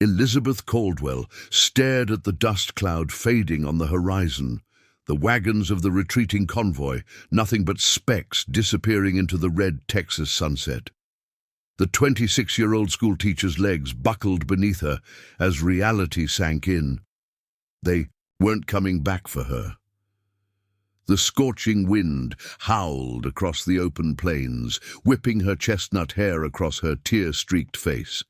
Elizabeth Caldwell stared at the dust cloud fading on the horizon, the wagons of the retreating convoy, nothing but specks disappearing into the red Texas sunset. The 26-year-old schoolteacher's legs buckled beneath her as reality sank in. They weren't coming back for her. The scorching wind howled across the open plains, whipping her chestnut hair across her tear-streaked face.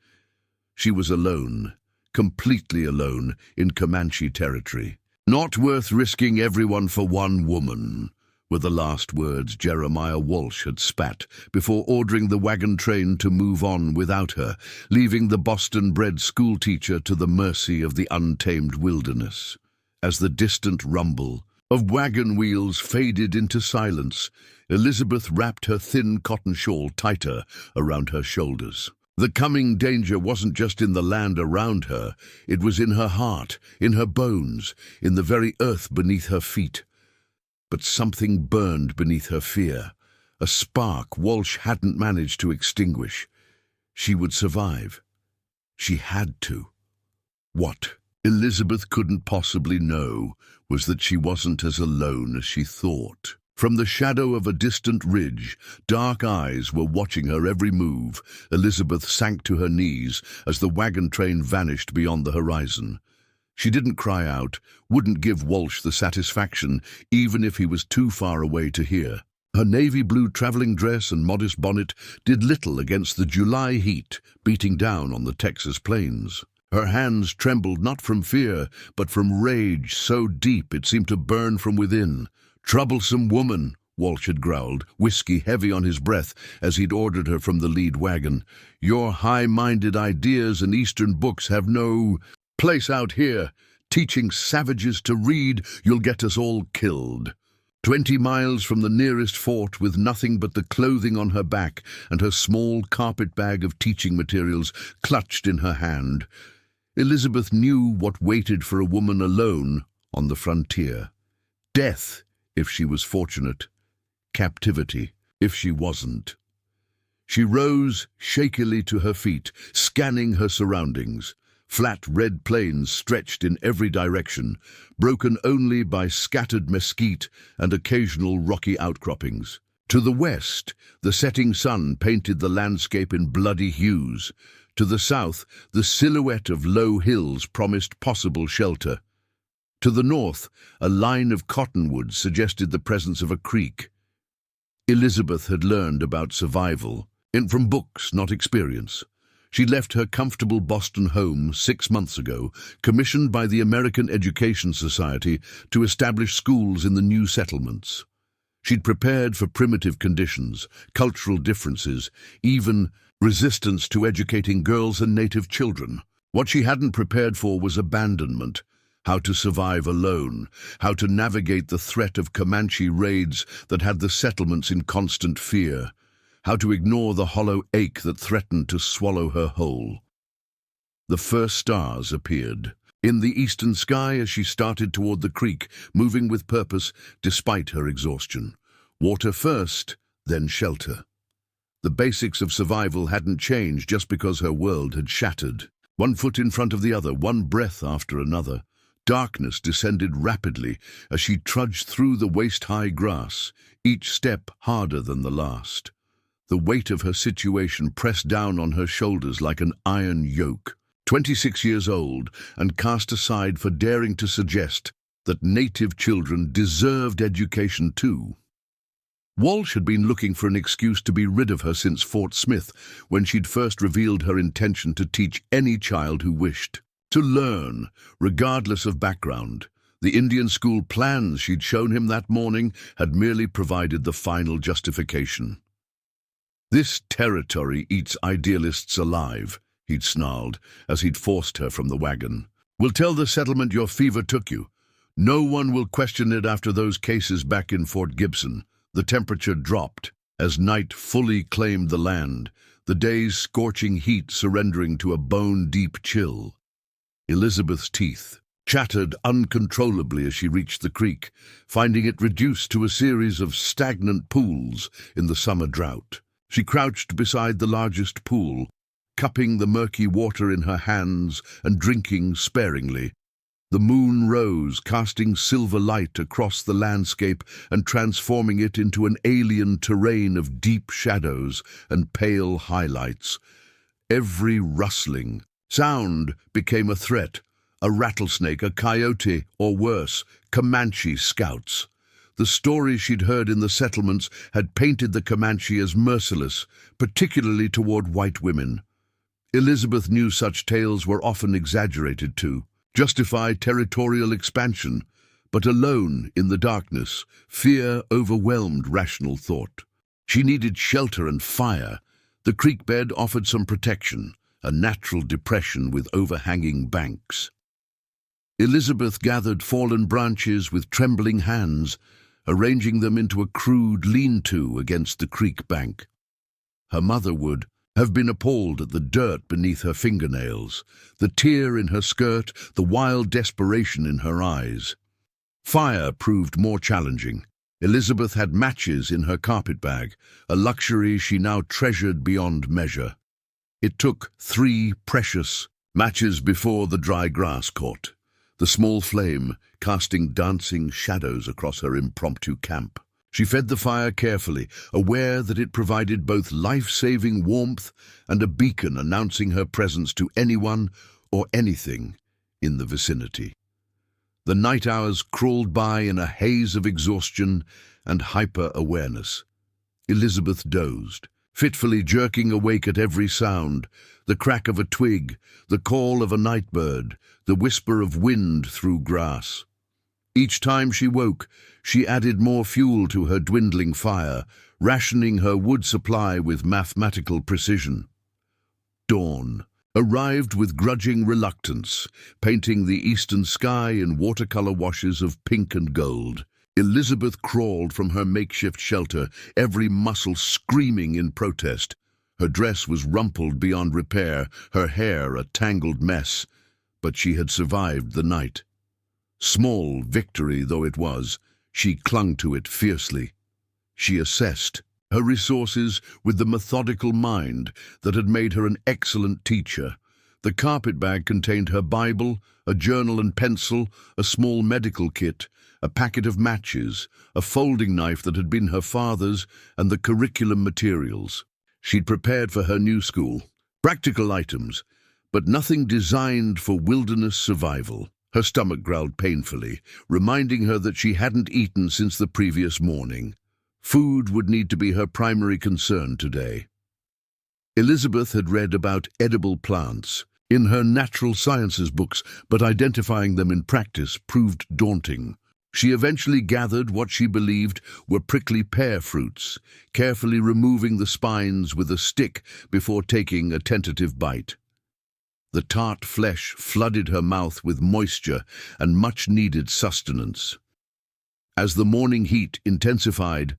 She was alone, completely alone, in Comanche territory. "Not worth risking everyone for one woman," were the last words Jeremiah Walsh had spat before ordering the wagon train to move on without her, leaving the Boston-bred schoolteacher to the mercy of the untamed wilderness. As the distant rumble of wagon wheels faded into silence, Elizabeth wrapped her thin cotton shawl tighter around her shoulders. The coming danger wasn't just in the land around her, it was in her heart, in her bones, in the very earth beneath her feet. But something burned beneath her fear, a spark Walsh hadn't managed to extinguish. She would survive. She had to. What Elizabeth couldn't possibly know was that she wasn't as alone as she thought. From the shadow of a distant ridge, dark eyes were watching her every move. Elizabeth sank to her knees as the wagon train vanished beyond the horizon. She didn't cry out, wouldn't give Walsh the satisfaction, even if he was too far away to hear. Her navy blue traveling dress and modest bonnet did little against the July heat beating down on the Texas plains. Her hands trembled not from fear, but from rage so deep it seemed to burn from within. "Troublesome woman," Walsh had growled, whiskey heavy on his breath as he'd ordered her from the lead wagon. "Your high-minded ideas and Eastern books have no place out here. Teaching savages to read, you'll get us all killed." 20 miles from the nearest fort, with nothing but the clothing on her back and her small carpetbag of teaching materials clutched in her hand, Elizabeth knew what waited for a woman alone on the frontier. Death, if she was fortunate. Captivity, if she wasn't. She rose shakily to her feet, scanning her surroundings. Flat red plains stretched in every direction, broken only by scattered mesquite and occasional rocky outcroppings. To the west, the setting sun painted the landscape in bloody hues. To the south, the silhouette of low hills promised possible shelter. To the north, a line of cottonwoods suggested the presence of a creek. Elizabeth had learned about survival from books, not experience. She left her comfortable Boston home 6 months ago, commissioned by the American Education Society to establish schools in the new settlements. She'd prepared for primitive conditions, cultural differences, even resistance to educating girls and native children. What she hadn't prepared for was abandonment, how to survive alone, how to navigate the threat of Comanche raids that had the settlements in constant fear, how to ignore the hollow ache that threatened to swallow her whole. The first stars appeared in the eastern sky as she started toward the creek, moving with purpose despite her exhaustion. Water first, then shelter. The basics of survival hadn't changed just because her world had shattered. One foot in front of the other, one breath after another. Darkness descended rapidly as she trudged through the waist-high grass, each step harder than the last. The weight of her situation pressed down on her shoulders like an iron yoke. 26 years old, and cast aside for daring to suggest that native children deserved education too. Walsh had been looking for an excuse to be rid of her since Fort Smith, when she'd first revealed her intention to teach any child who wished. To learn, regardless of background. The Indian school plans she'd shown him that morning had merely provided the final justification. "This territory eats idealists alive," he'd snarled as he'd forced her from the wagon. "We'll tell the settlement your fever took you. No one will question it after those cases back in Fort Gibson." The temperature dropped as night fully claimed the land, the day's scorching heat surrendering to a bone-deep chill. Elizabeth's teeth chattered uncontrollably as she reached the creek, finding it reduced to a series of stagnant pools in the summer drought. She crouched beside the largest pool, cupping the murky water in her hands and drinking sparingly. The moon rose, casting silver light across the landscape and transforming it into an alien terrain of deep shadows and pale highlights. Every rustling sound became a threat, a rattlesnake, a coyote, or worse, Comanche scouts. The stories she'd heard in the settlements had painted the Comanche as merciless, particularly toward white women. Elizabeth knew such tales were often exaggerated to justify territorial expansion, but alone in the darkness, fear overwhelmed rational thought. She needed shelter and fire. The creek bed offered some protection, a natural depression with overhanging banks. Elizabeth gathered fallen branches with trembling hands, arranging them into a crude lean-to against the creek bank. Her mother would have been appalled at the dirt beneath her fingernails, the tear in her skirt, the wild desperation in her eyes. Fire proved more challenging. Elizabeth had matches in her carpetbag, a luxury she now treasured beyond measure. It took 3 precious matches before the dry grass caught, the small flame casting dancing shadows across her impromptu camp. She fed the fire carefully, aware that it provided both life-saving warmth and a beacon announcing her presence to anyone or anything in the vicinity. The night hours crawled by in a haze of exhaustion and hyper-awareness. Elizabeth dozed, fitfully jerking awake at every sound, the crack of a twig, the call of a night bird, the whisper of wind through grass. Each time she woke, she added more fuel to her dwindling fire, rationing her wood supply with mathematical precision. Dawn arrived with grudging reluctance, painting the eastern sky in watercolor washes of pink and gold. Elizabeth crawled from her makeshift shelter, every muscle screaming in protest. Her dress was rumpled beyond repair, her hair a tangled mess, but she had survived the night. Small victory though it was, she clung to it fiercely. She assessed her resources with the methodical mind that had made her an excellent teacher. The carpetbag contained her Bible, a journal and pencil, a small medical kit, a packet of matches, a folding knife that had been her father's, and the curriculum materials. She'd prepared for her new school. Practical items, but nothing designed for wilderness survival. Her stomach growled painfully, reminding her that she hadn't eaten since the previous morning. Food would need to be her primary concern today. Elizabeth had read about edible plants in her natural sciences books, but identifying them in practice proved daunting. She eventually gathered what she believed were prickly pear fruits, carefully removing the spines with a stick before taking a tentative bite. The tart flesh flooded her mouth with moisture and much-needed sustenance. As the morning heat intensified,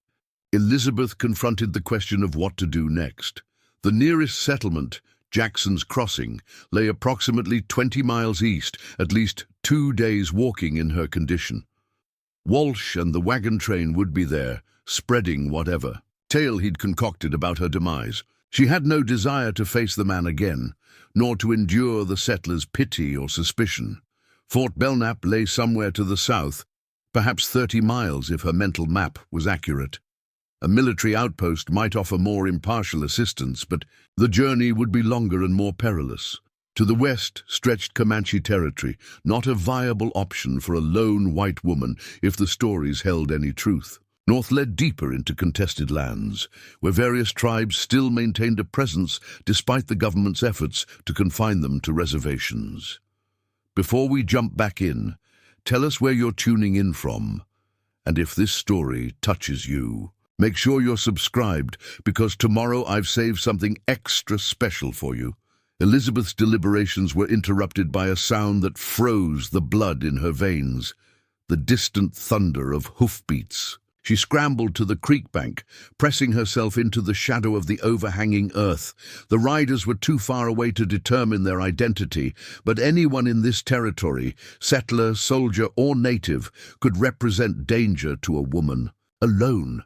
Elizabeth confronted the question of what to do next. The nearest settlement, Jackson's Crossing, lay approximately 20 miles east, at least 2 days walking in her condition. Walsh and the wagon train would be there, spreading whatever tale he'd concocted about her demise. She had no desire to face the man again, nor to endure the settlers' pity or suspicion. Fort Belknap lay somewhere to the south, perhaps 30 miles if her mental map was accurate. A military outpost might offer more impartial assistance, but the journey would be longer and more perilous. To the west stretched Comanche territory, not a viable option for a lone white woman if the stories held any truth. North led deeper into contested lands, where various tribes still maintained a presence despite the government's efforts to confine them to reservations. Before we jump back in, tell us where you're tuning in from, and if this story touches you. Make sure you're subscribed, because tomorrow I've saved something extra special for you. Elizabeth's deliberations were interrupted by a sound that froze the blood in her veins, the distant thunder of hoofbeats. She scrambled to the creek bank, pressing herself into the shadow of the overhanging earth. The riders were too far away to determine their identity, but anyone in this territory, settler, soldier, or native, could represent danger to a woman. Alone,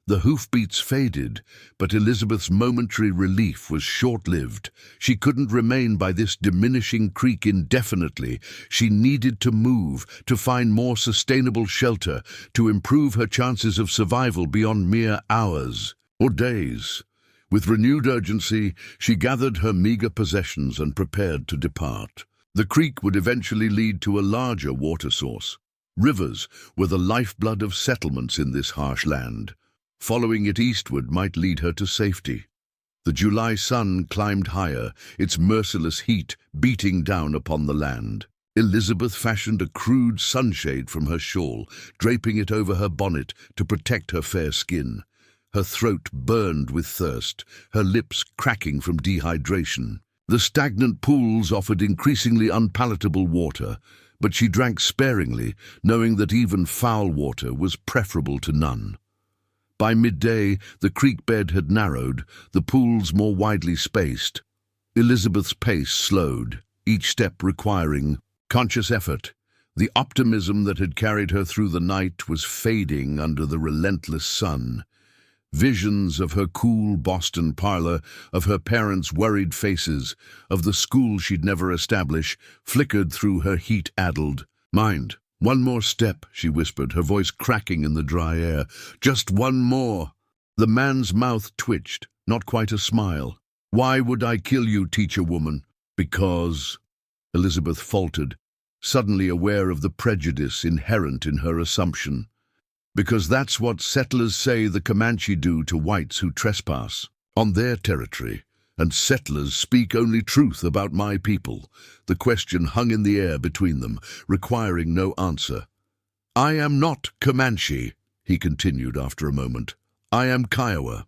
The hoofbeats faded, but Elizabeth's momentary relief was short-lived. She couldn't remain by this diminishing creek indefinitely. She needed to move, to find more sustainable shelter, to improve her chances of survival beyond mere hours or days. With renewed urgency, she gathered her meager possessions and prepared to depart. The creek would eventually lead to a larger water source. Rivers were the lifeblood of settlements in this harsh land. Following it eastward might lead her to safety. The July sun climbed higher, its merciless heat beating down upon the land. Elizabeth fashioned a crude sunshade from her shawl, draping it over her bonnet to protect her fair skin. Her throat burned with thirst, her lips cracking from dehydration. The stagnant pools offered increasingly unpalatable water, but she drank sparingly, knowing that even foul water was preferable to none. By midday, the creek bed had narrowed, the pools more widely spaced. Elizabeth's pace slowed, each step requiring conscious effort. The optimism that had carried her through the night was fading under the relentless sun. Visions of her cool Boston parlor, of her parents' worried faces, of the school she'd never establish, flickered through her heat-addled mind. "One more step," she whispered, her voice cracking in the dry air. "Just one more." The man's mouth twitched, not quite a smile. "Why would I kill you, teacher woman?" "Because—" Elizabeth faltered, suddenly aware of the prejudice inherent in her assumption. "Because that's what settlers say the Comanche do to whites who trespass on their territory, and settlers speak only truth about my people." The question hung in the air between them, requiring no answer. "I am not Comanche," he continued after a moment. "I am Kiowa."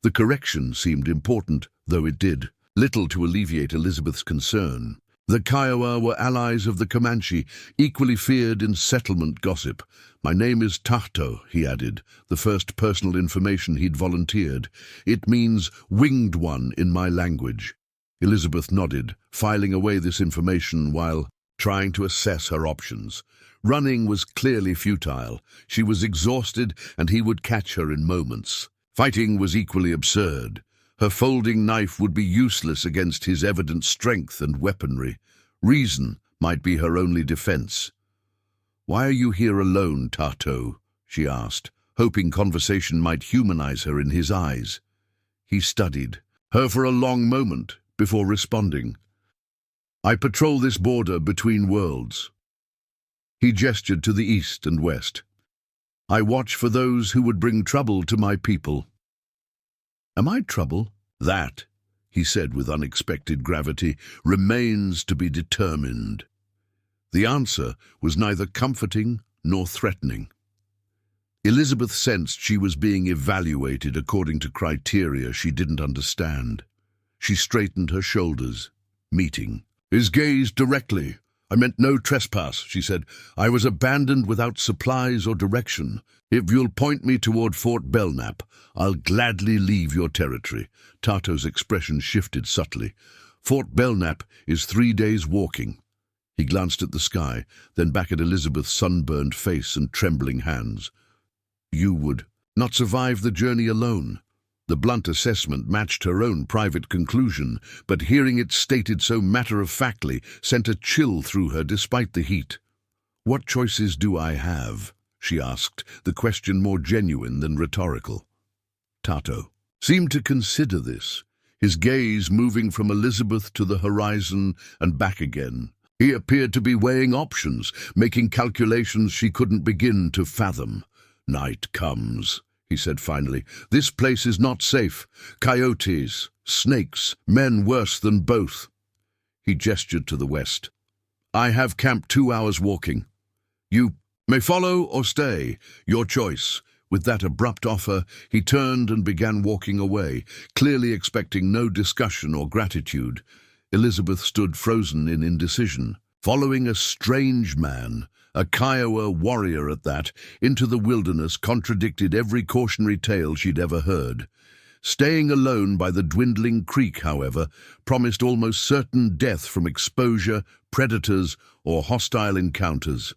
The correction seemed important, though it did little to alleviate Elizabeth's concern. The Kiowa were allies of the Comanche, equally feared in settlement gossip. "My name is Tahto," he added, the first personal information he'd volunteered. "It means winged one in my language." Elizabeth nodded, filing away this information while trying to assess her options. Running was clearly futile. She was exhausted, and he would catch her in moments. Fighting was equally absurd. Her folding knife would be useless against his evident strength and weaponry. Reason might be her only defense. "Why are you here alone, Tahto?" she asked, hoping conversation might humanize her in his eyes. He studied her for a long moment before responding. "I patrol this border between worlds." He gestured to the east and west. "I watch for those who would bring trouble to my people." "Am I trouble?" "That," he said with unexpected gravity, "remains to be determined." The answer was neither comforting nor threatening. Elizabeth sensed she was being evaluated according to criteria she didn't understand. She straightened her shoulders, meeting his gaze directly. "I meant no trespass," she said. "I was abandoned without supplies or direction. If you'll point me toward Fort Belknap, I'll gladly leave your territory." Tahto's expression shifted subtly. "Fort Belknap is 3 days' walking." He glanced at the sky, then back at Elizabeth's sunburned face and trembling hands. "You would not survive the journey alone." The blunt assessment matched her own private conclusion, but hearing it stated so matter-of-factly sent a chill through her despite the heat. "What choices do I have?" she asked, the question more genuine than rhetorical. Tahto seemed to consider this, his gaze moving from Elizabeth to the horizon and back again. He appeared to be weighing options, making calculations she couldn't begin to fathom. "Night comes," he said finally. "This place is not safe. Coyotes, snakes, men worse than both." He gestured to the west. "I have camped 2 hours walking. You may follow or stay, your choice." With that abrupt offer, he turned and began walking away, clearly expecting no discussion or gratitude. Elizabeth stood frozen in indecision, following a strange man, a Kiowa warrior at that, into the wilderness contradicted every cautionary tale she'd ever heard. Staying alone by the dwindling creek, however, promised almost certain death from exposure, predators, or hostile encounters.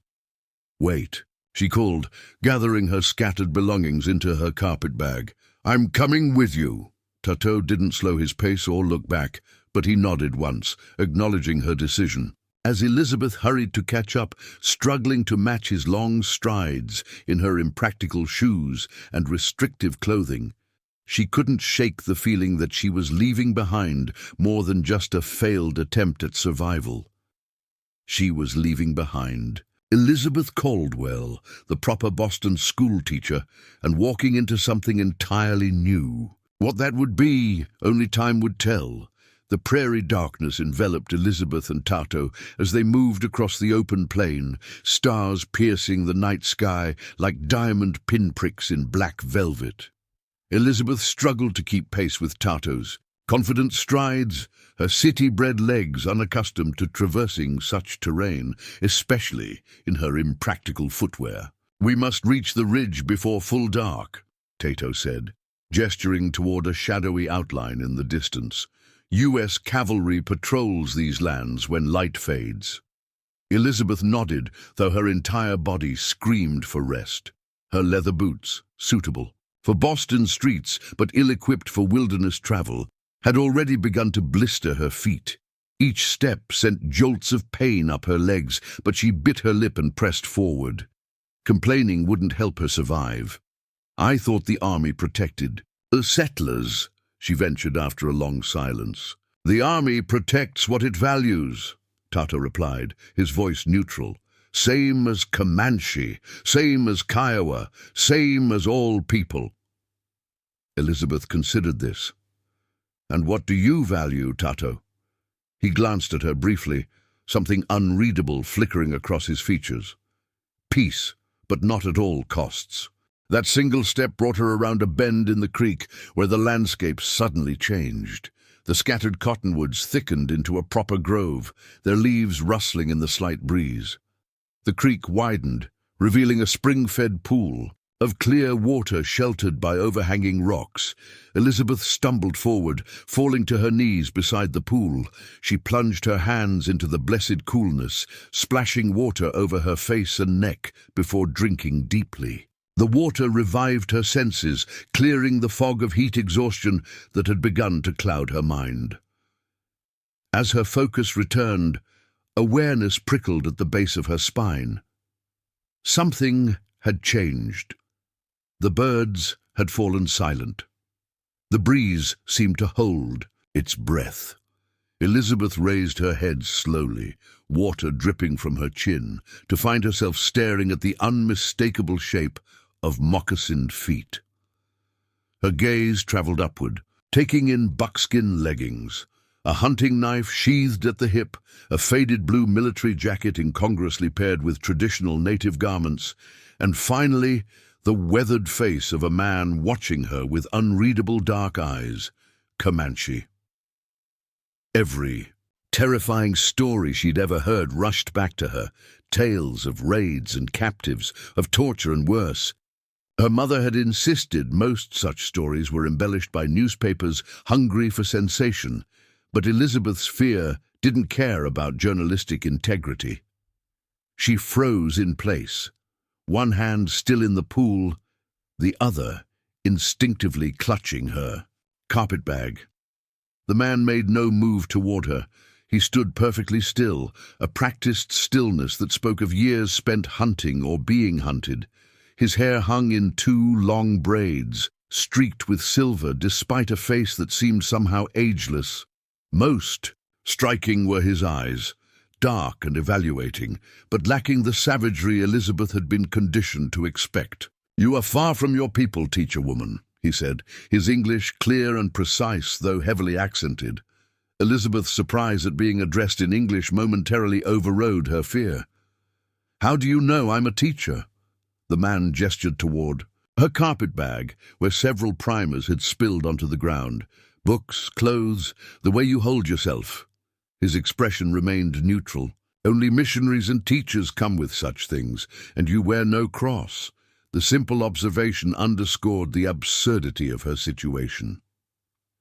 "Wait," she called, gathering her scattered belongings into her carpetbag. "I'm coming with you." Tato didn't slow his pace or look back, but he nodded once, acknowledging her decision. As Elizabeth hurried to catch up, struggling to match his long strides in her impractical shoes and restrictive clothing, she couldn't shake the feeling that she was leaving behind more than just a failed attempt at survival. She was leaving behind Elizabeth Caldwell, the proper Boston schoolteacher, and walking into something entirely new. What that would be, only time would tell. The prairie darkness enveloped Elizabeth and Tato as they moved across the open plain, stars piercing the night sky like diamond pinpricks in black velvet. Elizabeth struggled to keep pace with Tato's confident strides, her city-bred legs unaccustomed to traversing such terrain, especially in her impractical footwear. "We must reach the ridge before full dark," Tato said, gesturing toward a shadowy outline in the distance. "U.S. cavalry patrols these lands when light fades." Elizabeth nodded, though her entire body screamed for rest. Her leather boots, suitable for Boston streets but ill-equipped for wilderness travel, had already begun to blister her feet. Each step sent jolts of pain up her legs, but she bit her lip and pressed forward. Complaining wouldn't help her survive. "I thought the army protected the settlers," she ventured after a long silence. "The army protects what it values," Tato replied, his voice neutral. "Same as Comanche, same as Kiowa, same as all people." Elizabeth considered this. "And what do you value, Tato?" He glanced at her briefly, something unreadable flickering across his features. "Peace, but not at all costs." That single step brought her around a bend in the creek where the landscape suddenly changed. The scattered cottonwoods thickened into a proper grove, their leaves rustling in the slight breeze. The creek widened, revealing a spring-fed pool of clear water sheltered by overhanging rocks. Elizabeth stumbled forward, falling to her knees beside the pool. She plunged her hands into the blessed coolness, splashing water over her face and neck before drinking deeply. The water revived her senses, clearing the fog of heat exhaustion that had begun to cloud her mind. As her focus returned, awareness prickled at the base of her spine. Something had changed. The birds had fallen silent. The breeze seemed to hold its breath. Elizabeth raised her head slowly, water dripping from her chin, to find herself staring at the unmistakable shape of moccasined feet. Her gaze traveled upward, taking in buckskin leggings, a hunting knife sheathed at the hip, a faded blue military jacket incongruously paired with traditional native garments, and finally, the weathered face of a man watching her with unreadable dark eyes, Comanche. Every terrifying story she'd ever heard rushed back to her, tales of raids and captives, of torture and worse. Her mother had insisted most such stories were embellished by newspapers hungry for sensation, but Elizabeth's fear didn't care about journalistic integrity. She froze in place, one hand still in the pool, the other instinctively clutching her carpetbag. The man made no move toward her. He stood perfectly still, a practiced stillness that spoke of years spent hunting or being hunted. His hair hung in two long braids, streaked with silver despite a face that seemed somehow ageless. Most striking were his eyes, dark and evaluating, but lacking the savagery Elizabeth had been conditioned to expect. "You are far from your people, teacher woman," he said, his English clear and precise, though heavily accented. Elizabeth's surprise at being addressed in English momentarily overrode her fear. "How do you know I'm a teacher?" The man gestured toward her carpetbag, where several primers had spilled onto the ground. "Books, clothes, the way you hold yourself." His expression remained neutral. "Only missionaries and teachers come with such things, and you wear no cross." The simple observation underscored the absurdity of her situation.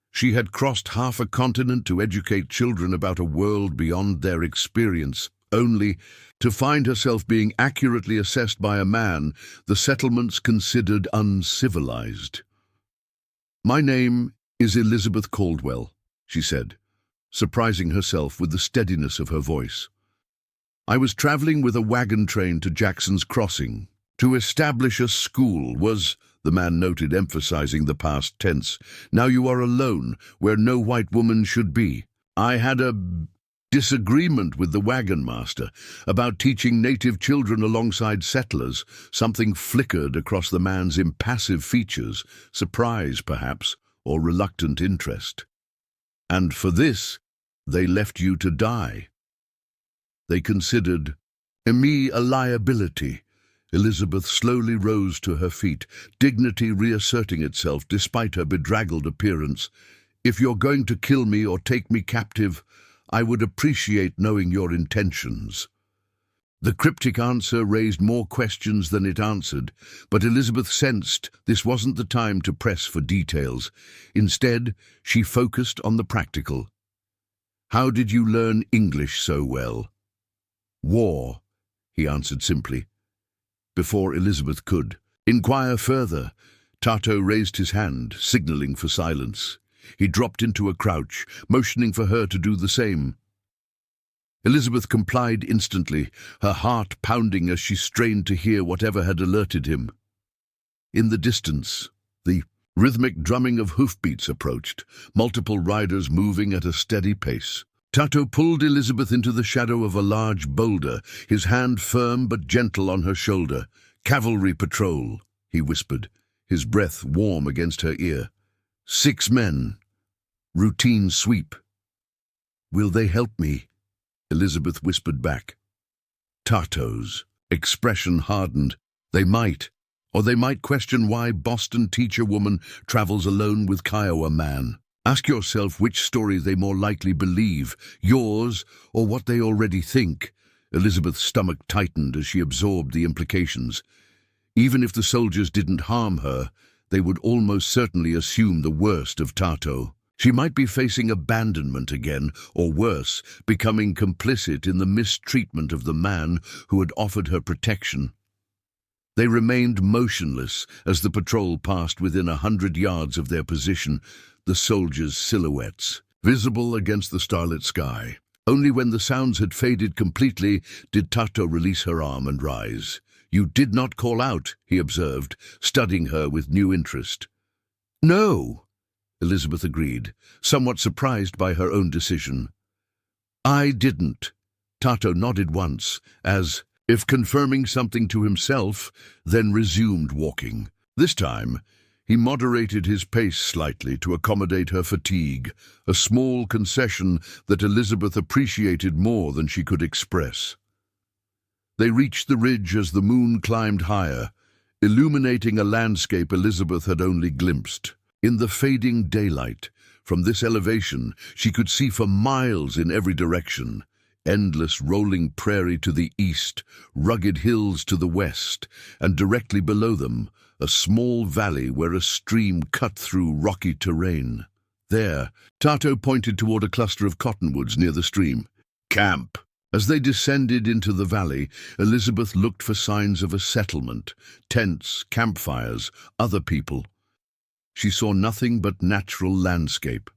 She had crossed half a continent to educate children about a world beyond their experience, only to find herself being accurately assessed by a man the settlements considered uncivilized. "My name is Elizabeth Caldwell," she said, surprising herself with the steadiness of her voice. "I was traveling with a wagon train to Jackson's Crossing. To establish a school was," the man noted, emphasizing the past tense. "Now you are alone, where no white woman should be. I had a disagreement with the wagon master about teaching native children alongside settlers." Something flickered across the man's impassive features, surprise perhaps, or reluctant interest. "And for this, they left you to die." They considered me a liability. Elizabeth slowly rose to her feet, dignity reasserting itself despite her bedraggled appearance. "If you're going to kill me or take me captive, I would appreciate knowing your intentions." The cryptic answer raised more questions than it answered, but Elizabeth sensed this wasn't the time to press for details. Instead, she focused on the practical. "How did you learn English so well?" "War," he answered simply. Before Elizabeth could inquire further, Tato raised his hand, signaling for silence. He dropped into a crouch, motioning for her to do the same. Elizabeth complied instantly, her heart pounding as she strained to hear whatever had alerted him. In the distance, the rhythmic drumming of hoofbeats approached, multiple riders moving at a steady pace. Tato pulled Elizabeth into the shadow of a large boulder, his hand firm but gentle on her shoulder. "Cavalry patrol," he whispered, his breath warm against her ear. "6 men. Routine sweep." "Will they help me?" Elizabeth whispered back. Tato's expression hardened. "They might, or they might question why Boston teacher woman travels alone with Kiowa man. Ask yourself which story they more likely believe, yours or what they already think." Elizabeth's stomach tightened as she absorbed the implications. Even if the soldiers didn't harm her, they would almost certainly assume the worst of Tato. She might be facing abandonment again, or worse, becoming complicit in the mistreatment of the man who had offered her protection. They remained motionless as the patrol passed within 100 yards of their position, the soldiers' silhouettes, visible against the starlit sky. Only when the sounds had faded completely did Tato release her arm and rise. "You did not call out," he observed, studying her with new interest. "No," Elizabeth agreed, somewhat surprised by her own decision. "I didn't." Tato nodded once, as if confirming something to himself, then resumed walking. This time, he moderated his pace slightly to accommodate her fatigue, a small concession that Elizabeth appreciated more than she could express. They reached the ridge as the moon climbed higher, illuminating a landscape Elizabeth had only glimpsed. In the fading daylight, from this elevation, she could see for miles in every direction. Endless rolling prairie to the east, rugged hills to the west, and directly below them, a small valley where a stream cut through rocky terrain. There, Tato pointed toward a cluster of cottonwoods near the stream. "Camp." As they descended into the valley, Elizabeth looked for signs of a settlement, tents, campfires, other people. She saw nothing but natural landscape.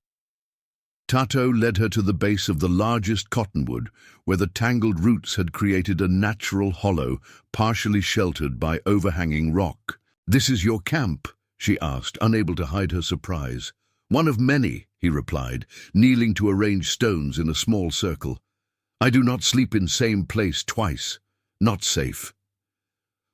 Tato led her to the base of the largest cottonwood, where the tangled roots had created a natural hollow, partially sheltered by overhanging rock. "This is your camp?" she asked, unable to hide her surprise. "One of many," he replied, kneeling to arrange stones in a small circle. "I do not sleep in same place twice. Not safe."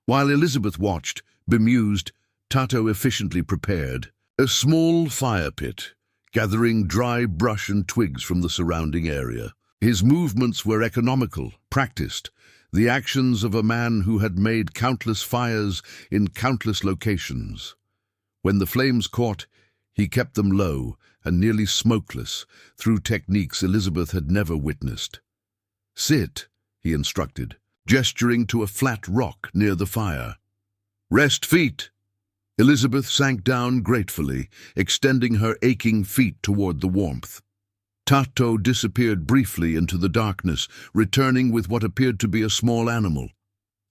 While Elizabeth watched, bemused, Tato efficiently prepared a small fire pit, gathering dry brush and twigs from the surrounding area. His movements were economical, practiced, the actions of a man who had made countless fires in countless locations. When the flames caught, he kept them low and nearly smokeless, through techniques Elizabeth had never witnessed. "Sit," he instructed, gesturing to a flat rock near the fire. "Rest feet." Elizabeth sank down gratefully, extending her aching feet toward the warmth. Tato disappeared briefly into the darkness, returning with what appeared to be a small animal.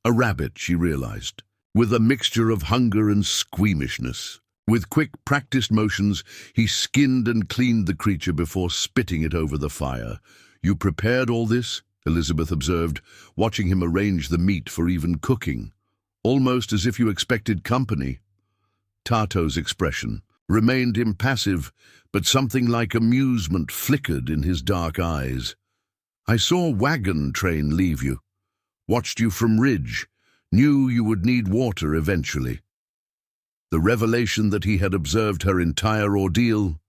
A rabbit, she realized, with a mixture of hunger and squeamishness. With quick, practiced motions, he skinned and cleaned the creature before spitting it over the fire. "You prepared all this?" Elizabeth observed, watching him arrange the meat for even cooking. "Almost as if you expected company." Tato's expression remained impassive, but something like amusement flickered in his dark eyes. "I saw a wagon train leave you. Watched you from ridge. Knew you would need water eventually." The revelation that he had observed her entire ordeal,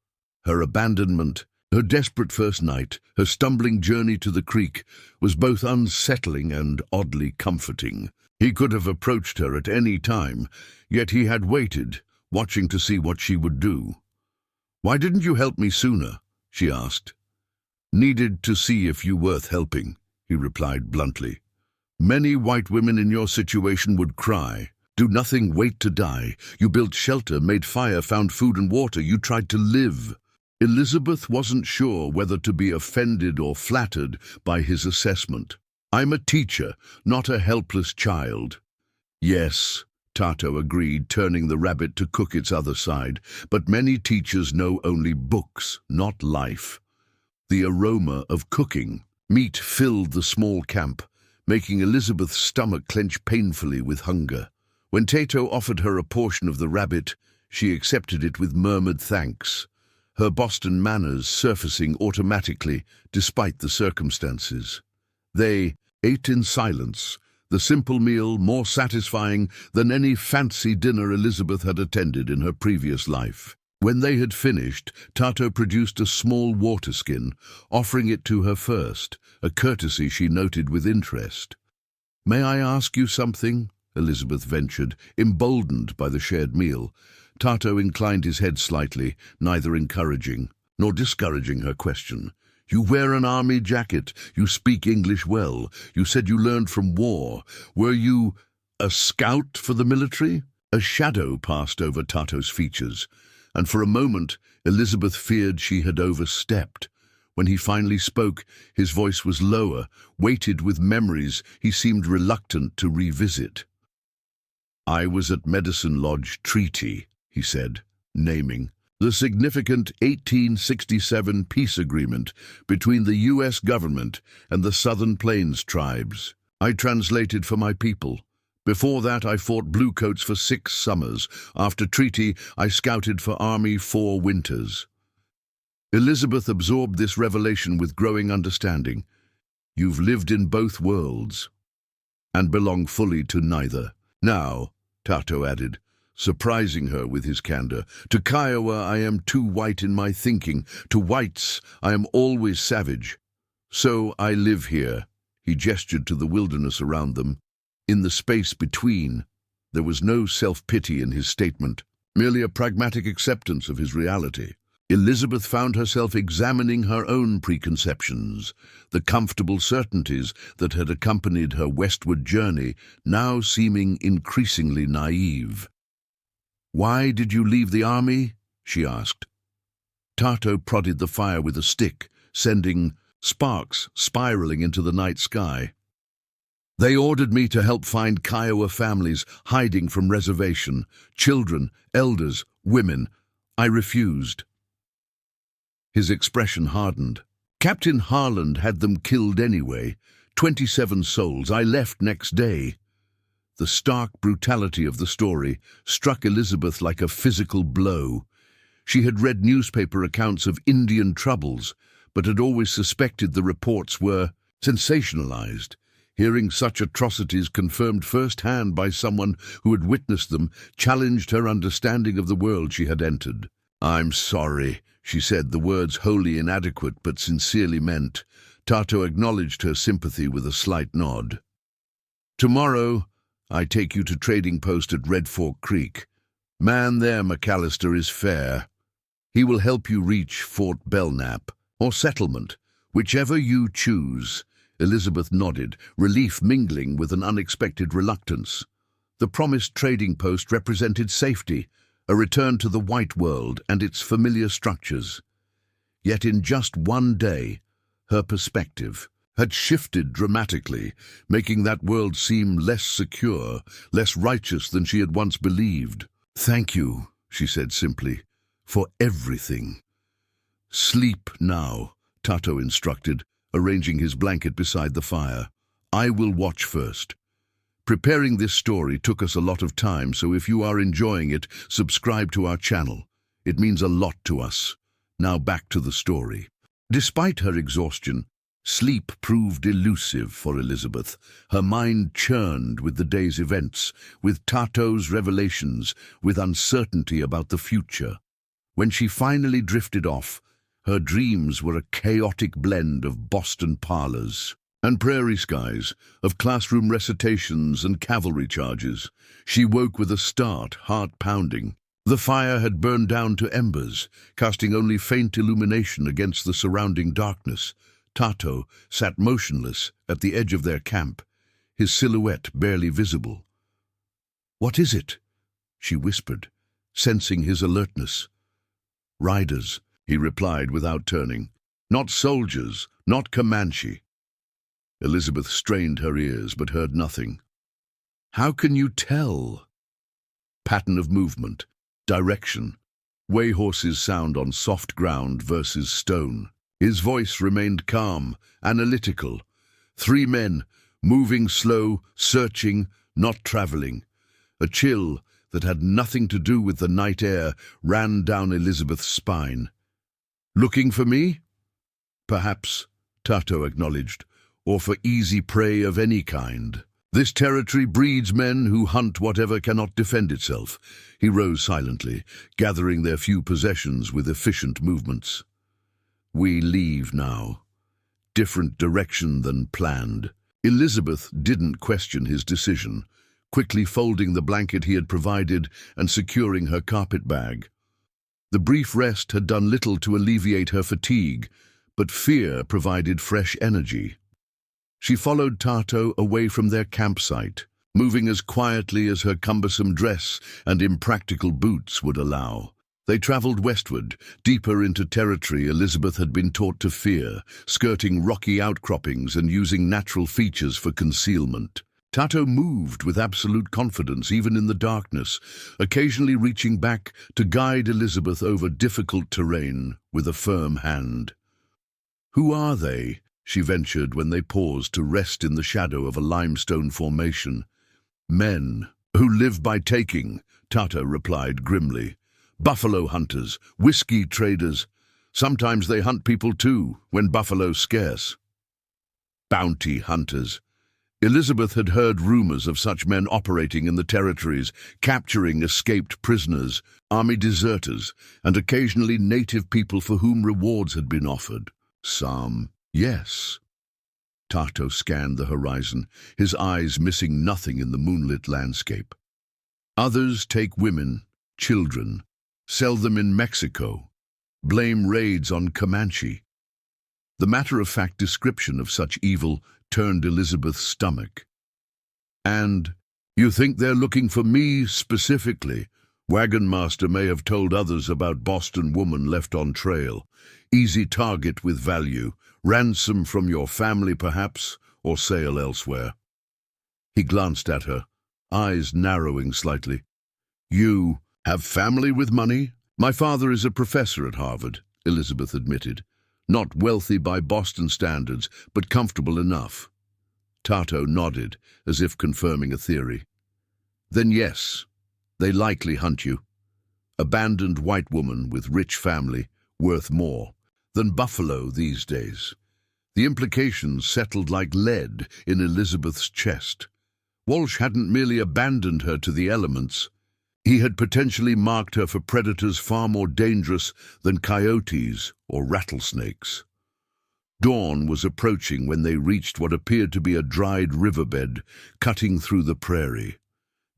her abandonment, her desperate first night, her stumbling journey to the creek, was both unsettling and oddly comforting. He could have approached her at any time, yet he had waited, watching to see what she would do. "Why didn't you help me sooner?" she asked. "Needed to see if you worth helping," he replied bluntly. "Many white women in your situation would cry. Do nothing, wait to die. You built shelter, made fire, found food and water. You tried to live." Elizabeth wasn't sure whether to be offended or flattered by his assessment. "I'm a teacher, not a helpless child." "Yes," Tato agreed, turning the rabbit to cook its other side, "but many teachers know only books, not life." The aroma of cooking meat filled the small camp, making Elizabeth's stomach clench painfully with hunger. When Tato offered her a portion of the rabbit, she accepted it with murmured thanks, her Boston manners surfacing automatically despite the circumstances. They ate in silence, the simple meal more satisfying than any fancy dinner Elizabeth had attended in her previous life. When they had finished, Tato produced a small water skin, offering it to her first, a courtesy she noted with interest. "May I ask you something?" Elizabeth ventured, emboldened by the shared meal. Tato inclined his head slightly, neither encouraging nor discouraging her question. "You wear an army jacket. You speak English well. You said you learned from war. Were you a scout for the military?" A shadow passed over Tato's features, and for a moment Elizabeth feared she had overstepped. When he finally spoke, his voice was lower, weighted with memories he seemed reluctant to revisit. "I was at Medicine Lodge Treaty," he said, naming the significant 1867 peace agreement between the U.S. government and the Southern Plains tribes. "I translated for my people. Before that, I fought bluecoats for 6 summers. After treaty, I scouted for Army 4 winters." Elizabeth absorbed this revelation with growing understanding. "You've lived in both worlds and belong fully to neither." "Now," Tato added, surprising her with his candor, "to Kiowa I am too white in my thinking. To whites I am always savage. So I live here." He gestured to the wilderness around them. In the space between, there was no self-pity in his statement, merely a pragmatic acceptance of his reality. Elizabeth found herself examining her own preconceptions, the comfortable certainties that had accompanied her westward journey, now seeming increasingly naive. "Why did you leave the army?" she asked. Tato prodded the fire with a stick, sending sparks spiraling into the night sky. "They ordered me to help find Kiowa families hiding from reservation, children, elders, women. I refused." His expression hardened. "Captain Harland had them killed anyway. 27 souls. I left next day." The stark brutality of the story struck Elizabeth like a physical blow. She had read newspaper accounts of Indian troubles, but had always suspected the reports were sensationalized. Hearing such atrocities confirmed firsthand by someone who had witnessed them challenged her understanding of the world she had entered. "I'm sorry," she said, the words wholly inadequate but sincerely meant. Tato acknowledged her sympathy with a slight nod. "Tomorrow, I take you to trading post at Red Fork Creek. Man there, McAllister, is fair. He will help you reach Fort Belknap, or settlement, whichever you choose." Elizabeth nodded, relief mingling with an unexpected reluctance. The promised trading post represented safety, a return to the white world and its familiar structures. Yet in just one day, her perspective had shifted dramatically, making that world seem less secure, less righteous than she had once believed. "Thank you," she said simply, "for everything." "Sleep now," Tato instructed, arranging his blanket beside the fire. "I will watch first." Preparing this story took us a lot of time, so if you are enjoying it, subscribe to our channel. It means a lot to us. Now back to the story. Despite her exhaustion, sleep proved elusive for Elizabeth. Her mind churned with the day's events, with Tato's revelations, with uncertainty about the future. When she finally drifted off, her dreams were a chaotic blend of Boston parlors and prairie skies, of classroom recitations and cavalry charges. She woke with a start, heart pounding. The fire had burned down to embers, casting only faint illumination against the surrounding darkness. Tato sat motionless at the edge of their camp, his silhouette barely visible. "What is it?" she whispered, sensing his alertness. "Riders," he replied without turning. "Not soldiers, not Comanche." Elizabeth strained her ears but heard nothing. "How can you tell?" Pattern of movement, direction, way horses sound on soft ground versus stone. His voice remained calm, analytical. 3 men, moving slow, searching, not traveling. A chill that had nothing to do with the night air ran down Elizabeth's spine. "Looking for me?" "Perhaps," Tato acknowledged, "or for easy prey of any kind. This territory breeds men who hunt whatever cannot defend itself." He rose silently, gathering their few possessions with efficient movements. "We leave now. Different direction than planned." Elizabeth didn't question his decision, quickly folding the blanket he had provided and securing her carpetbag. The brief rest had done little to alleviate her fatigue, but fear provided fresh energy. She followed Tato away from their campsite, moving as quietly as her cumbersome dress and impractical boots would allow. They traveled westward, deeper into territory Elizabeth had been taught to fear, skirting rocky outcroppings and using natural features for concealment. Tato moved with absolute confidence even in the darkness, occasionally reaching back to guide Elizabeth over difficult terrain with a firm hand. "Who are they?" she ventured when they paused to rest in the shadow of a limestone formation. "Men who live by taking," Tato replied grimly. "Buffalo hunters, whiskey traders. Sometimes they hunt people too, when buffalo's scarce. Bounty hunters." Elizabeth had heard rumors of such men operating in the territories, capturing escaped prisoners, army deserters, and occasionally native people for whom rewards had been offered. Some, yes. Tato scanned the horizon, his eyes missing nothing in the moonlit landscape. Others take women, children, sell them in Mexico, blame raids on Comanche. The matter-of-fact description of such evil turned Elizabeth's stomach. "And you think they're looking for me specifically?" Wagon master may have told others about Boston woman left on trail. Easy target with value. Ransom from your family, perhaps, or sale elsewhere. He glanced at her, eyes narrowing slightly. "You have family with money?" "My father is a professor at Harvard," Elizabeth admitted. "Not wealthy by Boston standards, but comfortable enough." Tato nodded, as if confirming a theory. "Then yes, they likely hunt you. Abandoned white woman with rich family, worth more than buffalo these days." The implications settled like lead in Elizabeth's chest. Walsh hadn't merely abandoned her to the elements. He had potentially marked her for predators far more dangerous than coyotes or rattlesnakes. Dawn was approaching when they reached what appeared to be a dried riverbed cutting through the prairie.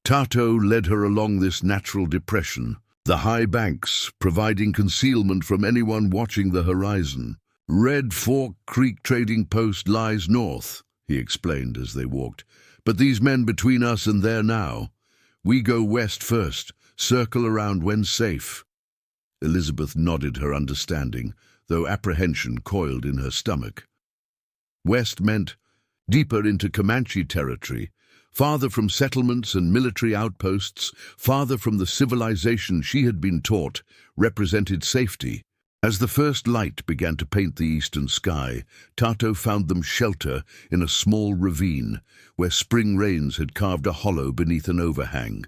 Tato led her along this natural depression, the high banks providing concealment from anyone watching the horizon. "Red Fork Creek trading post lies north," he explained as they walked. "But these men between us and there now. We go west first, circle around when safe." Elizabeth nodded her understanding, though apprehension coiled in her stomach. West meant deeper into Comanche territory, farther from settlements and military outposts, farther from the civilization she had been taught represented safety. As the first light began to paint the eastern sky, Tato found them shelter in a small ravine where spring rains had carved a hollow beneath an overhang.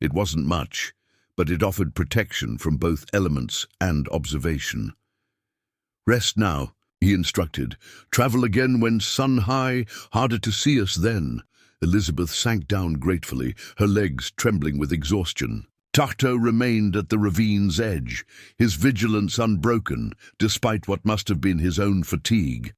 It wasn't much, but it offered protection from both elements and observation. "Rest now," he instructed. "Travel again when sun high, harder to see us then." Elizabeth sank down gratefully, her legs trembling with exhaustion. Tato remained at the ravine's edge, his vigilance unbroken, despite what must have been his own fatigue.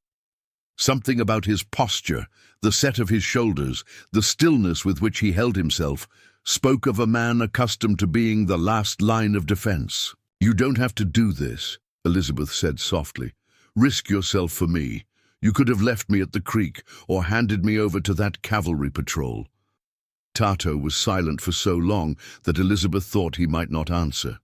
Something about his posture, the set of his shoulders, the stillness with which he held himself, spoke of a man accustomed to being the last line of defense. "You don't have to do this," Elizabeth said softly. "Risk yourself for me. You could have left me at the creek or handed me over to that cavalry patrol." Tato was silent for so long that Elizabeth thought he might not answer.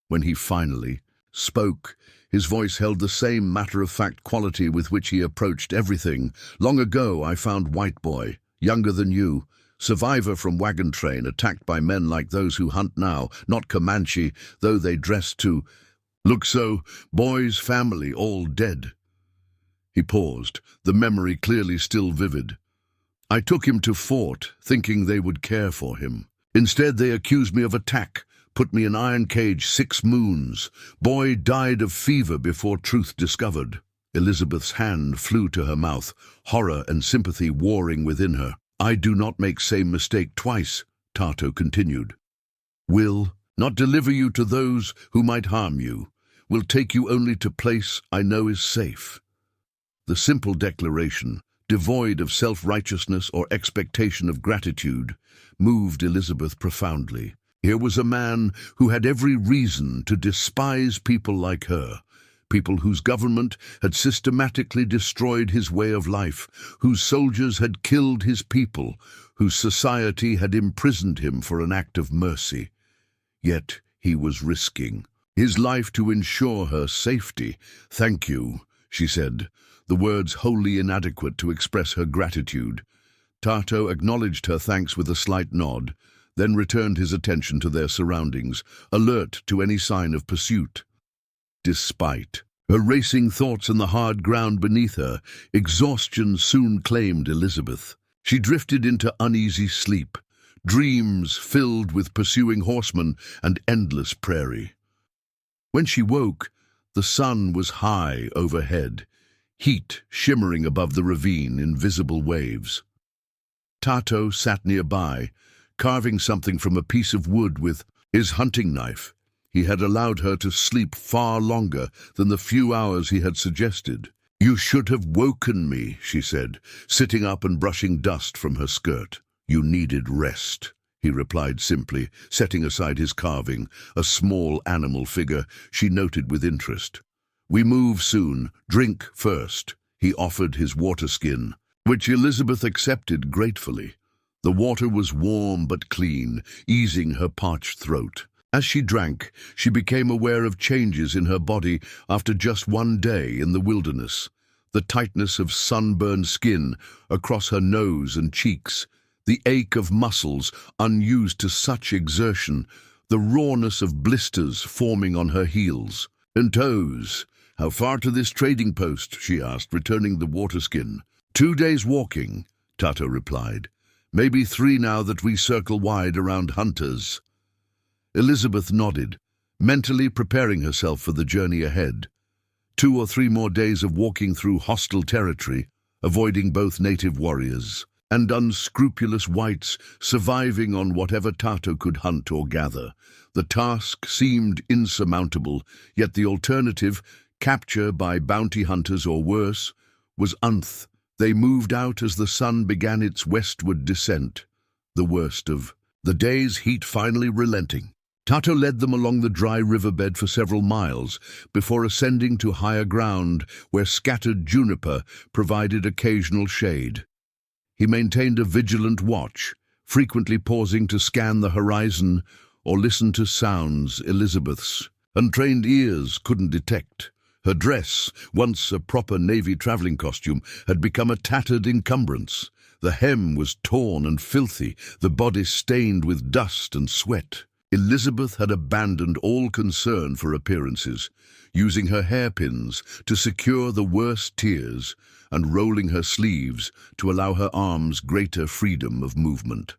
When he finally spoke, his voice held the same matter-of-fact quality with which he approached everything. "Long ago I found White Boy, younger than you, survivor from wagon train, attacked by men like those who hunt now, not Comanche, though they dressed to look so, boy's family all dead." He paused, the memory clearly still vivid. "I took him to fort, thinking they would care for him. Instead, they accused me of attack, put me in iron cage 6 moons. Boy died of fever before truth discovered." Elizabeth's hand flew to her mouth, horror and sympathy warring within her. "I do not make same mistake twice," Tato continued. "Will not deliver you to those who might harm you. Will take you only to place I know is safe." The simple declaration, devoid of self-righteousness or expectation of gratitude, moved Elizabeth profoundly. Here was a man who had every reason to despise people like her, people whose government had systematically destroyed his way of life, whose soldiers had killed his people, whose society had imprisoned him for an act of mercy. Yet he was risking his life to ensure her safety. "Thank you," she said, the words wholly inadequate to express her gratitude. Tato acknowledged her thanks with a slight nod, then returned his attention to their surroundings, alert to any sign of pursuit. Despite her racing thoughts and the hard ground beneath her, exhaustion soon claimed Elizabeth. She drifted into uneasy sleep, dreams filled with pursuing horsemen and endless prairie. When she woke, the sun was high overhead, heat shimmering above the ravine in visible waves. Tato sat nearby, carving something from a piece of wood with his hunting knife. He had allowed her to sleep far longer than the few hours he had suggested. "You should have woken me," she said, sitting up and brushing dust from her skirt. "You needed rest," he replied simply, setting aside his carving, a small animal figure she noted with interest. "We move soon. Drink first." He offered his water skin, which Elizabeth accepted gratefully. The water was warm but clean, easing her parched throat. As she drank, she became aware of changes in her body after just one day in the wilderness. The tightness of sunburned skin across her nose and cheeks, the ache of muscles unused to such exertion, the rawness of blisters forming on her heels and toes. "How far to this trading post?" she asked, returning the water skin. 2 days walking," Tato replied. "Maybe 3 now that we circle wide around hunters." Elizabeth nodded, mentally preparing herself for the journey ahead. 2 or 3 more days of walking through hostile territory, avoiding both native warriors and unscrupulous whites, surviving on whatever Tato could hunt or gather. The task seemed insurmountable, yet the alternative, capture by bounty hunters or worse, was umph. They moved out as the sun began its westward descent, the worst of the day's heat finally relenting. Tato led them along the dry riverbed for several miles before ascending to higher ground where scattered juniper provided occasional shade. He maintained a vigilant watch, frequently pausing to scan the horizon or listen to sounds Elizabeth's untrained ears couldn't detect. Her dress, once a proper Navy traveling costume, had become a tattered encumbrance. The hem was torn and filthy, the bodice stained with dust and sweat. Elizabeth had abandoned all concern for appearances, using her hairpins to secure the worst tears and rolling her sleeves to allow her arms greater freedom of movement.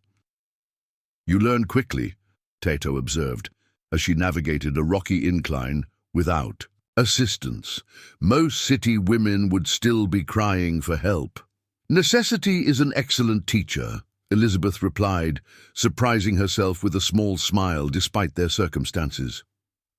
"You learn quickly," Tato observed, as she navigated a rocky incline without assistance. Most city women would still be crying for help. "Necessity is an excellent teacher," Elizabeth replied, surprising herself with a small smile despite their circumstances.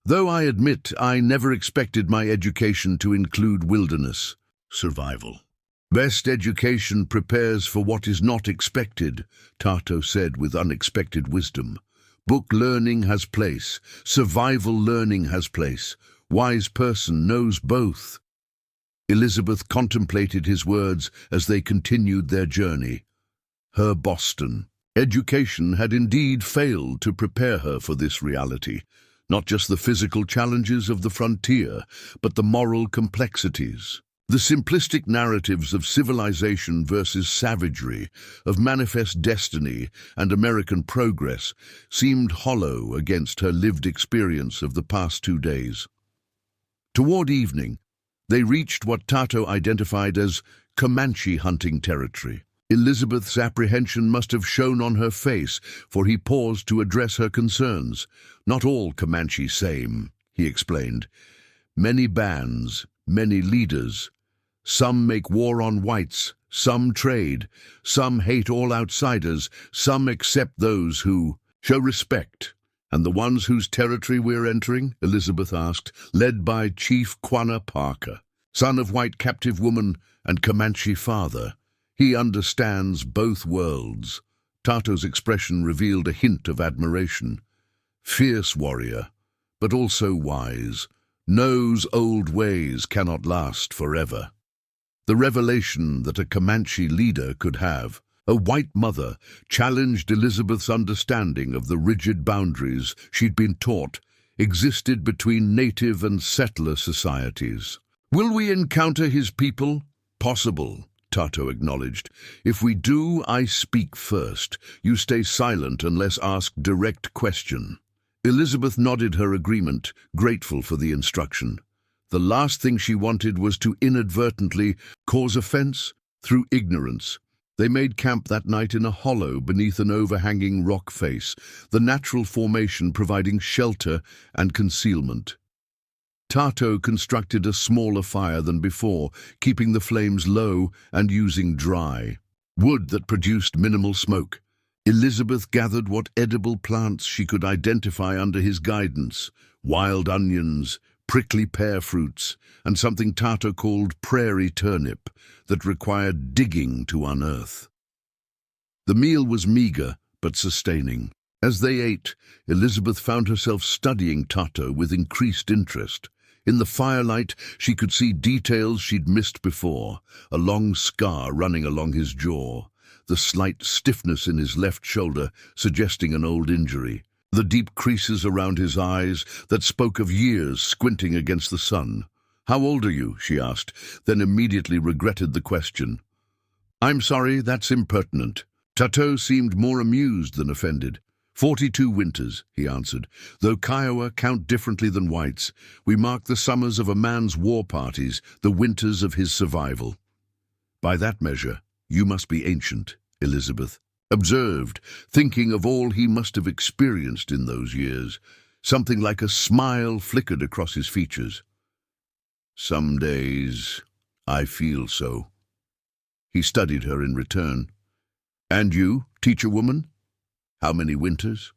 "Though I admit I never expected my education to include wilderness survival." "Best education prepares for what is not expected," Tato said with unexpected wisdom. "Book learning has place, survival learning has place. Wise person knows both." Elizabeth contemplated his words as they continued their journey. Her Boston education had indeed failed to prepare her for this reality, not just the physical challenges of the frontier, but the moral complexities. The simplistic narratives of civilization versus savagery, of manifest destiny and American progress, seemed hollow against her lived experience of the past 2 days. Toward evening, they reached what Tato identified as Comanche hunting territory. Elizabeth's apprehension must have shown on her face, for he paused to address her concerns. "Not all Comanche same," he explained. "Many bands, many leaders. Some make war on whites, some trade, some hate all outsiders, some accept those who show respect." "And the ones whose territory we're entering?" Elizabeth asked, "led by Chief Quanah Parker, son of white captive woman and Comanche father. He understands both worlds." Tato's expression revealed a hint of admiration. "Fierce warrior, but also wise. Knows old ways cannot last forever." The revelation that a Comanche leader could have a white mother challenged Elizabeth's understanding of the rigid boundaries she'd been taught existed between native and settler societies. "Will we encounter his people?" "Possible," Tato acknowledged. "If we do, I speak first. You stay silent unless asked direct question." Elizabeth nodded her agreement, grateful for the instruction. The last thing she wanted was to inadvertently cause offense through ignorance. They made camp that night in a hollow beneath an overhanging rock face, the natural formation providing shelter and concealment. Tato constructed a smaller fire than before, keeping the flames low and using dry wood that produced minimal smoke. Elizabeth gathered what edible plants she could identify under his guidance: wild onions, prickly pear fruits, and something Tato called prairie turnip that required digging to unearth. The meal was meager but sustaining. As they ate, Elizabeth found herself studying Tato with increased interest. In the firelight, she could see details she'd missed before: a long scar running along his jaw, the slight stiffness in his left shoulder suggesting an old injury, the deep creases around his eyes that spoke of years squinting against the sun. "How old are you?" she asked, then immediately regretted the question. "I'm sorry, that's impertinent." Tato seemed more amused than offended. 42 winters, he answered. "Though Kiowa count differently than whites, we mark the summers of a man's war parties, the winters of his survival." "By that measure, you must be ancient," Elizabeth observed, thinking of all he must have experienced in those years. Something like a smile flickered across his features. "Some days I feel so." He studied her in return. "And you, teacher woman? How many winters?"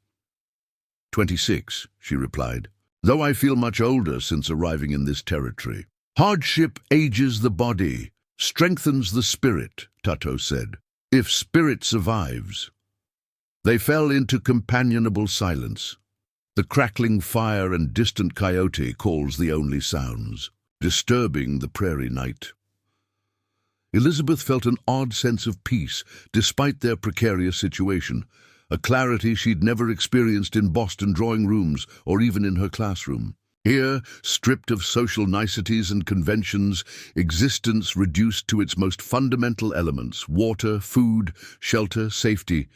26, she replied, "though I feel much older since arriving in this territory." "Hardship ages the body, strengthens the spirit," Tato said. "If spirit survives." They fell into companionable silence. The crackling fire and distant coyote calls the only sounds, disturbing the prairie night. Elizabeth felt an odd sense of peace despite their precarious situation, a clarity she'd never experienced in Boston drawing rooms or even in her classroom. Here, stripped of social niceties and conventions, existence reduced to its most fundamental elements, water, food, shelter, safety,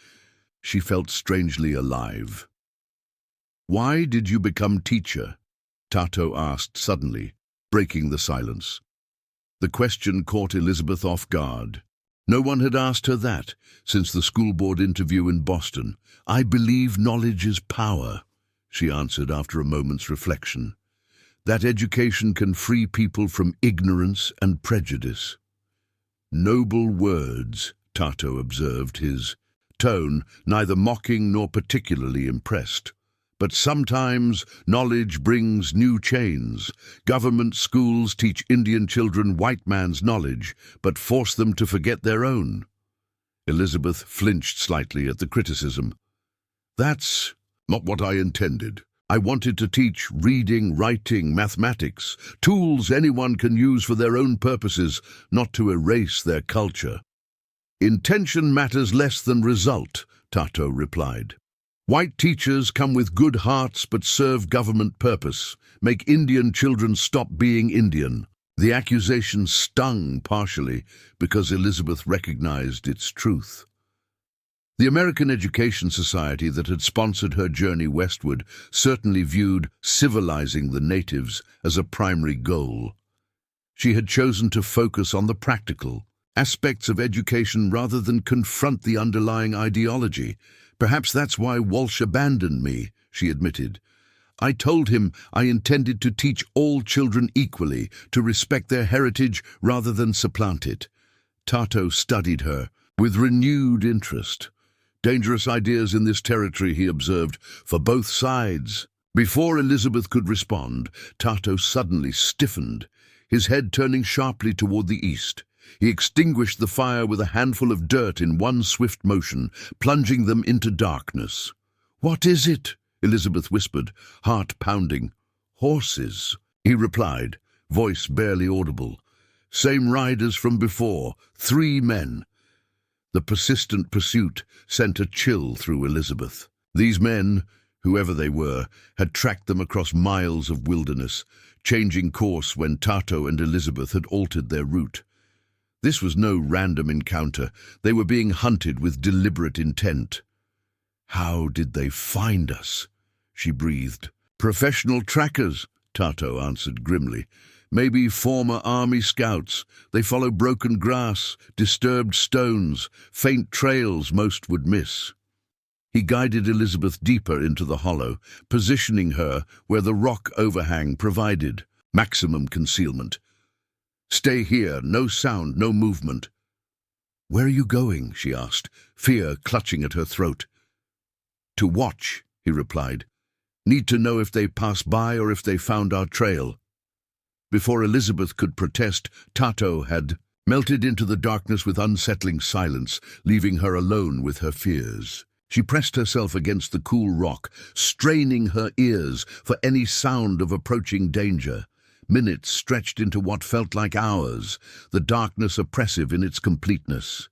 she felt strangely alive. "Why did you become teacher?" Tato asked suddenly, breaking the silence. The question caught Elizabeth off guard. No one had asked her that since the school board interview in Boston. "I believe knowledge is power," she answered after a moment's reflection. "That education can free people from ignorance and prejudice." "Noble words," Tato observed, his tone neither mocking nor particularly impressed. "But sometimes knowledge brings new chains. Government schools teach Indian children white man's knowledge, but force them to forget their own." Elizabeth flinched slightly at the criticism. "That's not what I intended. I wanted to teach reading, writing, mathematics, tools anyone can use for their own purposes, not to erase their culture." "Intention matters less than result," Tato replied. "White teachers come with good hearts but serve government purpose, make Indian children stop being Indian." The accusation stung partially because Elizabeth recognized its truth. The American Education Society that had sponsored her journey westward certainly viewed civilizing the natives as a primary goal. She had chosen to focus on the practical aspects of education rather than confront the underlying ideology. "Perhaps that's why Walsh abandoned me," she admitted. "I told him I intended to teach all children equally, to respect their heritage rather than supplant it." Tato studied her with renewed interest. "Dangerous ideas in this territory," he observed, "for both sides." Before Elizabeth could respond, Tato suddenly stiffened, his head turning sharply toward the east. He extinguished the fire with a handful of dirt in one swift motion, plunging them into darkness. "What is it?" Elizabeth whispered, heart pounding. "Horses," he replied, voice barely audible. "Same riders from before, 3 men." The persistent pursuit sent a chill through Elizabeth. These men, whoever they were, had tracked them across miles of wilderness, changing course when Tato and Elizabeth had altered their route. This was no random encounter. They were being hunted with deliberate intent. "How did they find us?" she breathed. "Professional trackers," Tato answered grimly. "Maybe former army scouts. They follow broken grass, disturbed stones, faint trails most would miss." He guided Elizabeth deeper into the hollow, positioning her where the rock overhang provided maximum concealment. "Stay here, no sound, no movement." "Where are you going?" she asked, fear clutching at her throat. "To watch," he replied. "Need to know if they pass by or if they found our trail." Before Elizabeth could protest, Tato had melted into the darkness with unsettling silence, leaving her alone with her fears. She pressed herself against the cool rock, straining her ears for any sound of approaching danger. Minutes stretched into what felt like hours, the darkness oppressive in its completeness.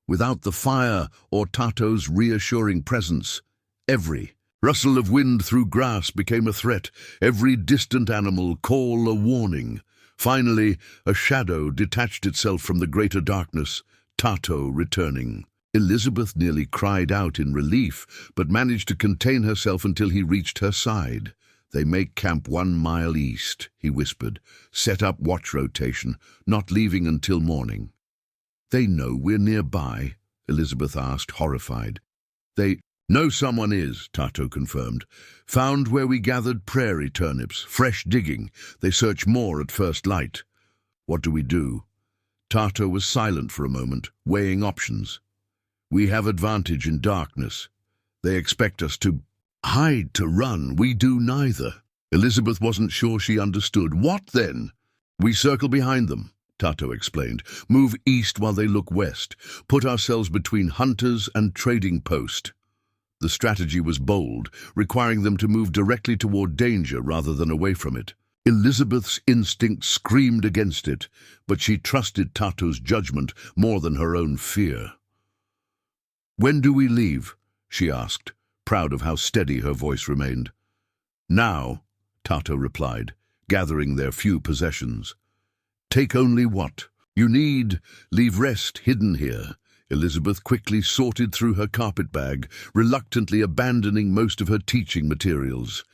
Without the fire or Tato's reassuring presence, every rustle of wind through grass became a threat, every distant animal call a warning. Finally, a shadow detached itself from the greater darkness, Tato returning. Elizabeth nearly cried out in relief, but managed to contain herself until he reached her side. "They make camp 1 mile east," he whispered. "Set up watch rotation, not leaving until morning." "They know we're nearby?" Elizabeth asked, horrified. "They know someone is," Tato confirmed. "Found where we gathered prairie turnips, fresh digging. They search more at first light." "What do we do?" Tato was silent for a moment, weighing options. "We have advantage in darkness. They expect us to hide, to run. We do neither." Elizabeth wasn't sure she understood. "What then?" "We circle behind them," Tato explained. "Move east while they look west. Put ourselves between hunters and trading post." The strategy was bold, requiring them to move directly toward danger rather than away from it. Elizabeth's instinct screamed against it, but she trusted Tato's judgment more than her own fear. "When do we leave?" she asked, proud of how steady her voice remained. "Now," Tato replied, gathering their few possessions. Take only what you need. Leave rest hidden here. Elizabeth quickly sorted through her carpetbag, reluctantly abandoning most of her teaching materials.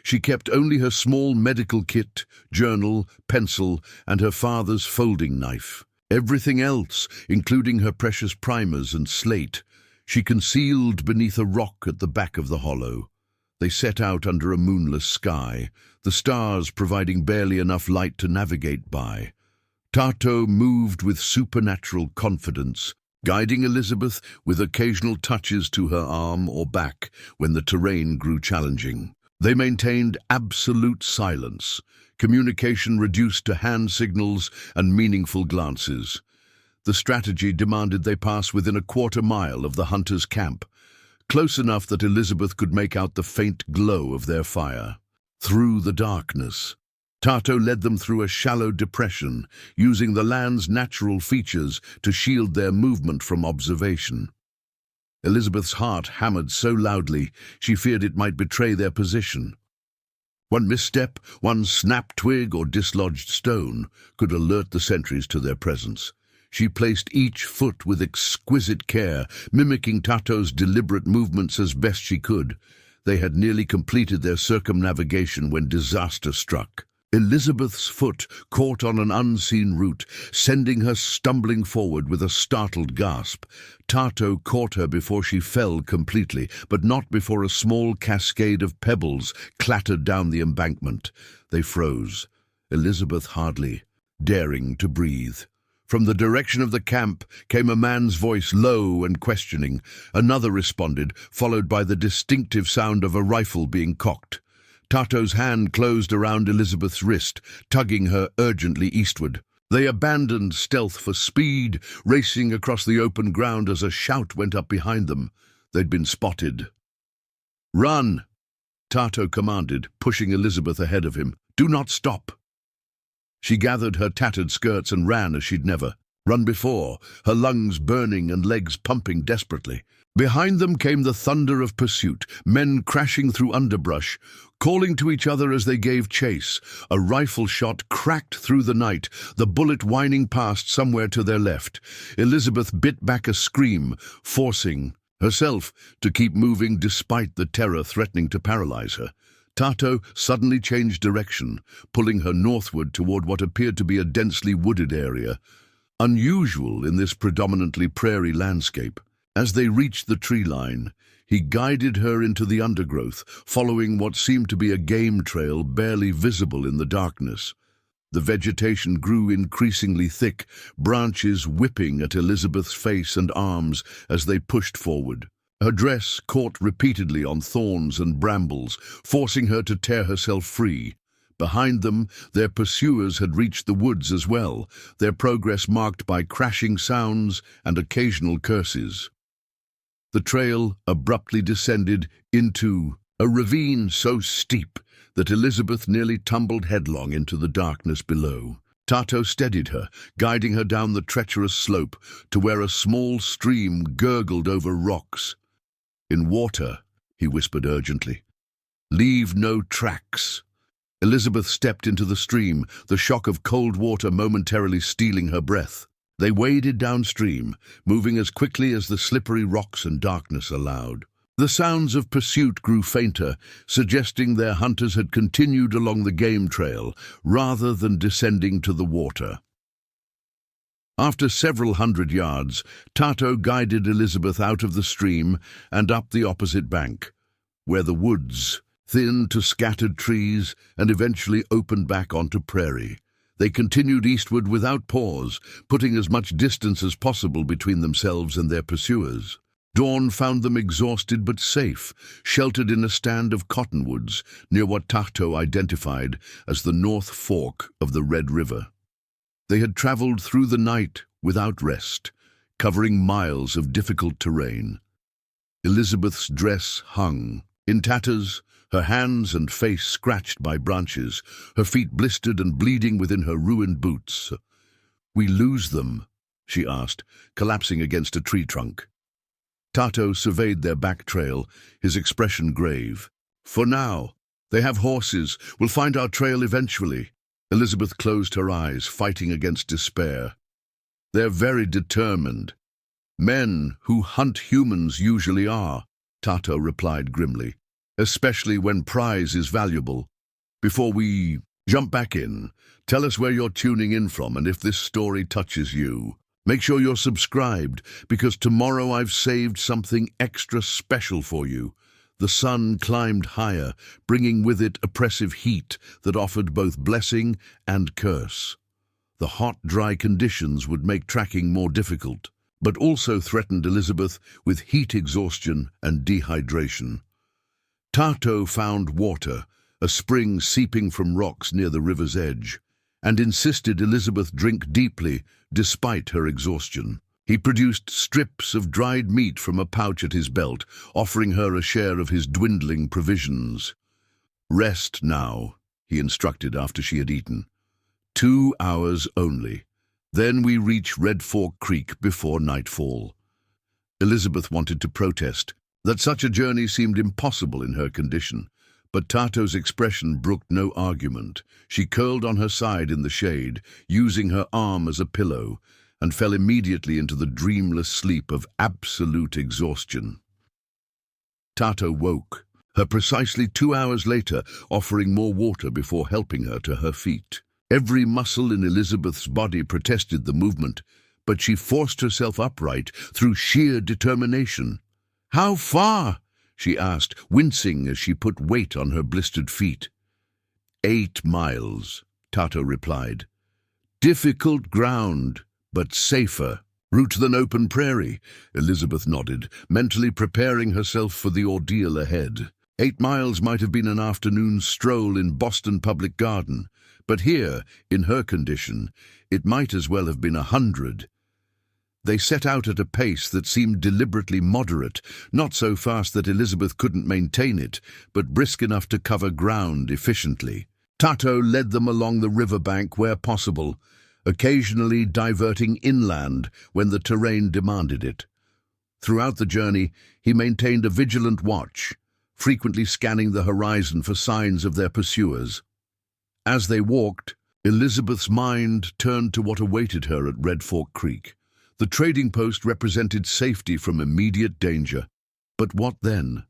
She kept only her small medical kit, journal, pencil, and her father's folding knife. Everything else, including her precious primers and slate, she concealed beneath a rock at the back of the hollow. They set out under a moonless sky, the stars providing barely enough light to navigate by. Tato moved with supernatural confidence, guiding Elizabeth with occasional touches to her arm or back when the terrain grew challenging. They maintained absolute silence, communication reduced to hand signals and meaningful glances. The strategy demanded they pass within a quarter-mile of the hunters' camp, close enough that Elizabeth could make out the faint glow of their fire. Through the darkness, Tato led them through a shallow depression, using the land's natural features to shield their movement from observation. Elizabeth's heart hammered so loudly she feared it might betray their position. One misstep, one snapped twig or dislodged stone could alert the sentries to their presence. She placed each foot with exquisite care, mimicking Tato's deliberate movements as best she could. They had nearly completed their circumnavigation when disaster struck. Elizabeth's foot caught on an unseen root, sending her stumbling forward with a startled gasp. Tato caught her before she fell completely, but not before a small cascade of pebbles clattered down the embankment. They froze, Elizabeth hardly daring to breathe. From the direction of the camp came a man's voice, low and questioning. Another responded, followed by the distinctive sound of a rifle being cocked. Tato's hand closed around Elizabeth's wrist, tugging her urgently eastward. They abandoned stealth for speed, racing across the open ground as a shout went up behind them. They'd been spotted. "Run!" Tato commanded, pushing Elizabeth ahead of him. "Do not stop!" She gathered her tattered skirts and ran as she'd never run before, her lungs burning and legs pumping desperately. Behind them came the thunder of pursuit, men crashing through underbrush, calling to each other as they gave chase. A rifle shot cracked through the night, the bullet whining past somewhere to their left. Elizabeth bit back a scream, forcing herself to keep moving despite the terror threatening to paralyze her. Tato suddenly changed direction, pulling her northward toward what appeared to be a densely wooded area, unusual in this predominantly prairie landscape. As they reached the tree line, he guided her into the undergrowth, following what seemed to be a game trail barely visible in the darkness. The vegetation grew increasingly thick, branches whipping at Elizabeth's face and arms as they pushed forward. Her dress caught repeatedly on thorns and brambles, forcing her to tear herself free. Behind them, their pursuers had reached the woods as well, their progress marked by crashing sounds and occasional curses. The trail abruptly descended into a ravine so steep that Elizabeth nearly tumbled headlong into the darkness below. Tato steadied her, guiding her down the treacherous slope to where a small stream gurgled over rocks. "In water," he whispered urgently. "Leave no tracks." Elizabeth stepped into the stream, the shock of cold water momentarily stealing her breath. They waded downstream, moving as quickly as the slippery rocks and darkness allowed. The sounds of pursuit grew fainter, suggesting their hunters had continued along the game trail, rather than descending to the water. After several hundred yards, Tato guided Elizabeth out of the stream and up the opposite bank, where the woods thinned to scattered trees and eventually opened back onto prairie. They continued eastward without pause, putting as much distance as possible between themselves and their pursuers. Dawn found them exhausted but safe, sheltered in a stand of cottonwoods near what Tato identified as the North Fork of the Red River. They had traveled through the night without rest, covering miles of difficult terrain. Elizabeth's dress hung in tatters, her hands and face scratched by branches, her feet blistered and bleeding within her ruined boots. "We lose them?" she asked, collapsing against a tree trunk. Tato surveyed their back trail, his expression grave. "For now, They have horses. We'll find our trail eventually. Elizabeth closed her eyes, fighting against despair. They're very determined. Men who hunt humans usually are, Tato replied grimly, especially when prize is valuable. Before we jump back in, tell us where you're tuning in from, and if this story touches you, make sure you're subscribed, because tomorrow I've saved something extra special for you. The sun climbed higher, bringing with it oppressive heat that offered both blessing and curse. The hot, dry conditions would make tracking more difficult, but also threatened Elizabeth with heat exhaustion and dehydration. Tato found water, a spring seeping from rocks near the river's edge, and insisted Elizabeth drink deeply despite her exhaustion. He produced strips of dried meat from a pouch at his belt, offering her a share of his dwindling provisions. Rest now, he instructed after she had eaten. 2 hours only. Then we reach Red Fork Creek before nightfall. Elizabeth wanted to protest that such a journey seemed impossible in her condition, but Tato's expression brooked no argument. She curled on her side in the shade, using her arm as a pillow, and fell immediately into the dreamless sleep of absolute exhaustion. Tato woke, her precisely 2 hours later, offering more water before helping her to her feet. Every muscle in Elizabeth's body protested the movement, but she forced herself upright through sheer determination. "How far?" she asked, wincing as she put weight on her blistered feet. 8 miles, Tato replied. "Difficult ground, but safer. Route than open prairie," Elizabeth nodded, mentally preparing herself for the ordeal ahead. 8 miles might have been an afternoon stroll in Boston Public Garden, but here, in her condition, it might as well have been 100. They set out at a pace that seemed deliberately moderate, not so fast that Elizabeth couldn't maintain it, but brisk enough to cover ground efficiently. Tato led them along the riverbank where possible, occasionally diverting inland when the terrain demanded it. Throughout the journey, he maintained a vigilant watch, frequently scanning the horizon for signs of their pursuers. As they walked, Elizabeth's mind turned to what awaited her at Red Fork Creek. The trading post represented safety from immediate danger. But what then?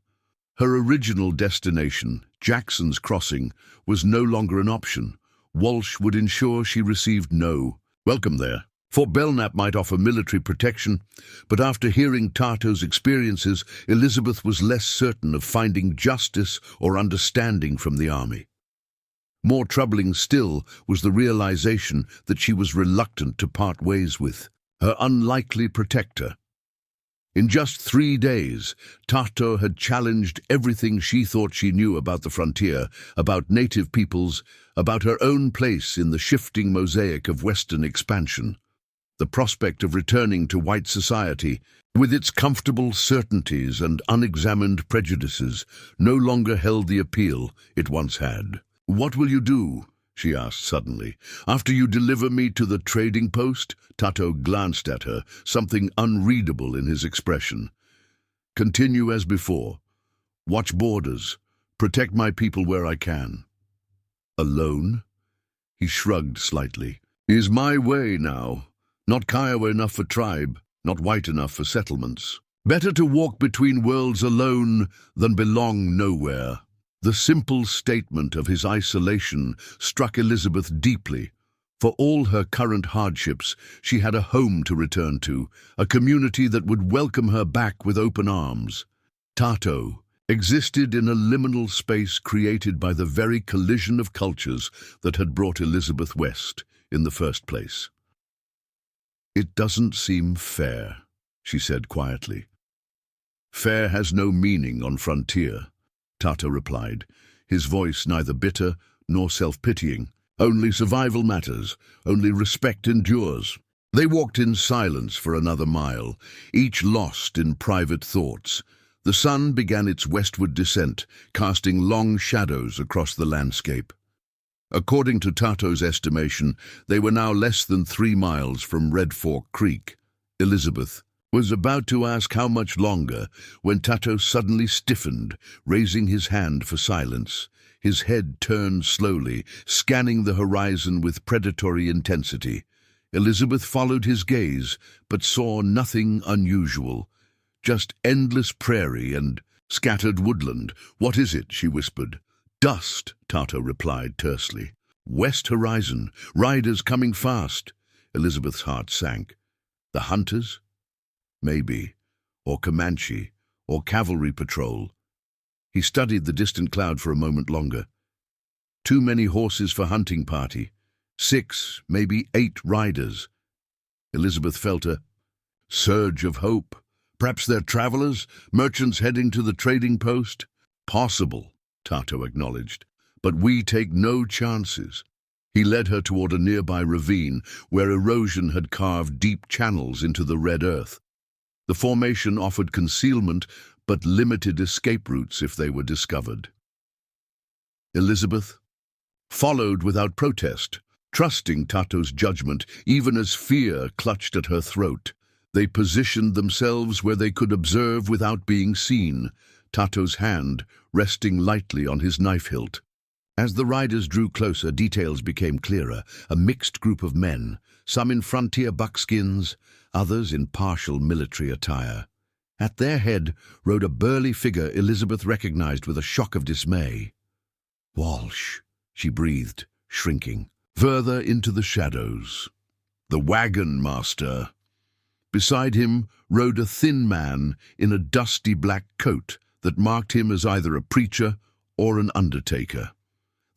Her original destination, Jackson's Crossing, was no longer an option. Walsh would ensure she received no welcome there. Fort Belknap might offer military protection, but after hearing Tato's experiences, Elizabeth was less certain of finding justice or understanding from the army. More troubling still was the realization that she was reluctant to part ways with her unlikely protector. In just 3 days, Tato had challenged everything she thought she knew about the frontier, about native peoples, about her own place in the shifting mosaic of Western expansion. The prospect of returning to white society, with its comfortable certainties and unexamined prejudices, no longer held the appeal it once had. "What will you do?" she asked suddenly. "After you deliver me to the trading post?" Tato glanced at her, something unreadable in his expression. "Continue as before. Watch borders. Protect my people where I can." "Alone?" He shrugged slightly. "Is my way now. Not Kiowa enough for tribe, not white enough for settlements. Better to walk between worlds alone than belong nowhere." The simple statement of his isolation struck Elizabeth deeply. For all her current hardships, she had a home to return to, a community that would welcome her back with open arms. Tato existed in a liminal space created by the very collision of cultures that had brought Elizabeth west in the first place. "It doesn't seem fair," she said quietly. "Fair has no meaning on frontier," Tato replied, his voice neither bitter nor self-pitying. "Only survival matters, only respect endures." They walked in silence for another mile, each lost in private thoughts. The sun began its westward descent, casting long shadows across the landscape. According to Tato's estimation, they were now less than 3 miles from Red Fork Creek. Elizabeth was about to ask how much longer when Tato suddenly stiffened, raising his hand for silence. His head turned slowly, scanning the horizon with predatory intensity. Elizabeth followed his gaze, but saw nothing unusual. Just endless prairie and scattered woodland. "What is it?" she whispered. "Dust," Tato replied tersely. "West horizon. Riders coming fast." Elizabeth's heart sank. The hunters? Maybe. Or Comanche. Or cavalry patrol. He studied the distant cloud for a moment longer. Too many horses for hunting party. 6, maybe 8 riders. Elizabeth felt a surge of hope. Perhaps they're travelers, merchants heading to the trading post? Possible, Tato acknowledged, but we take no chances. He led her toward a nearby ravine where erosion had carved deep channels into the red earth. The formation offered concealment, but limited escape routes if they were discovered. Elizabeth followed without protest, trusting Tato's judgment even as fear clutched at her throat. They positioned themselves where they could observe without being seen, Tato's hand resting lightly on his knife hilt. As the riders drew closer, details became clearer. A mixed group of men, some in frontier buckskins, others in partial military attire. At their head rode a burly figure Elizabeth recognized with a shock of dismay. "Walsh," she breathed, shrinking. Further into the shadows. The wagon master. Beside him rode a thin man in a dusty black coat that marked him as either a preacher or an undertaker.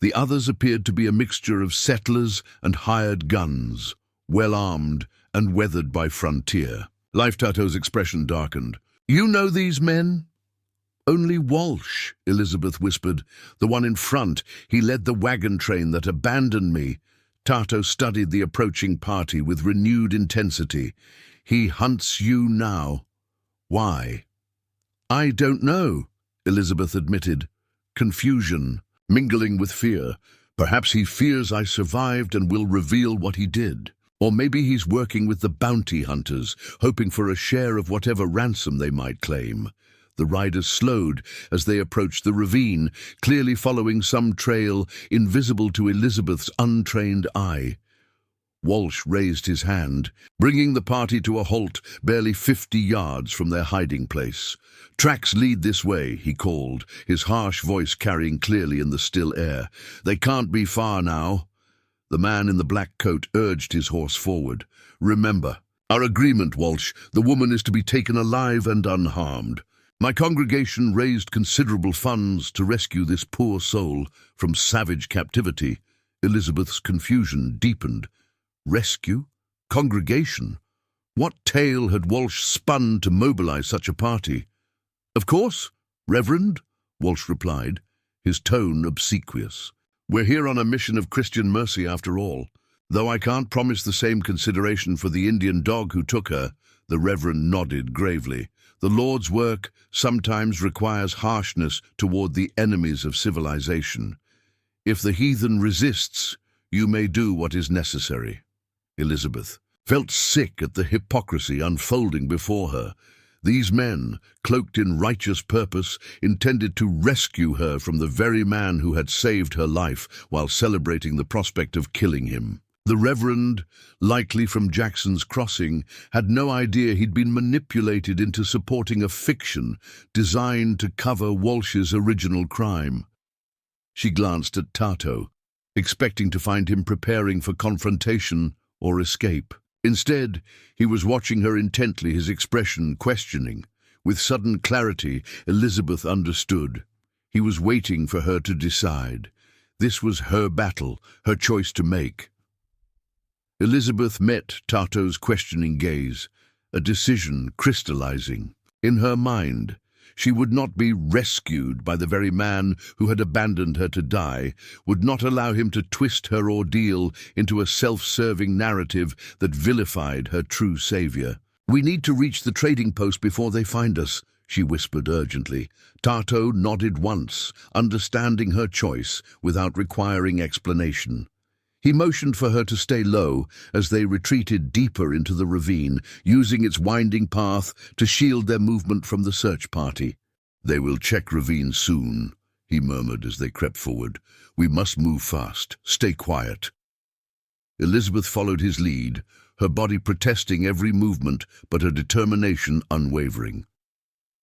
The others appeared to be a mixture of settlers and hired guns, well-armed and weathered by frontier. Life Tato's expression darkened. "You know these men?" "Only Walsh," Elizabeth whispered. "The one in front. He led the wagon train that abandoned me." Tato studied the approaching party with renewed intensity. "He hunts you now." "Why?" "I don't know," Elizabeth admitted. Confusion, mingling with fear. "Perhaps he fears I survived and will reveal what he did. Or maybe he's working with the bounty hunters, hoping for a share of whatever ransom they might claim." The riders slowed as they approached the ravine, clearly following some trail invisible to Elizabeth's untrained eye. Walsh raised his hand, bringing the party to a halt barely 50 yards from their hiding place. "Tracks lead this way," he called, his harsh voice carrying clearly in the still air. "They can't be far now." The man in the black coat urged his horse forward. "Remember, our agreement, Walsh. The woman is to be taken alive and unharmed. My congregation raised considerable funds to rescue this poor soul from savage captivity." Elizabeth's confusion deepened. Rescue? Congregation? What tale had Walsh spun to mobilize such a party? "Of course, Reverend," Walsh replied, his tone obsequious. "We're here on a mission of Christian mercy after all. Though I can't promise the same consideration for the Indian dog who took her," the Reverend nodded gravely. "The Lord's work sometimes requires harshness toward the enemies of civilization. If the heathen resists, you may do what is necessary." Elizabeth felt sick at the hypocrisy unfolding before her. These men, cloaked in righteous purpose, intended to rescue her from the very man who had saved her life while celebrating the prospect of killing him. The Reverend, likely from Jackson's Crossing, had no idea he'd been manipulated into supporting a fiction designed to cover Walsh's original crime. She glanced at Tato, expecting to find him preparing for confrontation or escape. Instead, he was watching her intently, his expression questioning. With sudden clarity, Elizabeth understood. He was waiting for her to decide. This was her battle, her choice to make. Elizabeth met Tato's questioning gaze, a decision crystallizing. In her mind, she would not be rescued by the very man who had abandoned her to die, would not allow him to twist her ordeal into a self-serving narrative that vilified her true savior. "We need to reach the trading post before they find us," she whispered urgently. Tato nodded once, understanding her choice without requiring explanation. He motioned for her to stay low as they retreated deeper into the ravine, using its winding path to shield their movement from the search party. "They will check ravine soon," he murmured as they crept forward. "We must move fast. Stay quiet." Elizabeth followed his lead, her body protesting every movement but her determination unwavering.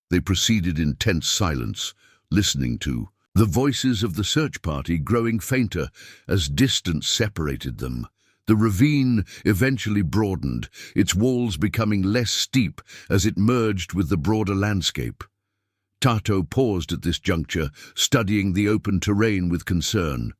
They proceeded in tense silence, listening to the voices of the search party growing fainter as distance separated them. The ravine eventually broadened, its walls becoming less steep as it merged with the broader landscape. Tato paused at this juncture, studying the open terrain with concern.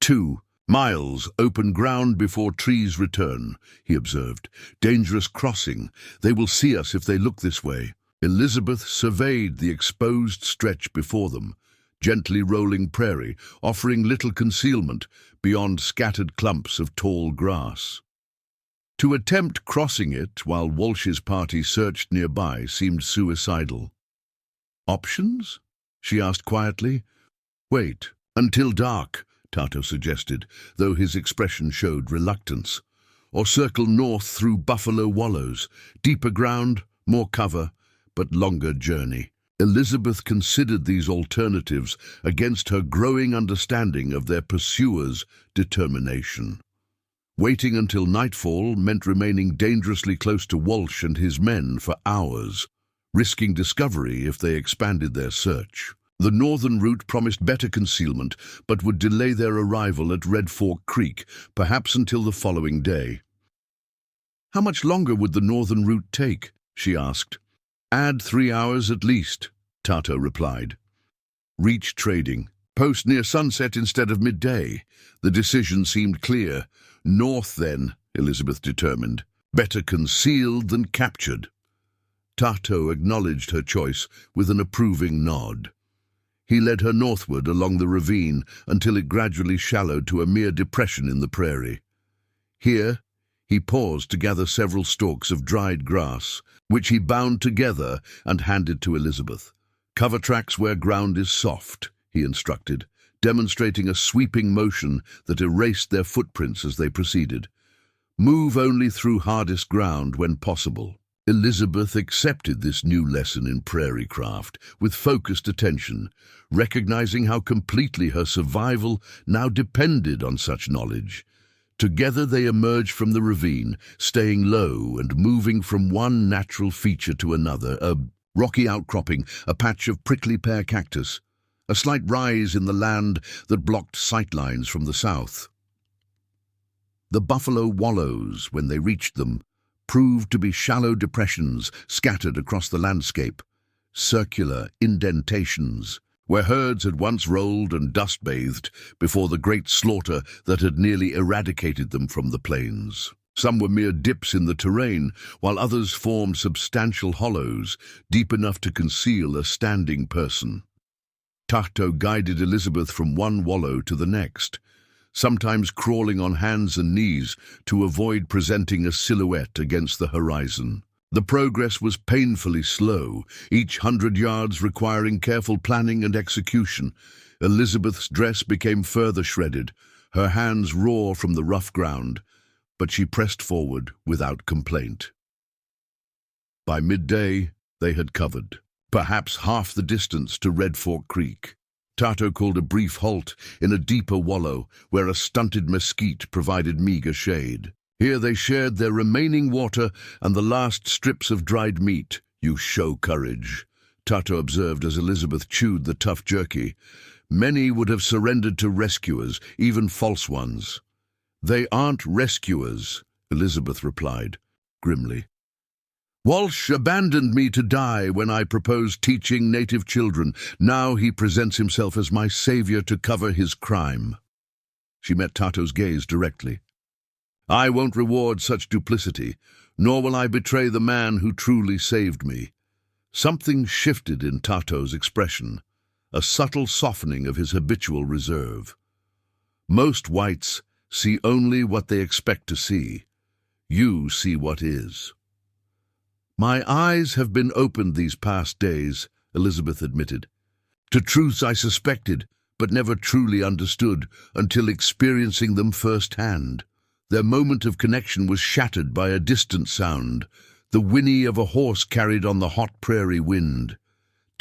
2 miles open ground before trees return, he observed. Dangerous crossing. They will see us if they look this way. Elizabeth surveyed the exposed stretch before them, gently rolling prairie, offering little concealment beyond scattered clumps of tall grass. To attempt crossing it while Walsh's party searched nearby seemed suicidal. "Options?" she asked quietly. "Wait until dark," Tato suggested, though his expression showed reluctance. "Or circle north through Buffalo Wallows, deeper ground, more cover, but longer journey." Elizabeth considered these alternatives against her growing understanding of their pursuers' determination. Waiting until nightfall meant remaining dangerously close to Walsh and his men for hours, risking discovery if they expanded their search. The northern route promised better concealment, but would delay their arrival at Red Fork Creek, perhaps until the following day. "How much longer would the northern route take?" she asked. "Add 3 hours at least," Tato replied. "Reach trading. Post near sunset instead of midday." The decision seemed clear. North, then, Elizabeth determined. Better concealed than captured. Tato acknowledged her choice with an approving nod. He led her northward along the ravine until it gradually shallowed to a mere depression in the prairie. Here, he paused to gather several stalks of dried grass, which he bound together and handed to Elizabeth. "Cover tracks where ground is soft," he instructed, demonstrating a sweeping motion that erased their footprints as they proceeded. "Move only through hardest ground when possible." Elizabeth accepted this new lesson in prairie craft with focused attention, recognizing how completely her survival now depended on such knowledge. Together they emerged from the ravine, staying low and moving from one natural feature to another, a rocky outcropping, a patch of prickly pear cactus, a slight rise in the land that blocked sightlines from the south. The Buffalo Wallows, when they reached them, proved to be shallow depressions scattered across the landscape, circular indentations, where herds had once rolled and dust-bathed before the great slaughter that had nearly eradicated them from the plains. Some were mere dips in the terrain, while others formed substantial hollows, deep enough to conceal a standing person. Tato guided Elizabeth from one wallow to the next, sometimes crawling on hands and knees to avoid presenting a silhouette against the horizon. The progress was painfully slow, each 100 yards requiring careful planning and execution. Elizabeth's dress became further shredded, her hands raw from the rough ground, but she pressed forward without complaint. By midday, they had covered perhaps half the distance to Red Fork Creek. Tato called a brief halt in a deeper wallow where a stunted mesquite provided meager shade. Here they shared their remaining water and the last strips of dried meat. "You show courage," Tato observed as Elizabeth chewed the tough jerky. "Many would have surrendered to rescuers, even false ones." "They aren't rescuers," Elizabeth replied, grimly. "Walsh abandoned me to die when I proposed teaching native children. Now he presents himself as my savior to cover his crime." She met Tato's gaze directly. "I won't reward such duplicity, nor will I betray the man who truly saved me." Something shifted in Tato's expression, a subtle softening of his habitual reserve. "Most whites see only what they expect to see. You see what is." "My eyes have been opened these past days," Elizabeth admitted, "to truths I suspected, but never truly understood until experiencing them firsthand." Their moment of connection was shattered by a distant sound, the whinny of a horse carried on the hot prairie wind.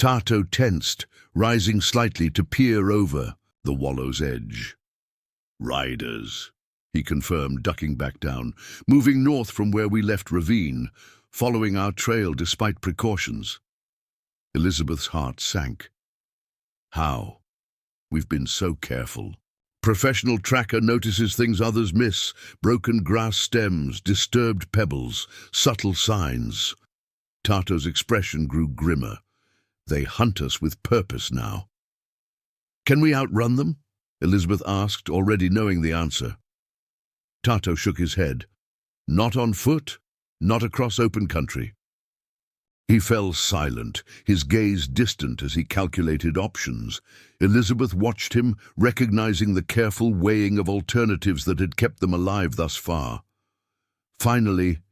Tato tensed, rising slightly to peer over the wallow's edge. "Riders," he confirmed, ducking back down, moving north from where we left ravine, following our trail despite precautions. Elizabeth's heart sank. How? We've been so careful. Professional tracker notices things others miss: broken grass stems, disturbed pebbles, subtle signs. Tato's expression grew grimmer. They hunt us with purpose now. "Can we outrun them?" Elizabeth asked, already knowing the answer. Tato shook his head. "Not on foot, not across open country." He fell silent, his gaze distant as he calculated options. Elizabeth watched him, recognizing the careful weighing of alternatives that had kept them alive thus far. Finally,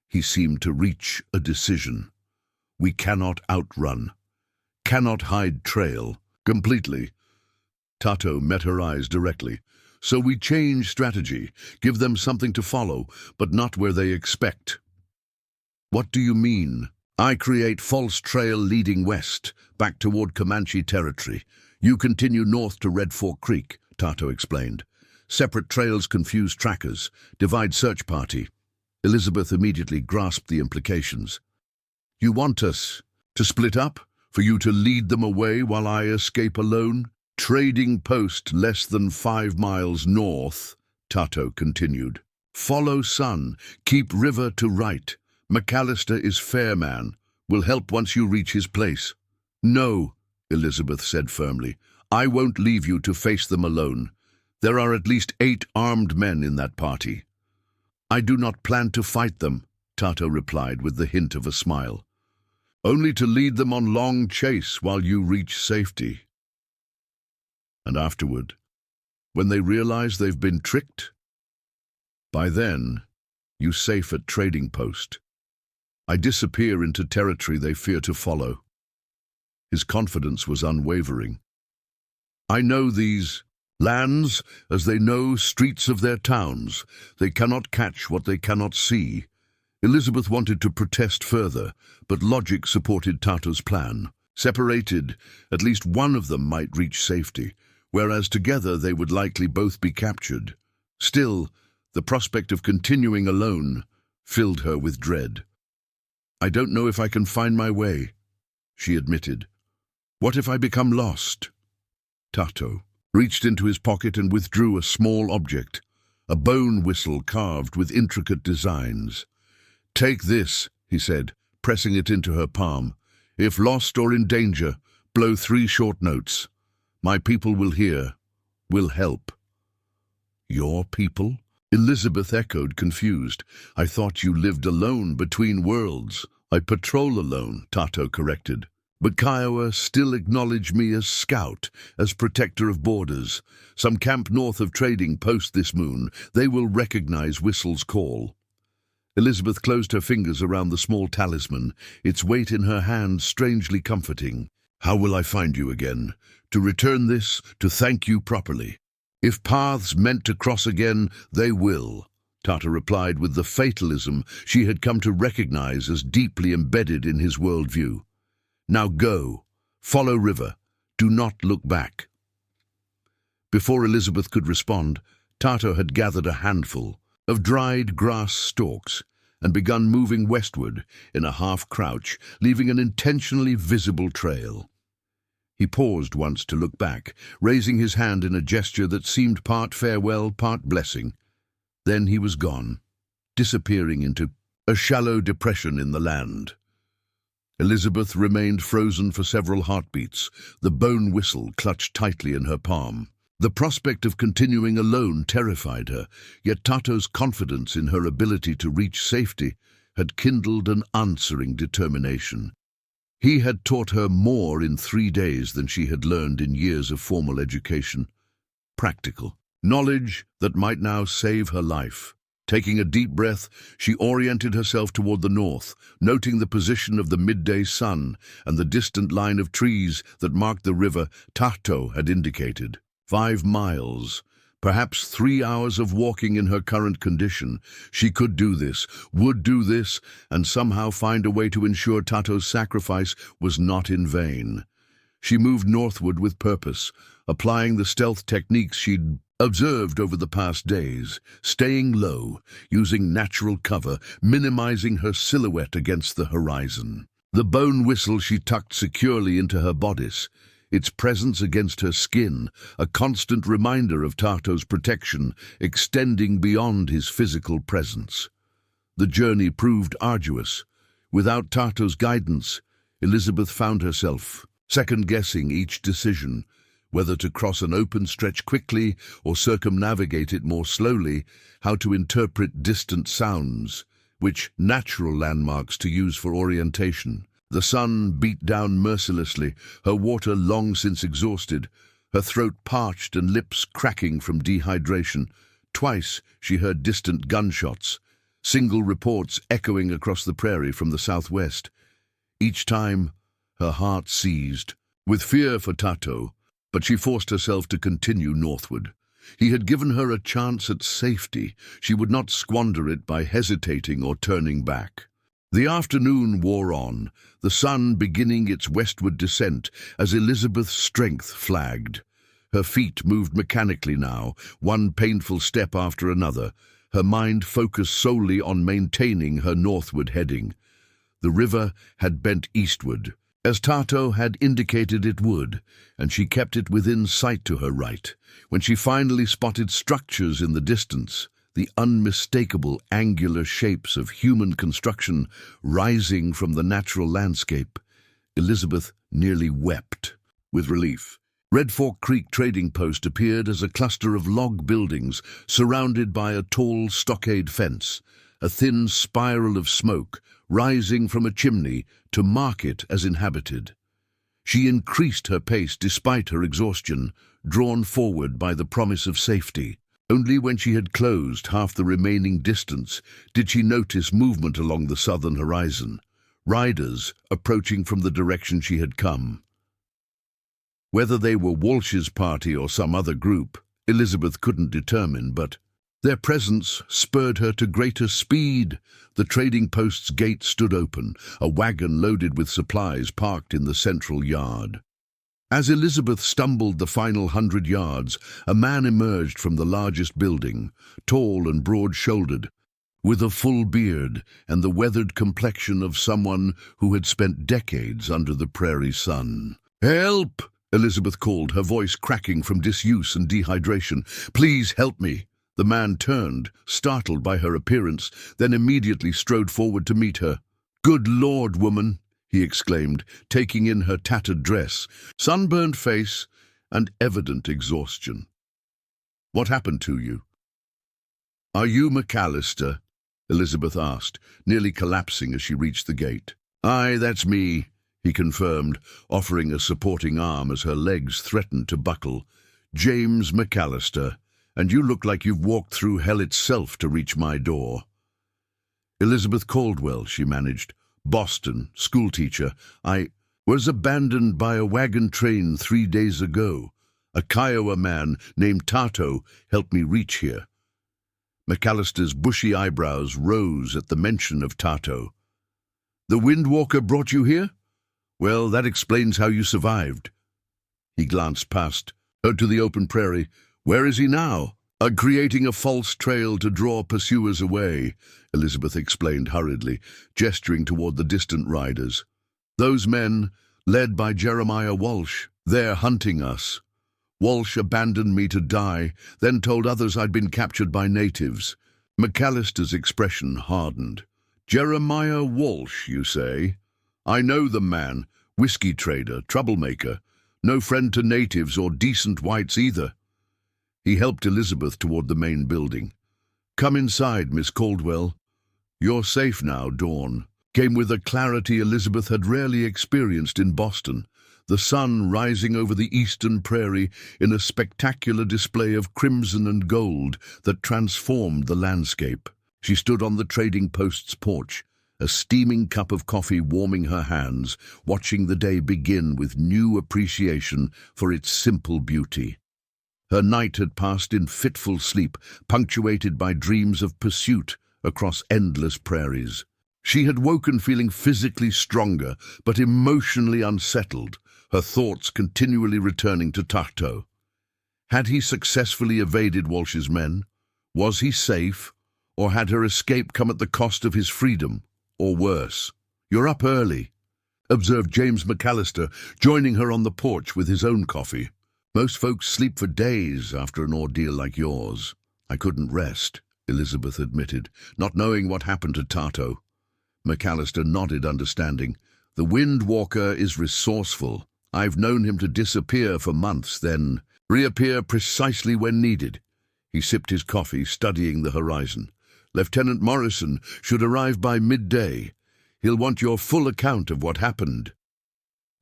he seemed to reach a decision. We cannot outrun, cannot hide trail, completely. Tato met her eyes directly. "So we change strategy, give them something to follow, but not where they expect." "What do you mean?" "I create false trail leading west, back toward Comanche territory. You continue north to Red Fork Creek," Tato explained. "Separate trails confuse trackers, divide search party." Elizabeth immediately grasped the implications. "You want us to split up, for you to lead them away while I escape alone?" "Trading post less than 5 miles north," Tato continued. "Follow sun, keep river to right. McAllister is fair man, will help once you reach his place." "No," Elizabeth said firmly. "I won't leave you to face them alone. There are at least 8 armed men in that party." "I do not plan to fight them," Tato replied with the hint of a smile. "Only to lead them on long chase while you reach safety." "And afterward, when they realize they've been tricked?" "By then, you safe at trading post. I disappear into territory they fear to follow." His confidence was unwavering. "I know these lands as they know streets of their towns. They cannot catch what they cannot see." Elizabeth wanted to protest further, but logic supported Tato's plan. Separated, at least one of them might reach safety, whereas together they would likely both be captured. Still, the prospect of continuing alone filled her with dread. "I don't know if I can find my way," she admitted. "What if I become lost?" Tato reached into his pocket and withdrew a small object, a bone whistle carved with intricate designs. "Take this," he said, pressing it into her palm. "If lost or in danger, blow 3 short notes. My people will hear, will help." "Your people?" Elizabeth echoed, confused. "I thought you lived alone between worlds." "I patrol alone," Tato corrected. "But Kiowa still acknowledge me as scout, as protector of borders. Some camp north of trading post this moon. They will recognize Whistle's call." Elizabeth closed her fingers around the small talisman, its weight in her hand strangely comforting. "How will I find you again? To return this, to thank you properly." "If paths meant to cross again, they will," Tato replied with the fatalism she had come to recognize as deeply embedded in his worldview. "Now go. Follow river. Do not look back." Before Elizabeth could respond, Tato had gathered a handful of dried grass stalks and begun moving westward in a half-crouch, leaving an intentionally visible trail. He paused once to look back, raising his hand in a gesture that seemed part farewell, part blessing. Then he was gone, disappearing into a shallow depression in the land. Elizabeth remained frozen for several heartbeats, the bone whistle clutched tightly in her palm. The prospect of continuing alone terrified her, yet Tato's confidence in her ability to reach safety had kindled an answering determination. He had taught her more in 3 days than she had learned in years of formal education. Practical knowledge that might now save her life. Taking a deep breath, she oriented herself toward the north, noting the position of the midday sun and the distant line of trees that marked the river Tato had indicated. 5 miles, Perhaps 3 hours of walking in her current condition. She could do this, would do this, and somehow find a way to ensure Tato's sacrifice was not in vain. She moved northward with purpose, applying the stealth techniques she'd observed over the past days, staying low, using natural cover, minimizing her silhouette against the horizon. The bone whistle she tucked securely into her bodice, its presence against her skin, a constant reminder of Tato's protection, extending beyond his physical presence. The journey proved arduous. Without Tato's guidance, Elizabeth found herself second-guessing each decision, whether to cross an open stretch quickly or circumnavigate it more slowly, how to interpret distant sounds, which natural landmarks to use for orientation. The sun beat down mercilessly, her water long since exhausted, her throat parched and lips cracking from dehydration. Twice she heard distant gunshots, single reports echoing across the prairie from the southwest. Each time, her heart seized, with fear for Tato, but she forced herself to continue northward. He had given her a chance at safety. She would not squander it by hesitating or turning back. The afternoon wore on, the sun beginning its westward descent as Elizabeth's strength flagged. Her feet moved mechanically now, one painful step after another, her mind focused solely on maintaining her northward heading. The river had bent eastward, as Tato had indicated it would, and she kept it within sight to her right. When she finally spotted structures in the distance, the unmistakable angular shapes of human construction rising from the natural landscape, Elizabeth nearly wept with relief. Red Fork Creek Trading Post appeared as a cluster of log buildings surrounded by a tall stockade fence, a thin spiral of smoke rising from a chimney to mark it as inhabited. She increased her pace despite her exhaustion, drawn forward by the promise of safety. Only when she had closed half the remaining distance did she notice movement along the southern horizon, riders approaching from the direction she had come. Whether they were Walsh's party or some other group, Elizabeth couldn't determine, but their presence spurred her to greater speed. The trading post's gate stood open, a wagon loaded with supplies parked in the central yard. As Elizabeth stumbled the final 100 yards, a man emerged from the largest building, tall and broad-shouldered, with a full beard and the weathered complexion of someone who had spent decades under the prairie sun. "Help!" Elizabeth called, her voice cracking from disuse and dehydration. "Please help me." The man turned, startled by her appearance, then immediately strode forward to meet her. "Good Lord, woman!" he exclaimed, taking in her tattered dress, sunburned face, and evident exhaustion. "What happened to you?" "Are you McAllister?" Elizabeth asked, nearly collapsing as she reached the gate. "Aye, that's me," he confirmed, offering a supporting arm as her legs threatened to buckle. "James McAllister, and you look like you've walked through hell itself to reach my door." "Elizabeth Caldwell," she managed. "Boston, schoolteacher. I was abandoned by a wagon train 3 days ago. A Kiowa man named Tato helped me reach here." McAllister's bushy eyebrows rose at the mention of Tato. "The Windwalker brought you here? Well, that explains how you survived." He glanced past her to the open prairie. "Where is he now?" "Creating a false trail to draw pursuers away," Elizabeth explained hurriedly, gesturing toward the distant riders. "Those men, led by Jeremiah Walsh, they're hunting us. Walsh abandoned me to die, then told others I'd been captured by natives." McAllister's expression hardened. "Jeremiah Walsh, you say? I know the man, whiskey trader, troublemaker, no friend to natives or decent whites either." He helped Elizabeth toward the main building. "Come inside, Miss Caldwell. You're safe now, Dawn," came with a clarity Elizabeth had rarely experienced in Boston, the sun rising over the eastern prairie in a spectacular display of crimson and gold that transformed the landscape. She stood on the trading post's porch, a steaming cup of coffee warming her hands, watching the day begin with new appreciation for its simple beauty. Her night had passed in fitful sleep, punctuated by dreams of pursuit across endless prairies. She had woken feeling physically stronger, but emotionally unsettled, her thoughts continually returning to Tahto. Had he successfully evaded Walsh's men? Was he safe? Or had her escape come at the cost of his freedom? Or worse? "You're up early," observed James McAllister, joining her on the porch with his own coffee. "Most folks sleep for days after an ordeal like yours." "I couldn't rest," Elizabeth admitted, "not knowing what happened to Tahto." McAllister nodded, understanding. "The Wind Walker is resourceful. I've known him to disappear for months, then reappear precisely when needed." He sipped his coffee, studying the horizon. "Lieutenant Morrison should arrive by midday. He'll want your full account of what happened."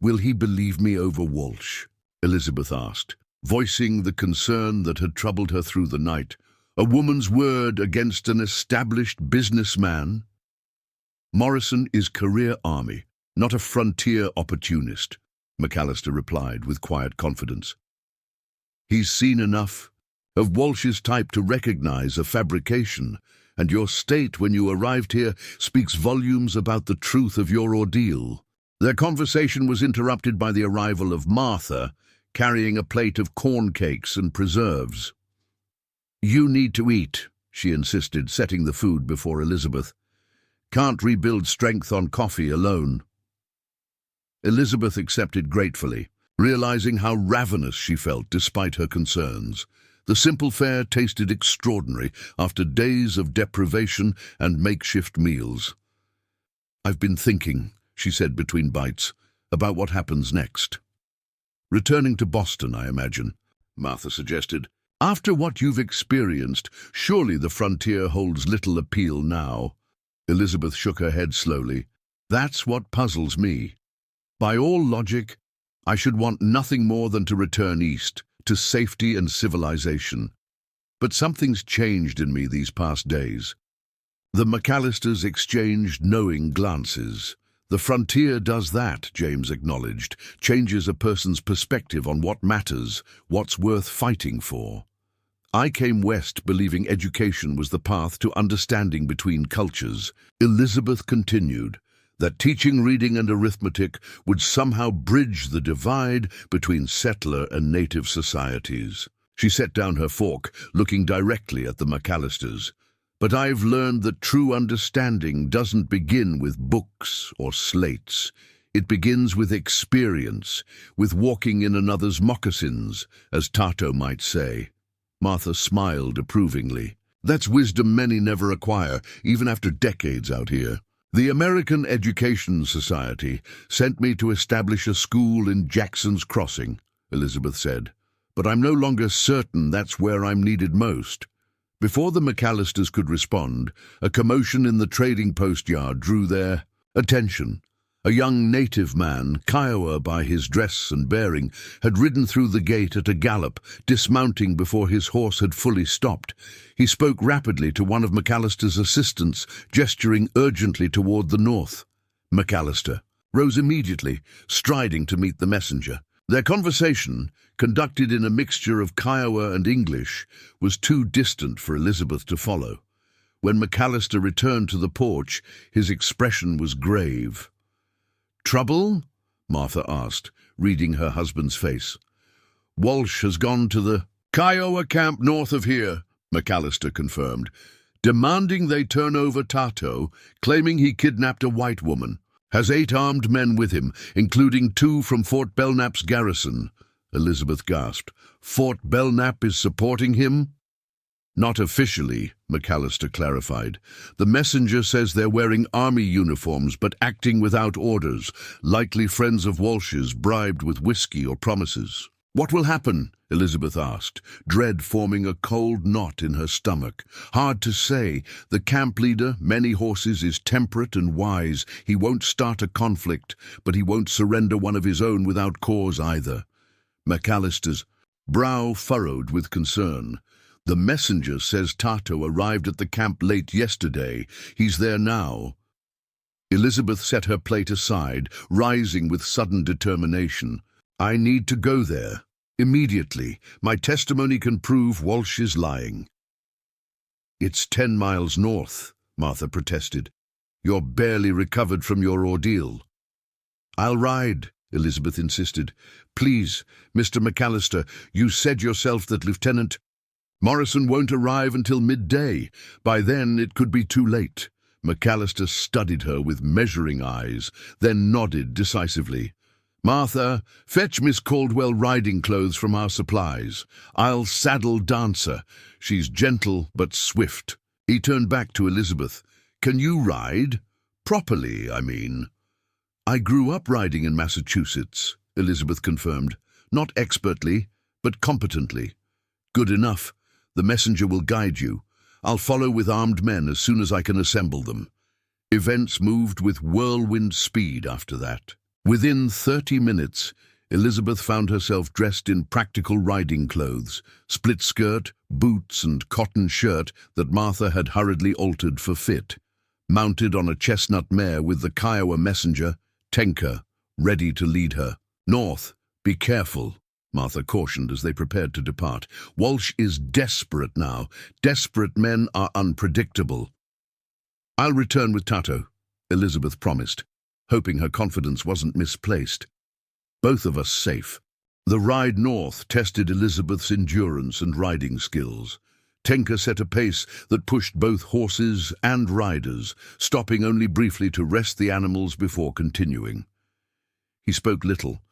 "Will he believe me over Walsh?" Elizabeth asked, voicing the concern that had troubled her through the night. A woman's word against an established businessman? "Morrison is career army, not a frontier opportunist," McAllister replied with quiet confidence. "He's seen enough of Walsh's type to recognize a fabrication, and your state when you arrived here speaks volumes about the truth of your ordeal." Their conversation was interrupted by the arrival of Martha, carrying a plate of corn cakes and preserves. "You need to eat," she insisted, setting the food before Elizabeth. "Can't rebuild strength on coffee alone." Elizabeth accepted gratefully, realizing how ravenous she felt despite her concerns. The simple fare tasted extraordinary after days of deprivation and makeshift meals. "I've been thinking," she said between bites, "about what happens next." "Returning to Boston, I imagine," Martha suggested. "After what you've experienced, surely the frontier holds little appeal now." Elizabeth shook her head slowly. "That's what puzzles me. By all logic, I should want nothing more than to return east, to safety and civilization. But something's changed in me these past days." The McAllisters exchanged knowing glances. "The frontier does that," James acknowledged, "changes a person's perspective on what matters, what's worth fighting for." "I came west believing education was the path to understanding between cultures," Elizabeth continued, "that teaching reading and arithmetic would somehow bridge the divide between settler and native societies." She set down her fork, looking directly at the McAllisters. "But I've learned that true understanding doesn't begin with books or slates. It begins with experience, with walking in another's moccasins, as Tahto might say." Martha smiled approvingly. "That's wisdom many never acquire, even after decades out here. The American Education Society sent me to establish a school in Jackson's Crossing," Elizabeth said. "But I'm no longer certain that's where I'm needed most." Before the McAllisters could respond, a commotion in the trading post yard drew their attention. A young native man, Kiowa by his dress and bearing, had ridden through the gate at a gallop, dismounting before his horse had fully stopped. He spoke rapidly to one of McAllister's assistants, gesturing urgently toward the north. McAllister rose immediately, striding to meet the messenger. Their conversation, conducted in a mixture of Kiowa and English, was too distant for Elizabeth to follow. When McAllister returned to the porch, his expression was grave. "Trouble?" Martha asked, reading her husband's face. "Walsh has gone to the Kiowa camp north of here," McAllister confirmed, "demanding they turn over Tahto, claiming he kidnapped a white woman. Has 8 armed men with him, including 2 from Fort Belknap's garrison." Elizabeth gasped. "Fort Belknap is supporting him?" "Not officially," McAllister clarified. "The messenger says they're wearing army uniforms but acting without orders, likely friends of Walsh's bribed with whiskey or promises." "What will happen?" Elizabeth asked, dread forming a cold knot in her stomach. "Hard to say. The camp leader, Many Horses, is temperate and wise. He won't start a conflict, but he won't surrender one of his own without cause either." McAllister's brow furrowed with concern. "The messenger says Tahto arrived at the camp late yesterday. He's there now." Elizabeth set her plate aside, rising with sudden determination. "I need to go there." Immediately. My testimony can prove Walsh is lying." "It's 10 miles north," Martha protested. "You're barely recovered from your ordeal." "I'll ride," Elizabeth insisted. "Please, Mr. McAllister, you said yourself that Lieutenant Morrison won't arrive until midday. By then it could be too late." McAllister studied her with measuring eyes, then nodded decisively. "Martha, fetch Miss Caldwell riding clothes from our supplies. I'll saddle Dancer. She's gentle but swift." He turned back to Elizabeth. "Can you ride? Properly, I mean." "I grew up riding in Massachusetts," Elizabeth confirmed. "Not expertly, but competently." "Good enough. The messenger will guide you. I'll follow with armed men as soon as I can assemble them." Events moved with whirlwind speed after that. Within 30 minutes, Elizabeth found herself dressed in practical riding clothes, split skirt, boots and cotton shirt that Martha had hurriedly altered for fit. Mounted on a chestnut mare with the Kiowa messenger, Tenka, ready to lead her. "North, be careful," Martha cautioned as they prepared to depart. "Walsh is desperate now. Desperate men are unpredictable." "I'll return with Tato," Elizabeth promised, hoping her confidence wasn't misplaced. "Both of us safe." The ride north tested Elizabeth's endurance and riding skills. Tenka set a pace that pushed both horses and riders, stopping only briefly to rest the animals before continuing. He spoke little,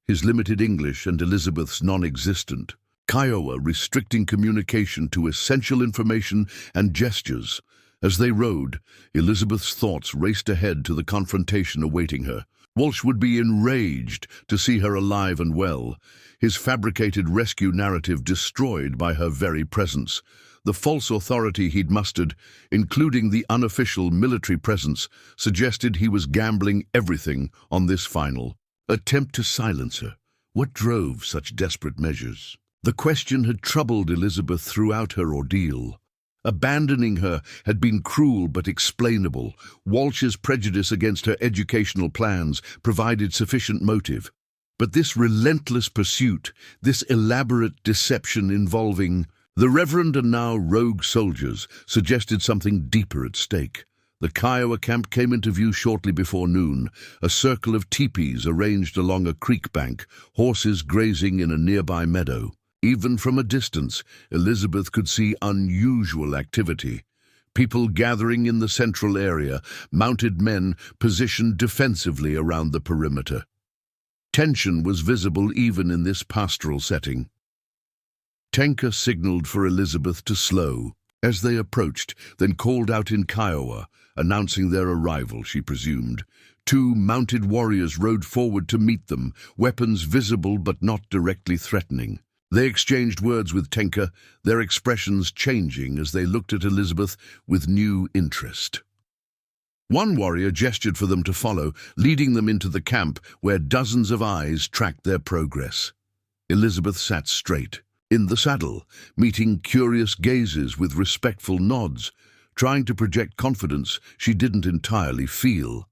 his limited English and Elizabeth's non-existent. Kiowa restricting communication to essential information and gestures. As they rode, Elizabeth's thoughts raced ahead to the confrontation awaiting her. Walsh would be enraged to see her alive and well, his fabricated rescue narrative destroyed by her very presence. The false authority he'd mustered, including the unofficial military presence, suggested he was gambling everything on this final attempt to silence her. What drove such desperate measures? The question had troubled Elizabeth throughout her ordeal. Abandoning her had been cruel but explainable. Walsh's prejudice against her educational plans provided sufficient motive. But this relentless pursuit, this elaborate deception involving the reverend and now rogue soldiers, suggested something deeper at stake. The Kiowa camp came into view shortly before noon, a circle of teepees arranged along a creek bank, horses grazing in a nearby meadow. Even from a distance, Elizabeth could see unusual activity. People gathering in the central area, mounted men positioned defensively around the perimeter. Tension was visible even in this pastoral setting. Tenka signaled for Elizabeth to slow as they approached, then called out in Kiowa, announcing their arrival, she presumed. 2 mounted warriors rode forward to meet them, weapons visible but not directly threatening. They exchanged words with Tenka, their expressions changing as they looked at Elizabeth with new interest. One warrior gestured for them to follow, leading them into the camp where dozens of eyes tracked their progress. Elizabeth sat straight, in the saddle, meeting curious gazes with respectful nods, trying to project confidence she didn't entirely feel.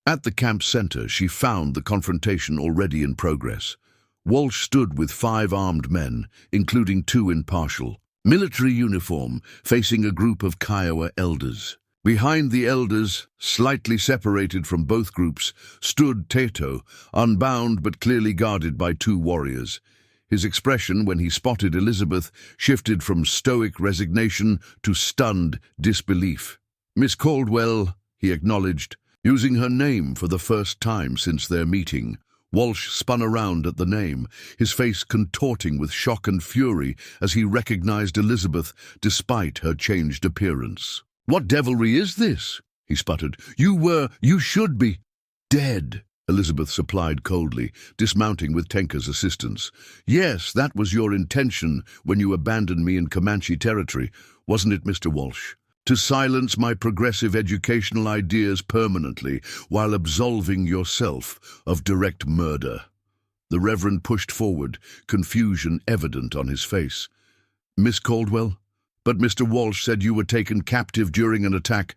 At the camp center, she found the confrontation already in progress. Walsh stood with 5 armed men, including 2 in partial military uniform, facing a group of Kiowa elders. Behind the elders, slightly separated from both groups, stood Tato, unbound but clearly guarded by 2 warriors. His expression, when he spotted Elizabeth, shifted from stoic resignation to stunned disbelief. "Miss Caldwell," he acknowledged, using her name for the first time since their meeting. Walsh spun around at the name, his face contorting with shock and fury as he recognized Elizabeth despite her changed appearance. "What devilry is this?" he sputtered. You should be dead," Elizabeth supplied coldly, dismounting with Tenka's assistance. "Yes, that was your intention when you abandoned me in Comanche territory, wasn't it, Mr. Walsh? To silence my progressive educational ideas permanently while absolving yourself of direct murder." The Reverend pushed forward, confusion evident on his face. "Miss Caldwell? But Mr. Walsh said you were taken captive during an attack."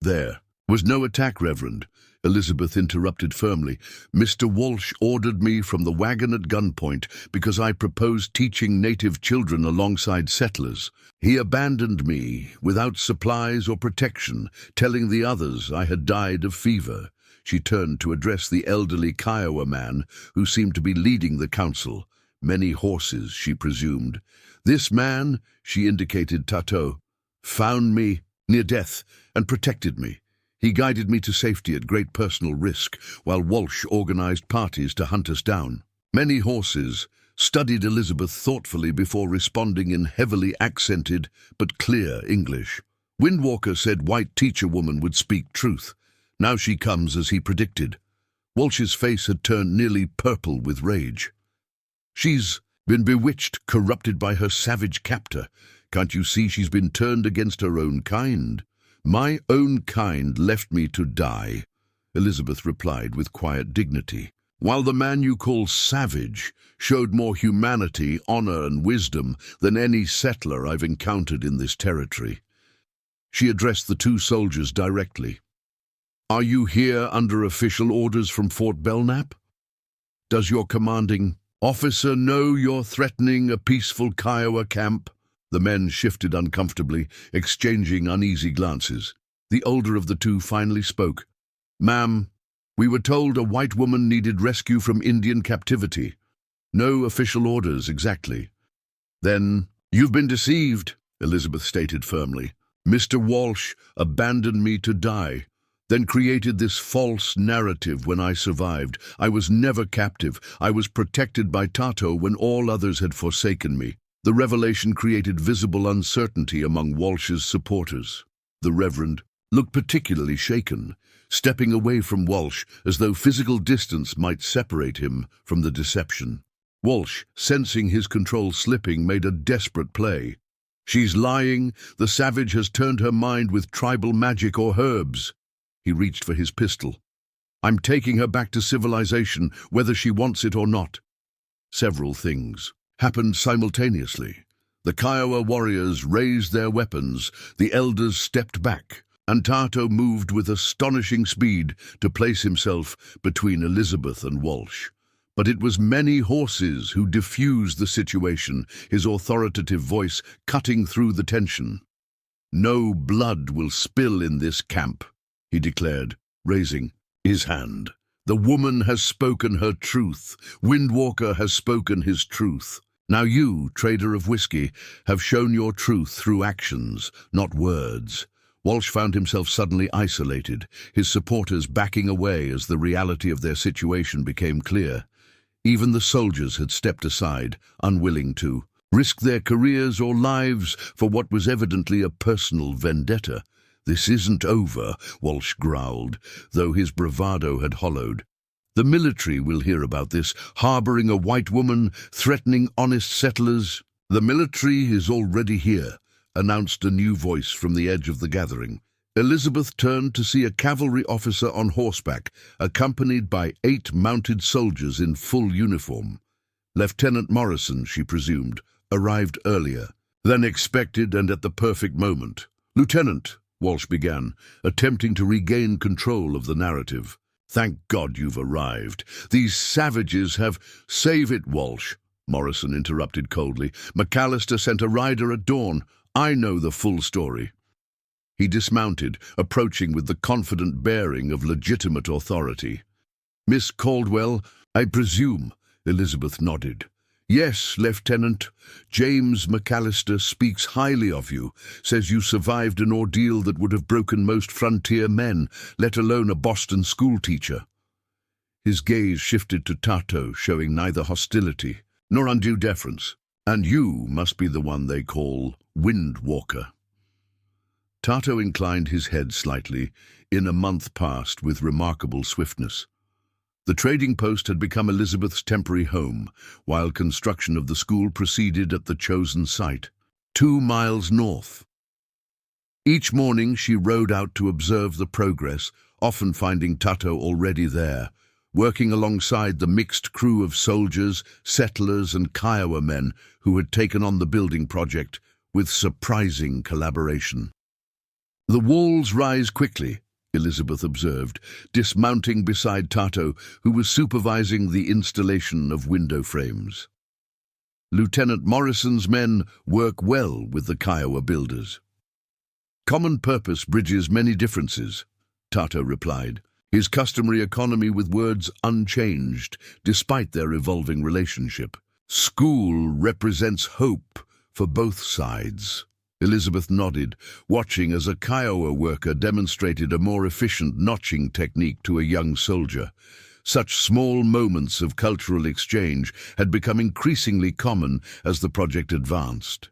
"There, Was no attack, Reverend, Elizabeth interrupted firmly. Mr. Walsh ordered me from the wagon at gunpoint because I proposed teaching native children alongside settlers. He abandoned me without supplies or protection, telling the others I had died of fever. She turned to address the elderly Kiowa man who seemed to be leading the council. Many horses, she presumed. This man, she indicated Tato, found me near death and protected me. He guided me to safety at great personal risk, while Walsh organized parties to hunt us down. Many horses studied Elizabeth thoughtfully before responding in heavily accented but clear English. Windwalker said white teacher woman would speak truth. Now she comes as he predicted. Walsh's face had turned nearly purple with rage. She's been bewitched, corrupted by her savage captor. Can't you see she's been turned against her own kind? My own kind left me to die, Elizabeth replied with quiet dignity, while the man you call savage showed more humanity, honor, and wisdom than any settler I've encountered in this territory. She addressed the two soldiers directly. Are you here under official orders from Fort Belknap? Does your commanding officer know you're threatening a peaceful Kiowa camp? The men shifted uncomfortably, exchanging uneasy glances. The older of the two finally spoke. Ma'am, we were told a white woman needed rescue from Indian captivity. No official orders, exactly. Then, you've been deceived, Elizabeth stated firmly. Mr. Walsh abandoned me to die, then created this false narrative when I survived. I was never captive. I was protected by Tato when all others had forsaken me. The revelation created visible uncertainty among Walsh's supporters. The Reverend looked particularly shaken, stepping away from Walsh as though physical distance might separate him from the deception. Walsh, sensing his control slipping, made a desperate play. She's lying. The savage has turned her mind with tribal magic or herbs. He reached for his pistol. I'm taking her back to civilization, whether she wants it or not. Several things happened simultaneously. The Kiowa warriors raised their weapons, the elders stepped back, and Tato moved with astonishing speed to place himself between Elizabeth and Walsh. But it was many horses who diffused the situation, his authoritative voice cutting through the tension. No blood will spill in this camp, he declared, raising his hand. The woman has spoken her truth. Windwalker has spoken his truth. Now you, trader of whiskey, have shown your truth through actions, not words. Walsh found himself suddenly isolated, his supporters backing away as the reality of their situation became clear. Even the soldiers had stepped aside, unwilling to risk their careers or lives for what was evidently a personal vendetta. This isn't over, Walsh growled, though his bravado had hollowed. The military will hear about this, harboring a white woman, threatening honest settlers. The military is already here, announced a new voice from the edge of the gathering. Elizabeth turned to see a cavalry officer on horseback, accompanied by 8 mounted soldiers in full uniform. Lieutenant Morrison, she presumed, arrived earlier than expected and at the perfect moment. Lieutenant, Walsh began, attempting to regain control of the narrative. Thank God you've arrived. These savages have— Save it, Walsh, Morrison interrupted coldly. McAllister sent a rider at dawn. I know the full story. He dismounted, approaching with the confident bearing of legitimate authority. Miss Caldwell, I presume, Elizabeth nodded. Yes, Lieutenant. James McAllister speaks highly of you, says you survived an ordeal that would have broken most frontier men, let alone a Boston schoolteacher. His gaze shifted to Tato, showing neither hostility nor undue deference. And you must be the one they call Windwalker. Tato inclined his head slightly. In a month passed with remarkable swiftness. The trading post had become Elizabeth's temporary home, while construction of the school proceeded at the chosen site, 2 miles north. Each morning she rode out to observe the progress, often finding Tato already there, working alongside the mixed crew of soldiers, settlers, and Kiowa men who had taken on the building project with surprising collaboration. The walls rise quickly, Elizabeth observed, dismounting beside Tato, who was supervising the installation of window frames. Lieutenant Morrison's men work well with the Kiowa builders. Common purpose bridges many differences, Tato replied, his customary economy with words unchanged, despite their evolving relationship. School represents hope for both sides. Elizabeth nodded, watching as a Kiowa worker demonstrated a more efficient notching technique to a young soldier. Such small moments of cultural exchange had become increasingly common as the project advanced.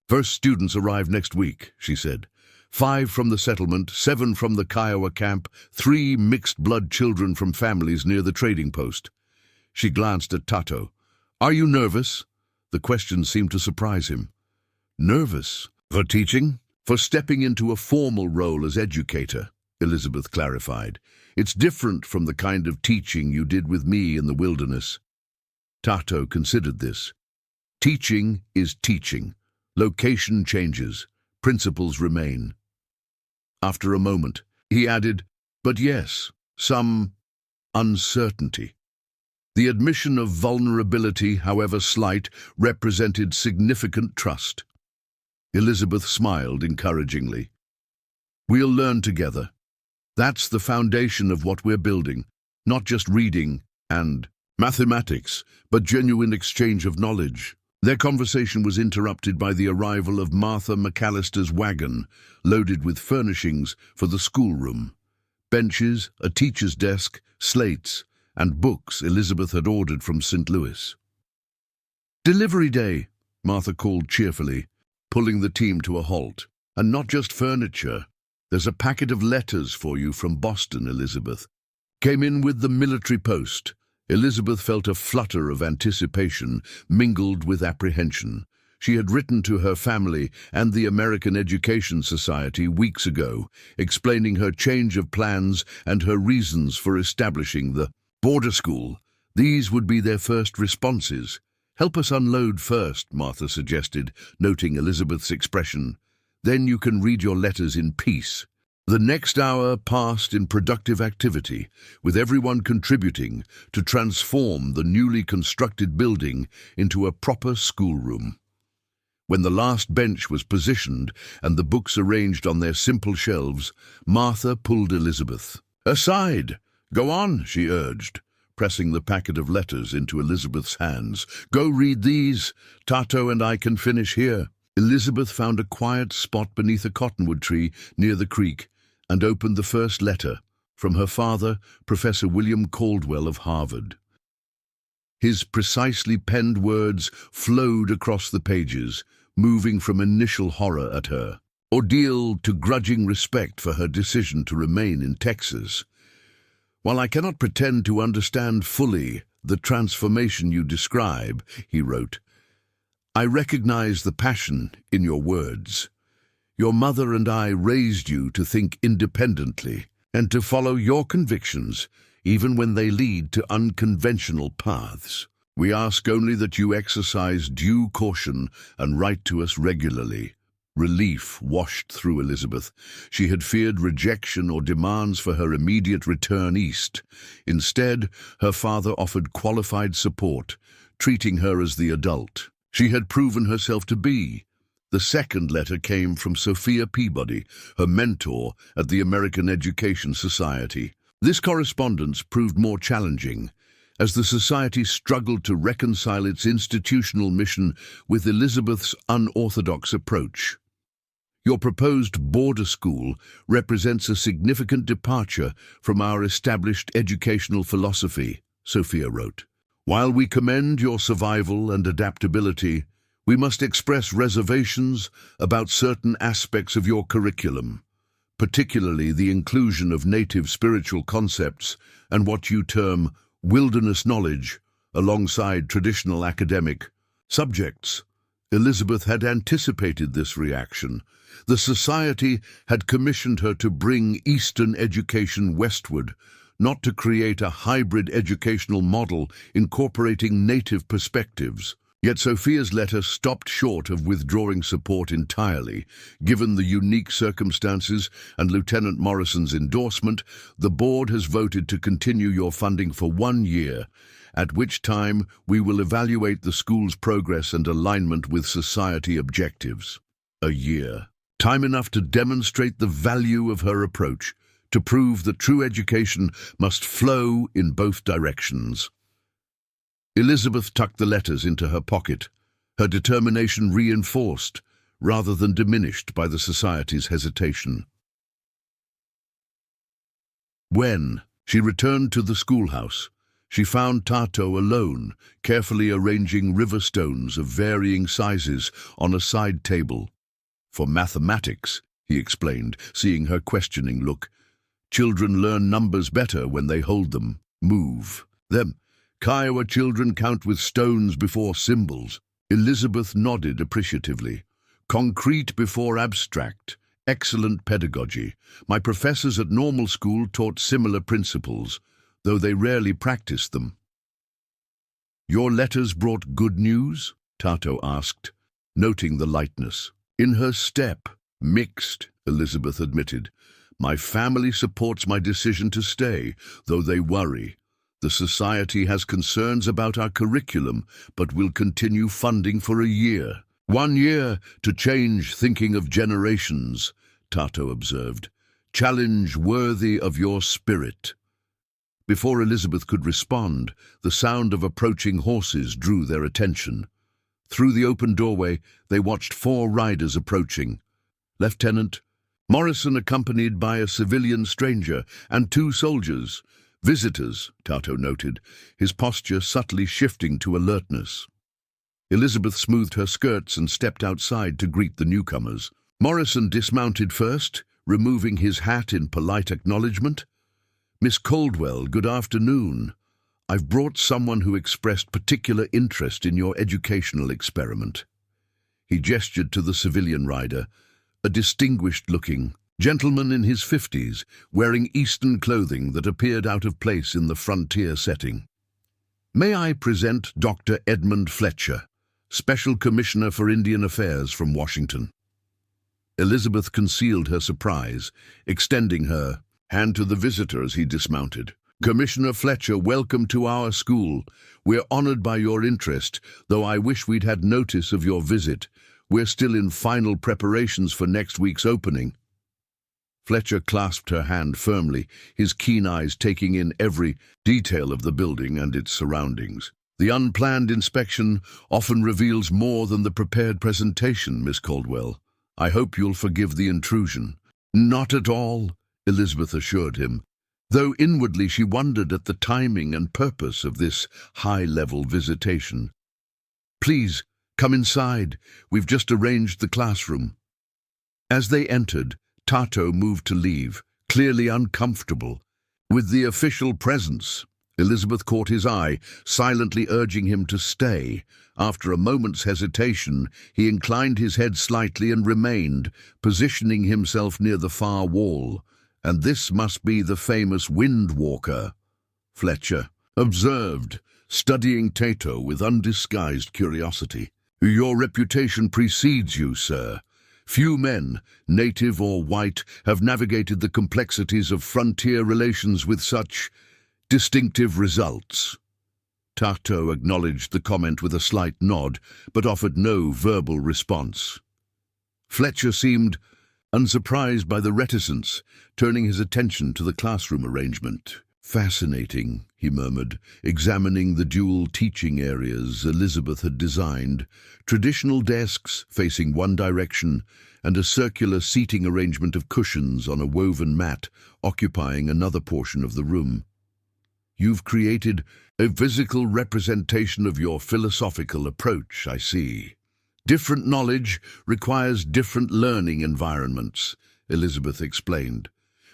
First students arrive next week, she said. 5 from the settlement, 7 from the Kiowa camp, 3 mixed-blood children from families near the trading post. She glanced at Tato. Are you nervous? The question seemed to surprise him. Nervous? For teaching? For stepping into a formal role as educator, Elizabeth clarified. It's different from the kind of teaching you did with me in the wilderness. Tato considered this. Teaching is teaching. Location changes. Principles remain. After a moment, he added, but yes, some uncertainty. The admission of vulnerability, however slight, represented significant trust. Elizabeth smiled encouragingly. We'll learn together. That's the foundation of what we're building, not just reading and mathematics, but genuine exchange of knowledge. Their conversation was interrupted by the arrival of Martha McAllister's wagon, loaded with furnishings for the schoolroom. Benches, a teacher's desk, slates, and books Elizabeth had ordered from St. Louis. Delivery day, Martha called cheerfully, pulling the team to a halt. And not just furniture. There's a packet of letters for you from Boston, Elizabeth. Came in with the military post. Elizabeth felt a flutter of anticipation mingled with apprehension. She had written to her family and the American Education Society weeks ago, explaining her change of plans and her reasons for establishing the border school. These would be their first responses. Help us unload first, Martha suggested, noting Elizabeth's expression. Then you can read your letters in peace. The next hour passed in productive activity, with everyone contributing to transform the newly constructed building into a proper schoolroom. When the last bench was positioned and the books arranged on their simple shelves, Martha pulled Elizabeth. Aside! Go on, she urged, pressing the packet of letters into Elizabeth's hands. Go read these. Tato and I can finish here. Elizabeth found a quiet spot beneath a cottonwood tree near the creek and opened the first letter, from her father, Professor William Caldwell of Harvard. His precisely penned words flowed across the pages, moving from initial horror at her ordeal to grudging respect for her decision to remain in Texas. While I cannot pretend to understand fully the transformation you describe, he wrote, I recognize the passion in your words. Your mother and I raised you to think independently and to follow your convictions, even when they lead to unconventional paths. We ask only that you exercise due caution and write to us regularly. Relief washed through Elizabeth. She had feared rejection or demands for her immediate return east. Instead, her father offered qualified support, treating her as the adult she had proven herself to be. The second letter came from Sophia Peabody, her mentor at the American Education Society. This correspondence proved more challenging, as the society struggled to reconcile its institutional mission with Elizabeth's unorthodox approach. Your proposed border school represents a significant departure from our established educational philosophy, Sophia wrote. While we commend your survival and adaptability, we must express reservations about certain aspects of your curriculum, particularly the inclusion of native spiritual concepts and what you term wilderness knowledge alongside traditional academic subjects. Elizabeth had anticipated this reaction. The society had commissioned her to bring Eastern education westward, not to create a hybrid educational model incorporating native perspectives. Yet Sophia's letter stopped short of withdrawing support entirely. Given the unique circumstances and Lieutenant Morrison's endorsement, the board has voted to continue your funding for 1 year, at which time we will evaluate the school's progress and alignment with society objectives. A year. Time enough to demonstrate the value of her approach, to prove that true education must flow in both directions. Elizabeth tucked the letters into her pocket, her determination reinforced rather than diminished by the society's hesitation. When she returned to the schoolhouse, she found Tato alone, carefully arranging river stones of varying sizes on a side table. For mathematics, he explained, seeing her questioning look. Children learn numbers better when they hold them, move them. Kiowa children count with stones before symbols. Elizabeth nodded appreciatively. Concrete before abstract. Excellent pedagogy. My professors at normal school taught similar principles, though they rarely practiced them. Your letters brought good news? Tato asked, noting the lightness. In her step, mixed, Elizabeth admitted. My family supports my decision to stay, though they worry. The society has concerns about our curriculum, but will continue funding for a year. 1 year to change thinking of generations, Tato observed. Challenge worthy of your spirit. Before Elizabeth could respond, the sound of approaching horses drew their attention. Through the open doorway, they watched 4 riders approaching. Lieutenant Morrison accompanied by a civilian stranger and 2 soldiers. Visitors, Tato noted, his posture subtly shifting to alertness. Elizabeth smoothed her skirts and stepped outside to greet the newcomers. Morrison dismounted first, removing his hat in polite acknowledgement. Miss Caldwell, good afternoon. I've brought someone who expressed particular interest in your educational experiment. He gestured to the civilian rider, a distinguished-looking gentleman in his 50s, wearing Eastern clothing that appeared out of place in the frontier setting. May I present Dr. Edmund Fletcher, Special Commissioner for Indian Affairs from Washington. Elizabeth concealed her surprise, extending her hand to the visitor as he dismounted. Commissioner Fletcher, welcome to our school. We're honored by your interest, though I wish we'd had notice of your visit. We're still in final preparations for next week's opening. Fletcher clasped her hand firmly, his keen eyes taking in every detail of the building and its surroundings. The unplanned inspection often reveals more than the prepared presentation, Miss Caldwell. I hope you'll forgive the intrusion. Not at all, Elizabeth assured him, though inwardly she wondered at the timing and purpose of this high-level visitation. Please, come inside. We've just arranged the classroom. As they entered, Tato moved to leave, clearly uncomfortable. With the official presence, Elizabeth caught his eye, silently urging him to stay. After a moment's hesitation, he inclined his head slightly and remained, positioning himself near the far wall. And this must be the famous Windwalker, Fletcher observed, studying Tato with undisguised curiosity. Your reputation precedes you, sir. Few men, native or white, have navigated the complexities of frontier relations with such distinctive results. Tato acknowledged the comment with a slight nod, but offered no verbal response. Fletcher seemed unsurprised by the reticence, turning his attention to the classroom arrangement. Fascinating, he murmured, examining the dual teaching areas Elizabeth had designed, traditional desks facing one direction and a circular seating arrangement of cushions on a woven mat occupying another portion of the room. You've created a physical representation of your philosophical approach, I see. Different knowledge requires different learning environments, Elizabeth explained.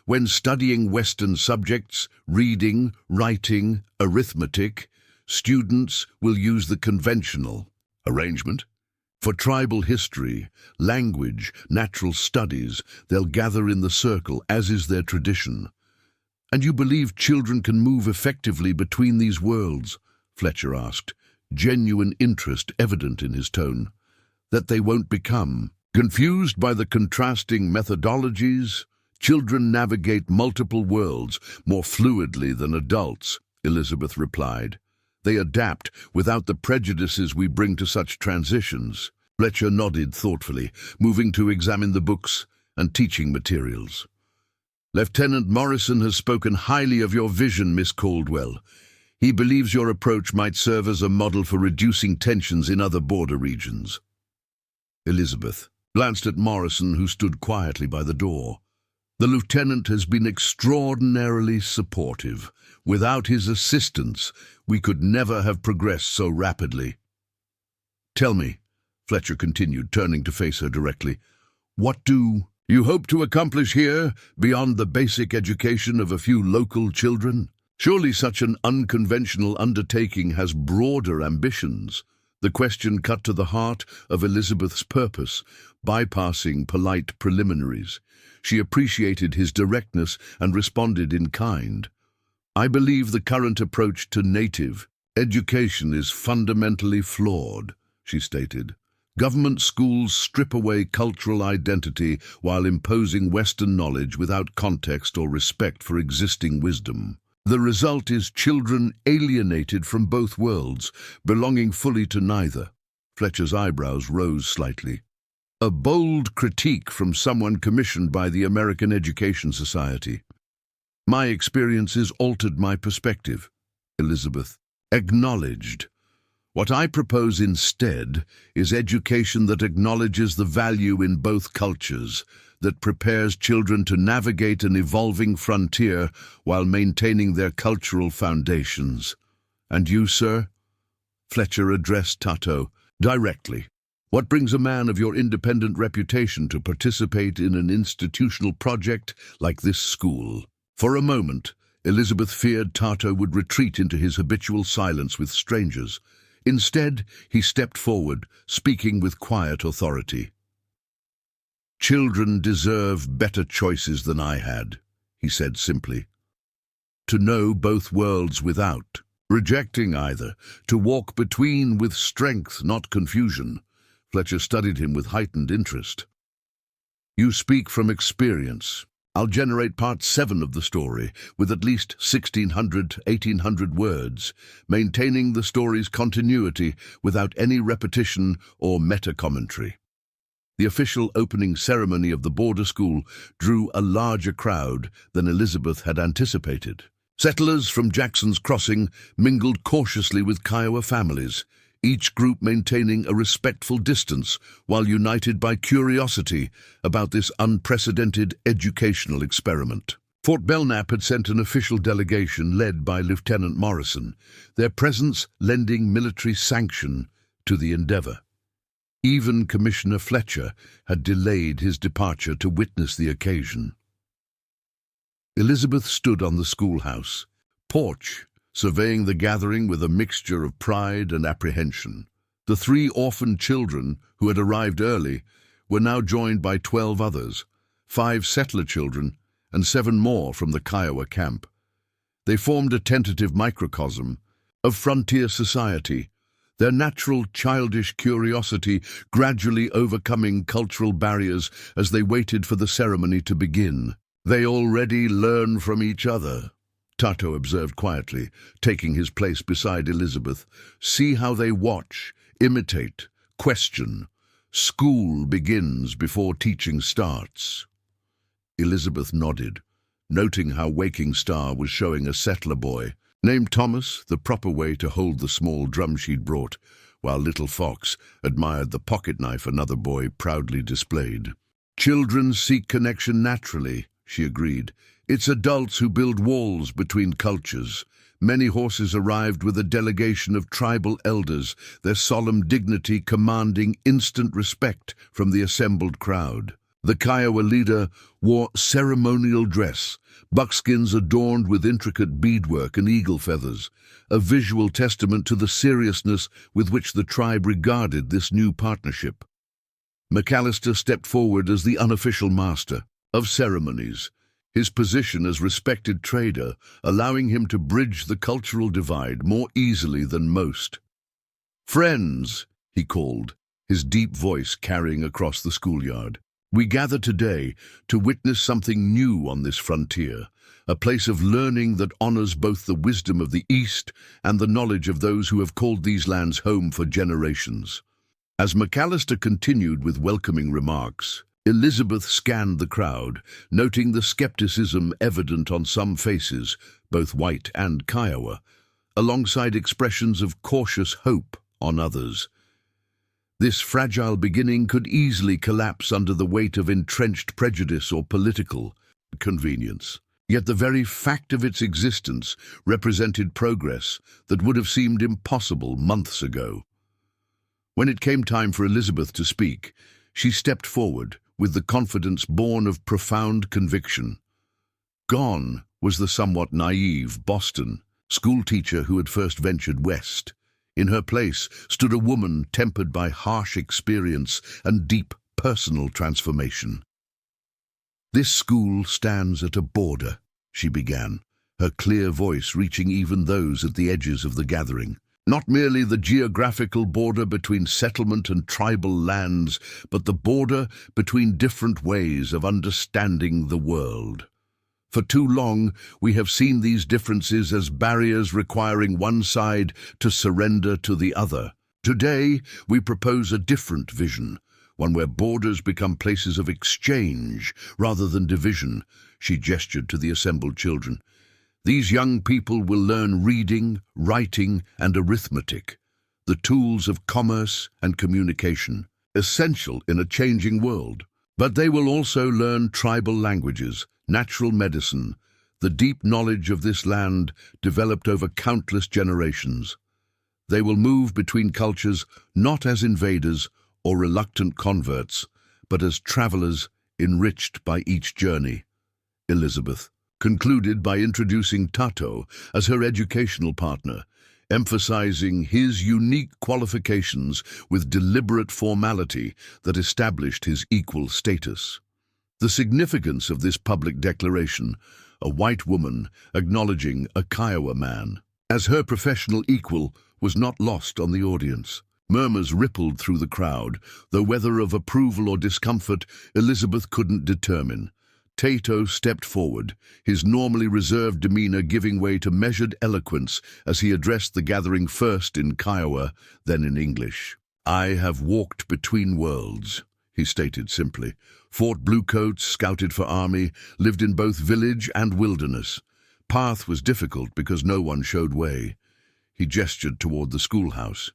When studying Western subjects, reading, writing, arithmetic, students will use the conventional arrangement. For tribal history, language, natural studies, they'll gather in the circle, as is their tradition. And you believe children can move effectively between these worlds? Fletcher asked, genuine interest evident in his tone. That they won't become. Confused by the contrasting methodologies, children navigate multiple worlds more fluidly than adults, Elizabeth replied. They adapt without the prejudices we bring to such transitions. Fletcher nodded thoughtfully, moving to examine the books and teaching materials. Lieutenant Morrison has spoken highly of your vision, Miss Caldwell. He believes your approach might serve as a model for reducing tensions in other border regions. Elizabeth glanced at Morrison, who stood quietly by the door. The lieutenant has been extraordinarily supportive. Without his assistance, we could never have progressed so rapidly. Tell me, Fletcher continued, turning to face her directly, what do you hope to accomplish here beyond the basic education of a few local children? Surely such an unconventional undertaking has broader ambitions. The question cut to the heart of Elizabeth's purpose, bypassing polite preliminaries. She appreciated his directness and responded in kind. I believe the current approach to native education is fundamentally flawed, she stated. Government schools strip away cultural identity while imposing Western knowledge without context or respect for existing wisdom. The result is children alienated from both worlds, belonging fully to neither. Fletcher's eyebrows rose slightly. A bold critique from someone commissioned by the American Education Society. My experiences altered my perspective, Elizabeth acknowledged. What I propose instead is education that acknowledges the value in both cultures, that prepares children to navigate an evolving frontier while maintaining their cultural foundations. And you, sir? Fletcher addressed Tato directly. What brings a man of your independent reputation to participate in an institutional project like this school? For a moment, Elizabeth feared Tato would retreat into his habitual silence with strangers. Instead, he stepped forward, speaking with quiet authority. Children deserve better choices than I had, he said simply. To know both worlds without rejecting either, to walk between with strength, not confusion. Fletcher studied him with heightened interest. You speak from experience. I'll generate part 7 of the story, with at least 1,600–1,800 words, maintaining the story's continuity without any repetition or meta-commentary. The official opening ceremony of the border school drew a larger crowd than Elizabeth had anticipated. Settlers from Jackson's Crossing mingled cautiously with Kiowa families, each group maintaining a respectful distance while united by curiosity about this unprecedented educational experiment. Fort Belknap had sent an official delegation led by Lieutenant Morrison, their presence lending military sanction to the endeavor. Even Commissioner Fletcher had delayed his departure to witness the occasion. Elizabeth stood on the schoolhouse porch, surveying the gathering with a mixture of pride and apprehension. The 3 orphaned children who had arrived early were now joined by 12 others, 5 settler children and 7 more from the Kiowa camp. They formed a tentative microcosm of frontier society, their natural childish curiosity gradually overcoming cultural barriers as they waited for the ceremony to begin. They already learn from each other, Tato observed quietly, taking his place beside Elizabeth. See how they watch, imitate, question. School begins before teaching starts. Elizabeth nodded, noting how Waking Star was showing a settler boy, named Thomas, the proper way to hold the small drum she'd brought, while Little Fox admired the pocket knife another boy proudly displayed. Children seek connection naturally, she agreed. It's adults who build walls between cultures. Many horses arrived with a delegation of tribal elders, their solemn dignity commanding instant respect from the assembled crowd. The Kiowa leader wore ceremonial dress, buckskins adorned with intricate beadwork and eagle feathers, a visual testament to the seriousness with which the tribe regarded this new partnership. McAllister stepped forward as the unofficial master of ceremonies, his position as respected trader allowing him to bridge the cultural divide more easily than most. "Friends," he called, his deep voice carrying across the schoolyard. "We gather today to witness something new on this frontier, a place of learning that honors both the wisdom of the East and the knowledge of those who have called these lands home for generations." As McAllister continued with welcoming remarks, Elizabeth scanned the crowd, noting the skepticism evident on some faces, both white and Kiowa, alongside expressions of cautious hope on others. This fragile beginning could easily collapse under the weight of entrenched prejudice or political convenience. Yet the very fact of its existence represented progress that would have seemed impossible months ago. When it came time for Elizabeth to speak, she stepped forward with the confidence born of profound conviction. Gone was the somewhat naive Boston schoolteacher who had first ventured west. In her place stood a woman tempered by harsh experience and deep personal transformation. "This school stands at a border," she began, her clear voice reaching even those at the edges of the gathering. "Not merely the geographical border between settlement and tribal lands, but the border between different ways of understanding the world. For too long, we have seen these differences as barriers requiring one side to surrender to the other. Today, we propose a different vision, one where borders become places of exchange rather than division." She gestured to the assembled children. "These young people will learn reading, writing, and arithmetic, the tools of commerce and communication, essential in a changing world. But they will also learn tribal languages, natural medicine, the deep knowledge of this land developed over countless generations. They will move between cultures not as invaders or reluctant converts, but as travelers enriched by each journey." Elizabeth concluded by introducing Tato as her educational partner, emphasizing his unique qualifications with deliberate formality that established his equal status. The significance of this public declaration, a white woman acknowledging a Kiowa man as her professional equal, was not lost on the audience. Murmurs rippled through the crowd, though whether of approval or discomfort, Elizabeth couldn't determine. Tato stepped forward, his normally reserved demeanor giving way to measured eloquence as he addressed the gathering first in Kiowa, then in English. "I have walked between worlds," he stated simply. "Fought bluecoats, scouted for army, lived in both village and wilderness. Path was difficult because no one showed way." He gestured toward the schoolhouse.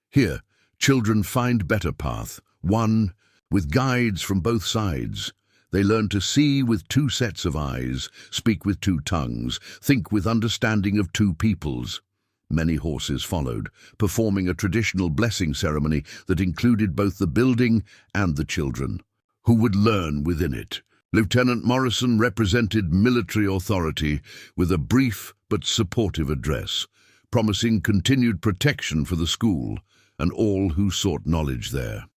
"Here, children find better path, one with guides from both sides. They learn to see with two sets of eyes, speak with two tongues, think with understanding of two peoples." Many horses followed, performing a traditional blessing ceremony that included both the building and the children, who would learn within it. Lieutenant Morrison represented military authority with a brief but supportive address, promising continued protection for the school and all who sought knowledge there.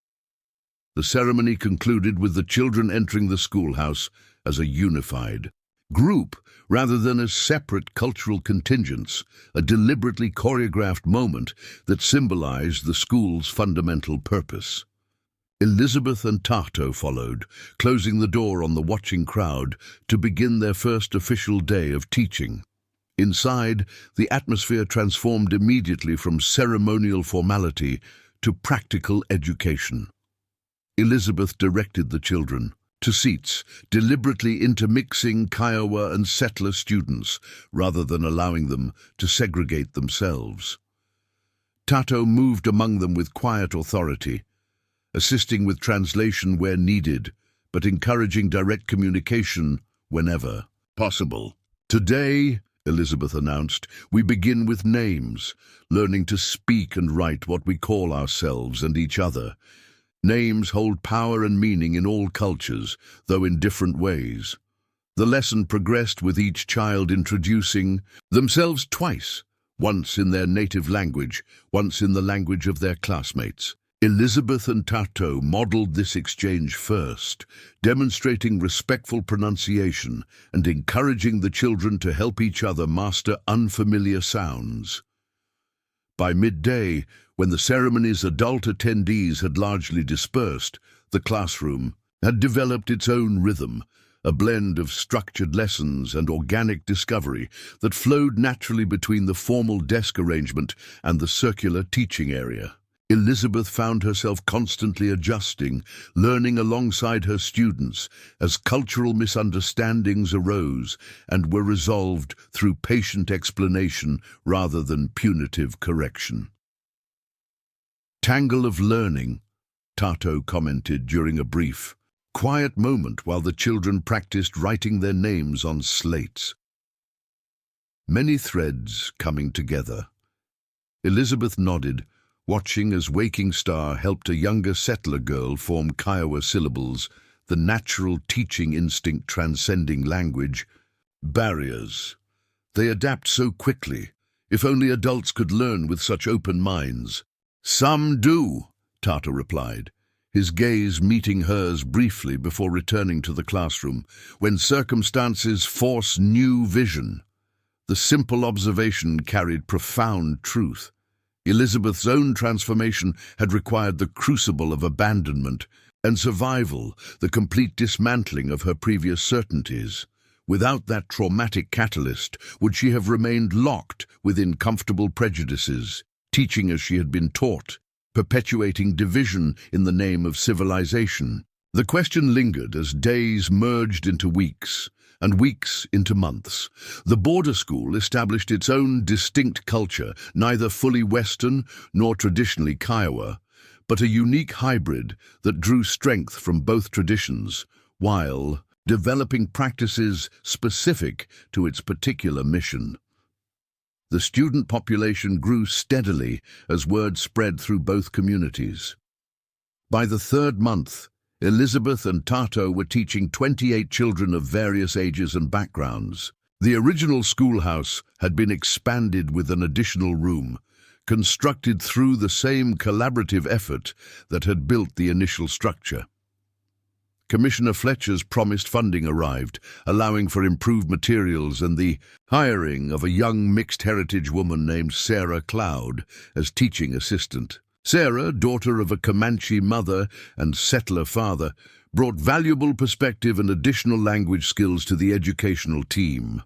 The ceremony concluded with the children entering the schoolhouse as a unified group rather than as separate cultural contingents, a deliberately choreographed moment that symbolized the school's fundamental purpose. Elizabeth and Tato followed, closing the door on the watching crowd to begin their first official day of teaching. Inside, the atmosphere transformed immediately from ceremonial formality to practical education. Elizabeth directed the children to seats, deliberately intermixing Kiowa and settler students rather than allowing them to segregate themselves. Tato moved among them with quiet authority, assisting with translation where needed, but encouraging direct communication whenever possible. "Today," Elizabeth announced, "we begin with names, learning to speak and write what we call ourselves and each other. Names hold power and meaning in all cultures, though in different ways." The lesson progressed with each child introducing themselves twice, once in their native language, once in the language of their classmates. Elizabeth and Tato modeled this exchange first, demonstrating respectful pronunciation and encouraging the children to help each other master unfamiliar sounds. By midday, When the ceremony's adult attendees had largely dispersed, the classroom had developed its own rhythm, a blend of structured lessons and organic discovery that flowed naturally between the formal desk arrangement and the circular teaching area. Elizabeth found herself constantly adjusting, learning alongside her students as cultural misunderstandings arose and were resolved through patient explanation rather than punitive correction. "Tangle of learning," Tato commented during a brief, quiet moment while the children practiced writing their names on slates. Many threads coming together. Elizabeth nodded, watching as Waking Star helped a younger settler girl form Kiowa syllables, the natural teaching instinct transcending language. Barriers. They adapt so quickly. If only adults could learn with such open minds. "Some do," Tata replied, his gaze meeting hers briefly before returning to the classroom, "when circumstances force new vision." The simple observation carried profound truth. Elizabeth's own transformation had required the crucible of abandonment and survival, the complete dismantling of her previous certainties. Without that traumatic catalyst, would she have remained locked within comfortable prejudices, teaching as she had been taught, perpetuating division in the name of civilization? The question lingered as days merged into weeks, and weeks into months. The border school established its own distinct culture, neither fully Western nor traditionally Kiowa, but a unique hybrid that drew strength from both traditions, while developing practices specific to its particular mission. The student population grew steadily as word spread through both communities. By the third month, Elizabeth and Tato were teaching 28 children of various ages and backgrounds. The original schoolhouse had been expanded with an additional room, constructed through the same collaborative effort that had built the initial structure. Commissioner Fletcher's promised funding arrived, allowing for improved materials and the hiring of a young mixed-heritage woman named Sarah Cloud as teaching assistant. Sarah, daughter of a Comanche mother and settler father, brought valuable perspective and additional language skills to the educational team.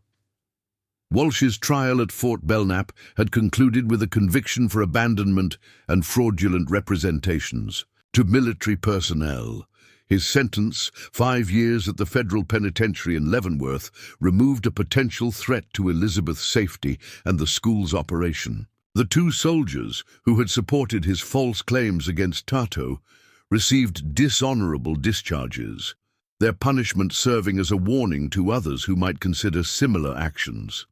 Walsh's trial at Fort Belknap had concluded with a conviction for abandonment and fraudulent representations. To military personnel, his sentence, 5 years at the federal penitentiary in Leavenworth, removed a potential threat to Elizabeth's safety and the school's operation. The 2 soldiers who had supported his false claims against Tato received dishonorable discharges, their punishment serving as a warning to others who might consider similar actions.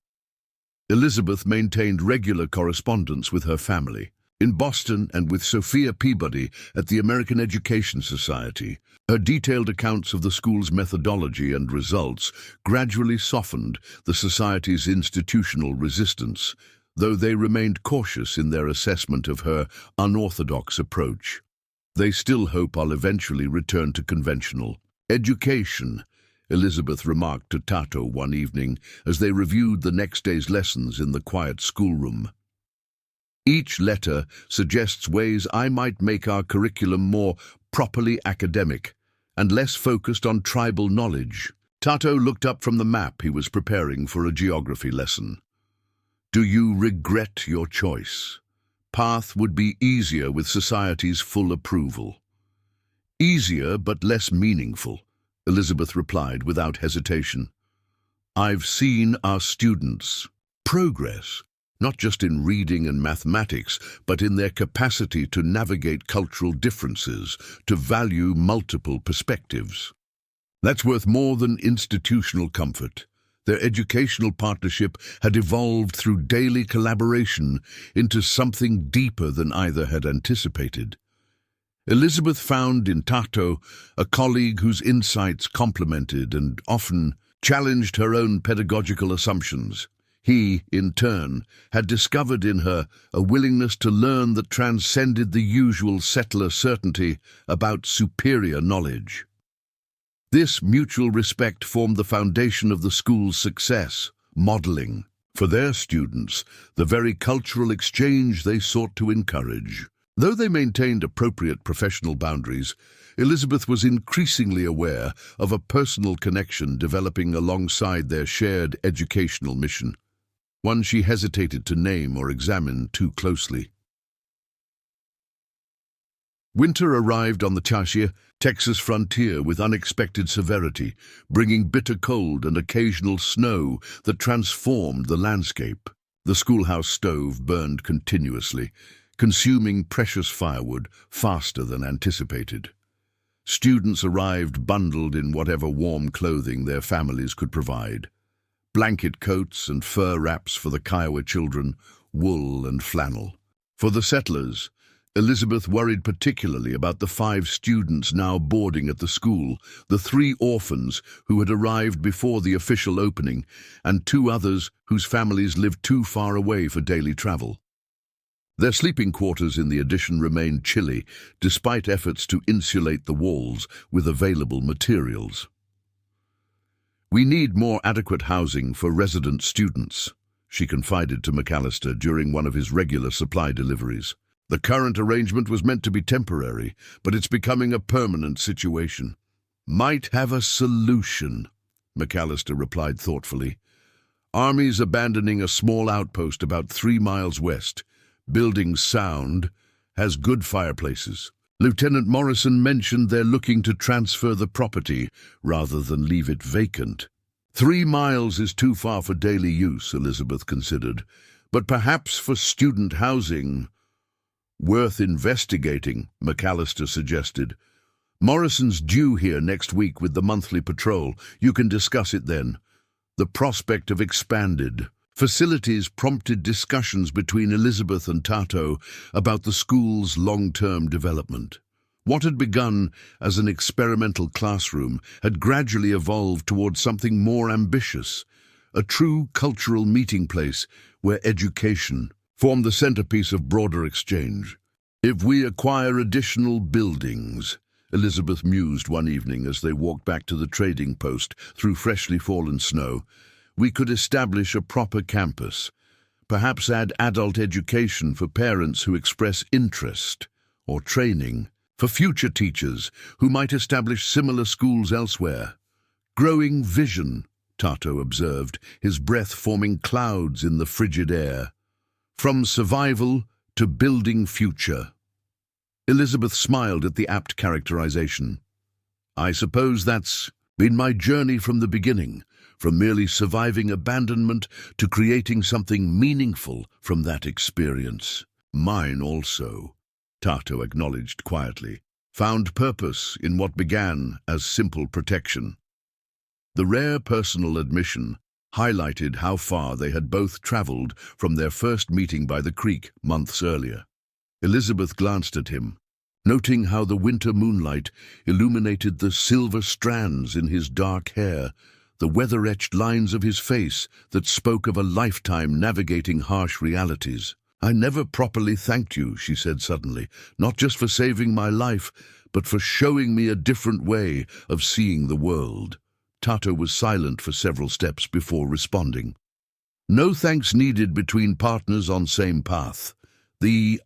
Elizabeth maintained regular correspondence with her family in Boston and with Sophia Peabody at the American Education Society. Her detailed accounts of the school's methodology and results gradually softened the society's institutional resistance, though they remained cautious in their assessment of her unorthodox approach. "They still hope I'll eventually return to conventional education," Elizabeth remarked to Tato one evening as they reviewed the next day's lessons in the quiet schoolroom. "Each letter suggests ways I might make our curriculum more properly academic and less focused on tribal knowledge." Tato looked up from the map he was preparing for a geography lesson. "Do you regret your choice? Path would be easier with society's full approval." "Easier but less meaningful," Elizabeth replied without hesitation. "I've seen our students' progress, not just in reading and mathematics, but in their capacity to navigate cultural differences, to value multiple perspectives. That's worth more than institutional comfort." Their educational partnership had evolved through daily collaboration into something deeper than either had anticipated. Elizabeth found in Tato a colleague whose insights complemented and often challenged her own pedagogical assumptions. He, in turn, had discovered in her a willingness to learn that transcended the usual settler certainty about superior knowledge. This mutual respect formed the foundation of the school's success, modeling, for their students, the very cultural exchange they sought to encourage. Though they maintained appropriate professional boundaries, Elizabeth was increasingly aware of a personal connection developing alongside their shared educational mission, one she hesitated to name or examine too closely. Winter arrived on the Comanche, Texas frontier with unexpected severity, bringing bitter cold and occasional snow that transformed the landscape. The schoolhouse stove burned continuously, consuming precious firewood faster than anticipated. Students arrived bundled in whatever warm clothing their families could provide. Blanket coats and fur wraps for the Kiowa children, wool and flannel. For the settlers, Elizabeth worried particularly about the 5 students now boarding at the school, the 3 orphans who had arrived before the official opening, and 2 others whose families lived too far away for daily travel. Their sleeping quarters in the addition remained chilly, despite efforts to insulate the walls with available materials. "We need more adequate housing for resident students," she confided to McAllister during one of his regular supply deliveries. "The current arrangement was meant to be temporary, but it's becoming a permanent situation." "Might have a solution," McAllister replied thoughtfully. "Army's abandoning a small outpost about 3 miles west. Building sound, has good fireplaces. Lieutenant Morrison mentioned they're looking to transfer the property rather than leave it vacant." 3 miles is too far for daily use, Elizabeth considered, but perhaps for student housing. "Worth investigating," McAllister suggested. "Morrison's due here next week with the monthly patrol. You can discuss it then." The prospect of expanded facilities prompted discussions between Elizabeth and Tato about the school's long-term development. What had begun as an experimental classroom had gradually evolved towards something more ambitious, a true cultural meeting place where education formed the centerpiece of broader exchange. "If we acquire additional buildings," Elizabeth mused one evening as they walked back to the trading post through freshly fallen snow, "we could establish a proper campus, perhaps add adult education for parents who express interest, or training for future teachers who might establish similar schools elsewhere." "Growing vision," Tato observed, his breath forming clouds in the frigid air. "From survival to building future." Elizabeth smiled at the apt characterization. "I suppose that's been my journey from the beginning, from merely surviving abandonment to creating something meaningful from that experience." "Mine also," Tato acknowledged quietly. "Found purpose in what began as simple protection." The rare personal admission highlighted how far they had both traveled from their first meeting by the creek months earlier. Elizabeth glanced at him, noting how the winter moonlight illuminated the silver strands in his dark hair, the weather-etched lines of his face that spoke of a lifetime navigating harsh realities. "I never properly thanked you," she said suddenly, "not just for saving my life, but for showing me a different way of seeing the world." Tato was silent for several steps before responding. "No thanks needed between partners on same path." The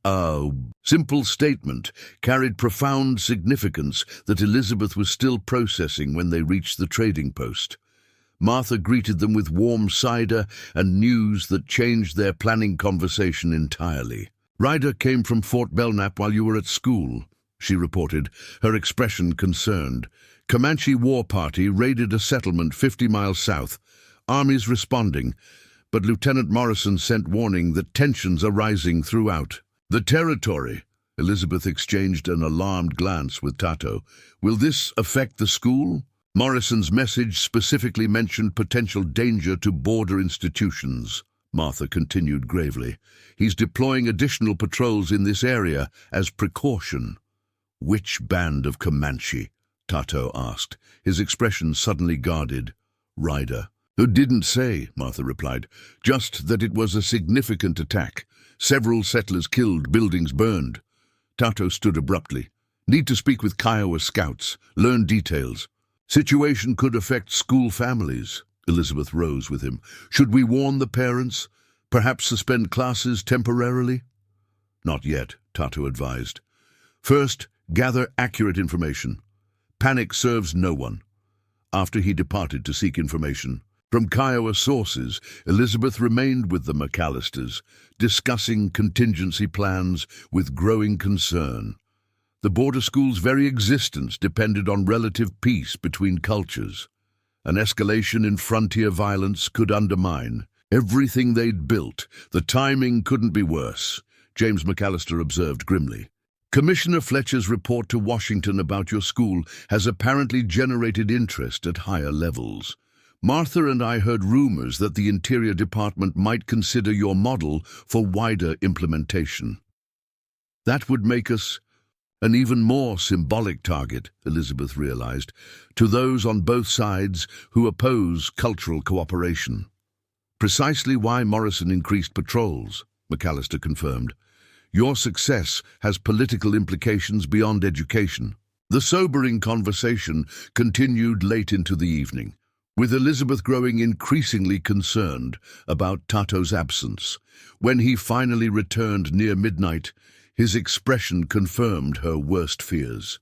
simple statement carried profound significance that Elizabeth was still processing when they reached the trading post. Martha greeted them with warm cider and news that changed their planning conversation entirely. "Ryder came from Fort Belknap while you were at school," she reported, her expression concerned. "Comanche war party raided a settlement 50 miles south. Army's responding, but Lieutenant Morrison sent warning that tensions are rising throughout the territory." Elizabeth exchanged an alarmed glance with Tato. "Will this affect the school?" Morrison's message specifically mentioned potential danger to border institutions, Martha continued gravely. "He's deploying additional patrols in this area as precaution." "Which band of Comanche?" Tato asked, his expression suddenly guarded. "Ryder." "Who didn't say," Martha replied, "just that it was a significant attack. Several settlers killed, buildings burned." Tato stood abruptly. "Need to speak with Kiowa scouts, learn details." "Situation could affect school families." Elizabeth rose with him. "Should we warn the parents? Perhaps suspend classes temporarily?" Not yet, Tato advised. First, gather accurate information. Panic serves no one. After he departed to seek information from Kiowa sources, Elizabeth remained with the McAllisters, discussing contingency plans with growing concern. The border school's very existence depended on relative peace between cultures. An escalation in frontier violence could undermine everything they'd built. The timing couldn't be worse, James McAllister observed grimly. Commissioner Fletcher's report to Washington about your school has apparently generated interest at higher levels. Martha and I heard rumors that the Interior Department might consider your model for wider implementation. That would make us an even more symbolic target, Elizabeth realized, to those on both sides who oppose cultural cooperation. Precisely why Morrison increased patrols, McAllister confirmed. Your success has political implications beyond education. The sobering conversation continued late into the evening, with Elizabeth growing increasingly concerned about Tato's absence. When he finally returned near midnight, his expression confirmed her worst fears.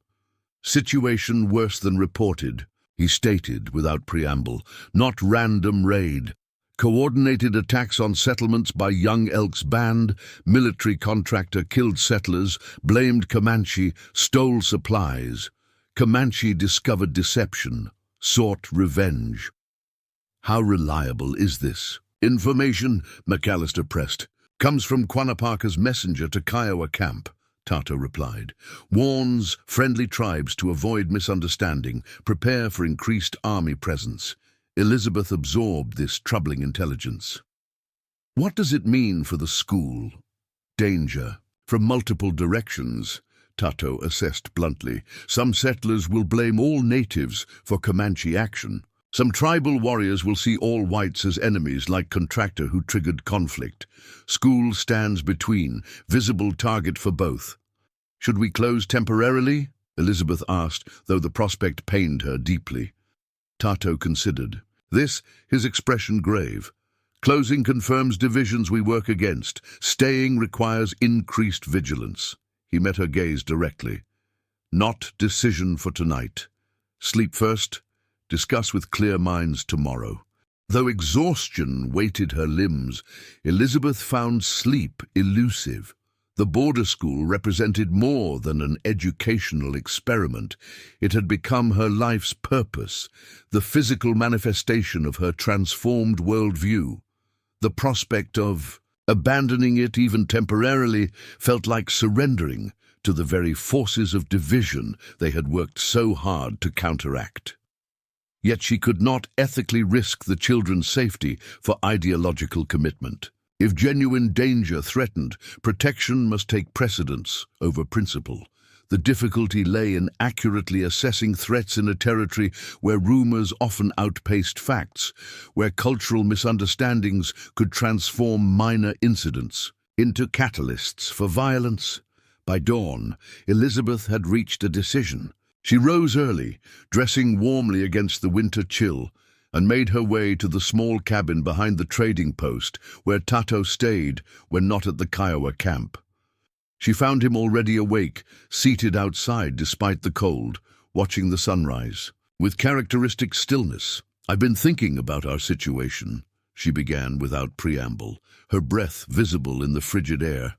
Situation worse than reported, he stated without preamble. Not random raid. Coordinated attacks on settlements by Young Elk's band, military contractor killed settlers, blamed Comanche, stole supplies. Comanche discovered deception, sought revenge. How reliable is this information? McAllister pressed. Comes from Quannaparker's messenger to Kiowa camp, Tato replied. Warns friendly tribes to avoid misunderstanding, prepare for increased army presence. Elizabeth absorbed this troubling intelligence. What does it mean for the school? Danger. From multiple directions, Tato assessed bluntly. Some settlers will blame all natives for Comanche action. Some tribal warriors will see all whites as enemies, like contractor who triggered conflict. School stands between, visible target for both. Should we close temporarily? Elizabeth asked, though the prospect pained her deeply. Tato considered. This, his expression grave. Closing confirms divisions we work against. Staying requires increased vigilance. He met her gaze directly. Not decision for tonight. Sleep first. Discuss with clear minds tomorrow. Though exhaustion weighted her limbs, Elizabeth found sleep elusive. The border school represented more than an educational experiment. It had become her life's purpose, the physical manifestation of her transformed worldview. The prospect of abandoning it even temporarily felt like surrendering to the very forces of division they had worked so hard to counteract. Yet she could not ethically risk the children's safety for ideological commitment. If genuine danger threatened, protection must take precedence over principle. The difficulty lay in accurately assessing threats in a territory where rumors often outpaced facts, where cultural misunderstandings could transform minor incidents into catalysts for violence. By dawn, Elizabeth had reached a decision. She rose early, dressing warmly against the winter chill, and made her way to the small cabin behind the trading post where Tato stayed when not at the Kiowa camp. She found him already awake, seated outside despite the cold, watching the sunrise. With characteristic stillness, "I've been thinking about our situation," she began without preamble, her breath visible in the frigid air.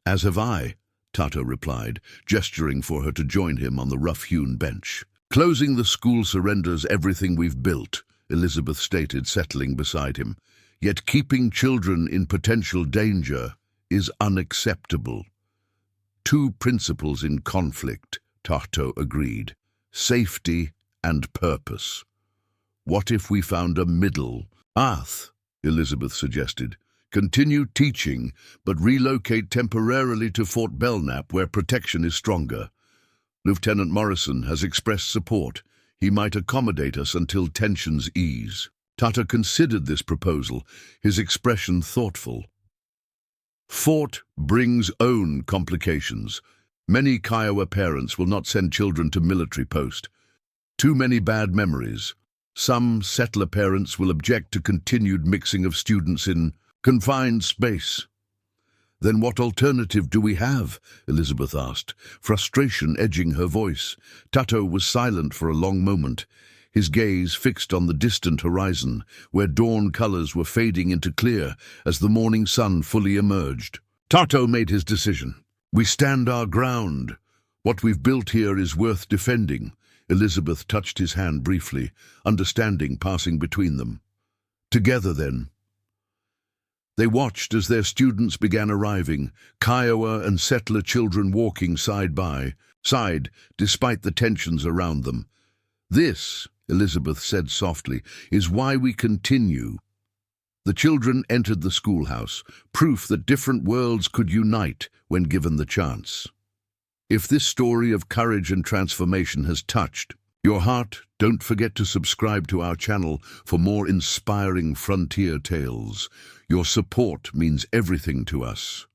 "As have I," Tato replied, gesturing for her to join him on the rough-hewn bench. "Closing the school surrenders everything we've built," Elizabeth stated, settling beside him. "Yet keeping children in potential danger is unacceptable." Two principles in conflict, Tato agreed. Safety and purpose. What if we found a middle path? Elizabeth suggested. Continue teaching, but relocate temporarily to Fort Belknap where protection is stronger. Lieutenant Morrison has expressed support. He might accommodate us until tensions ease. Tato considered this proposal, his expression thoughtful. Fort brings own complications. Many Kiowa parents will not send children to military post. Too many bad memories. Some settler parents will object to continued mixing of students in confined space. Then what alternative do we have? Elizabeth asked, frustration edging her voice. Tutto was silent for a long moment, his gaze fixed on the distant horizon, where dawn colors were fading into clear as the morning sun fully emerged. Tutto made his decision. We stand our ground. What we've built here is worth defending. Elizabeth touched his hand briefly, understanding passing between them. Together, then. They watched as their students began arriving, Kiowa and settler children walking side by side, despite the tensions around them. This, Elizabeth said softly, is why we continue. The children entered the schoolhouse, proof that different worlds could unite when given the chance. If this story of courage and transformation has touched your heart, don't forget to subscribe to our channel for more inspiring frontier tales. Your support means everything to us.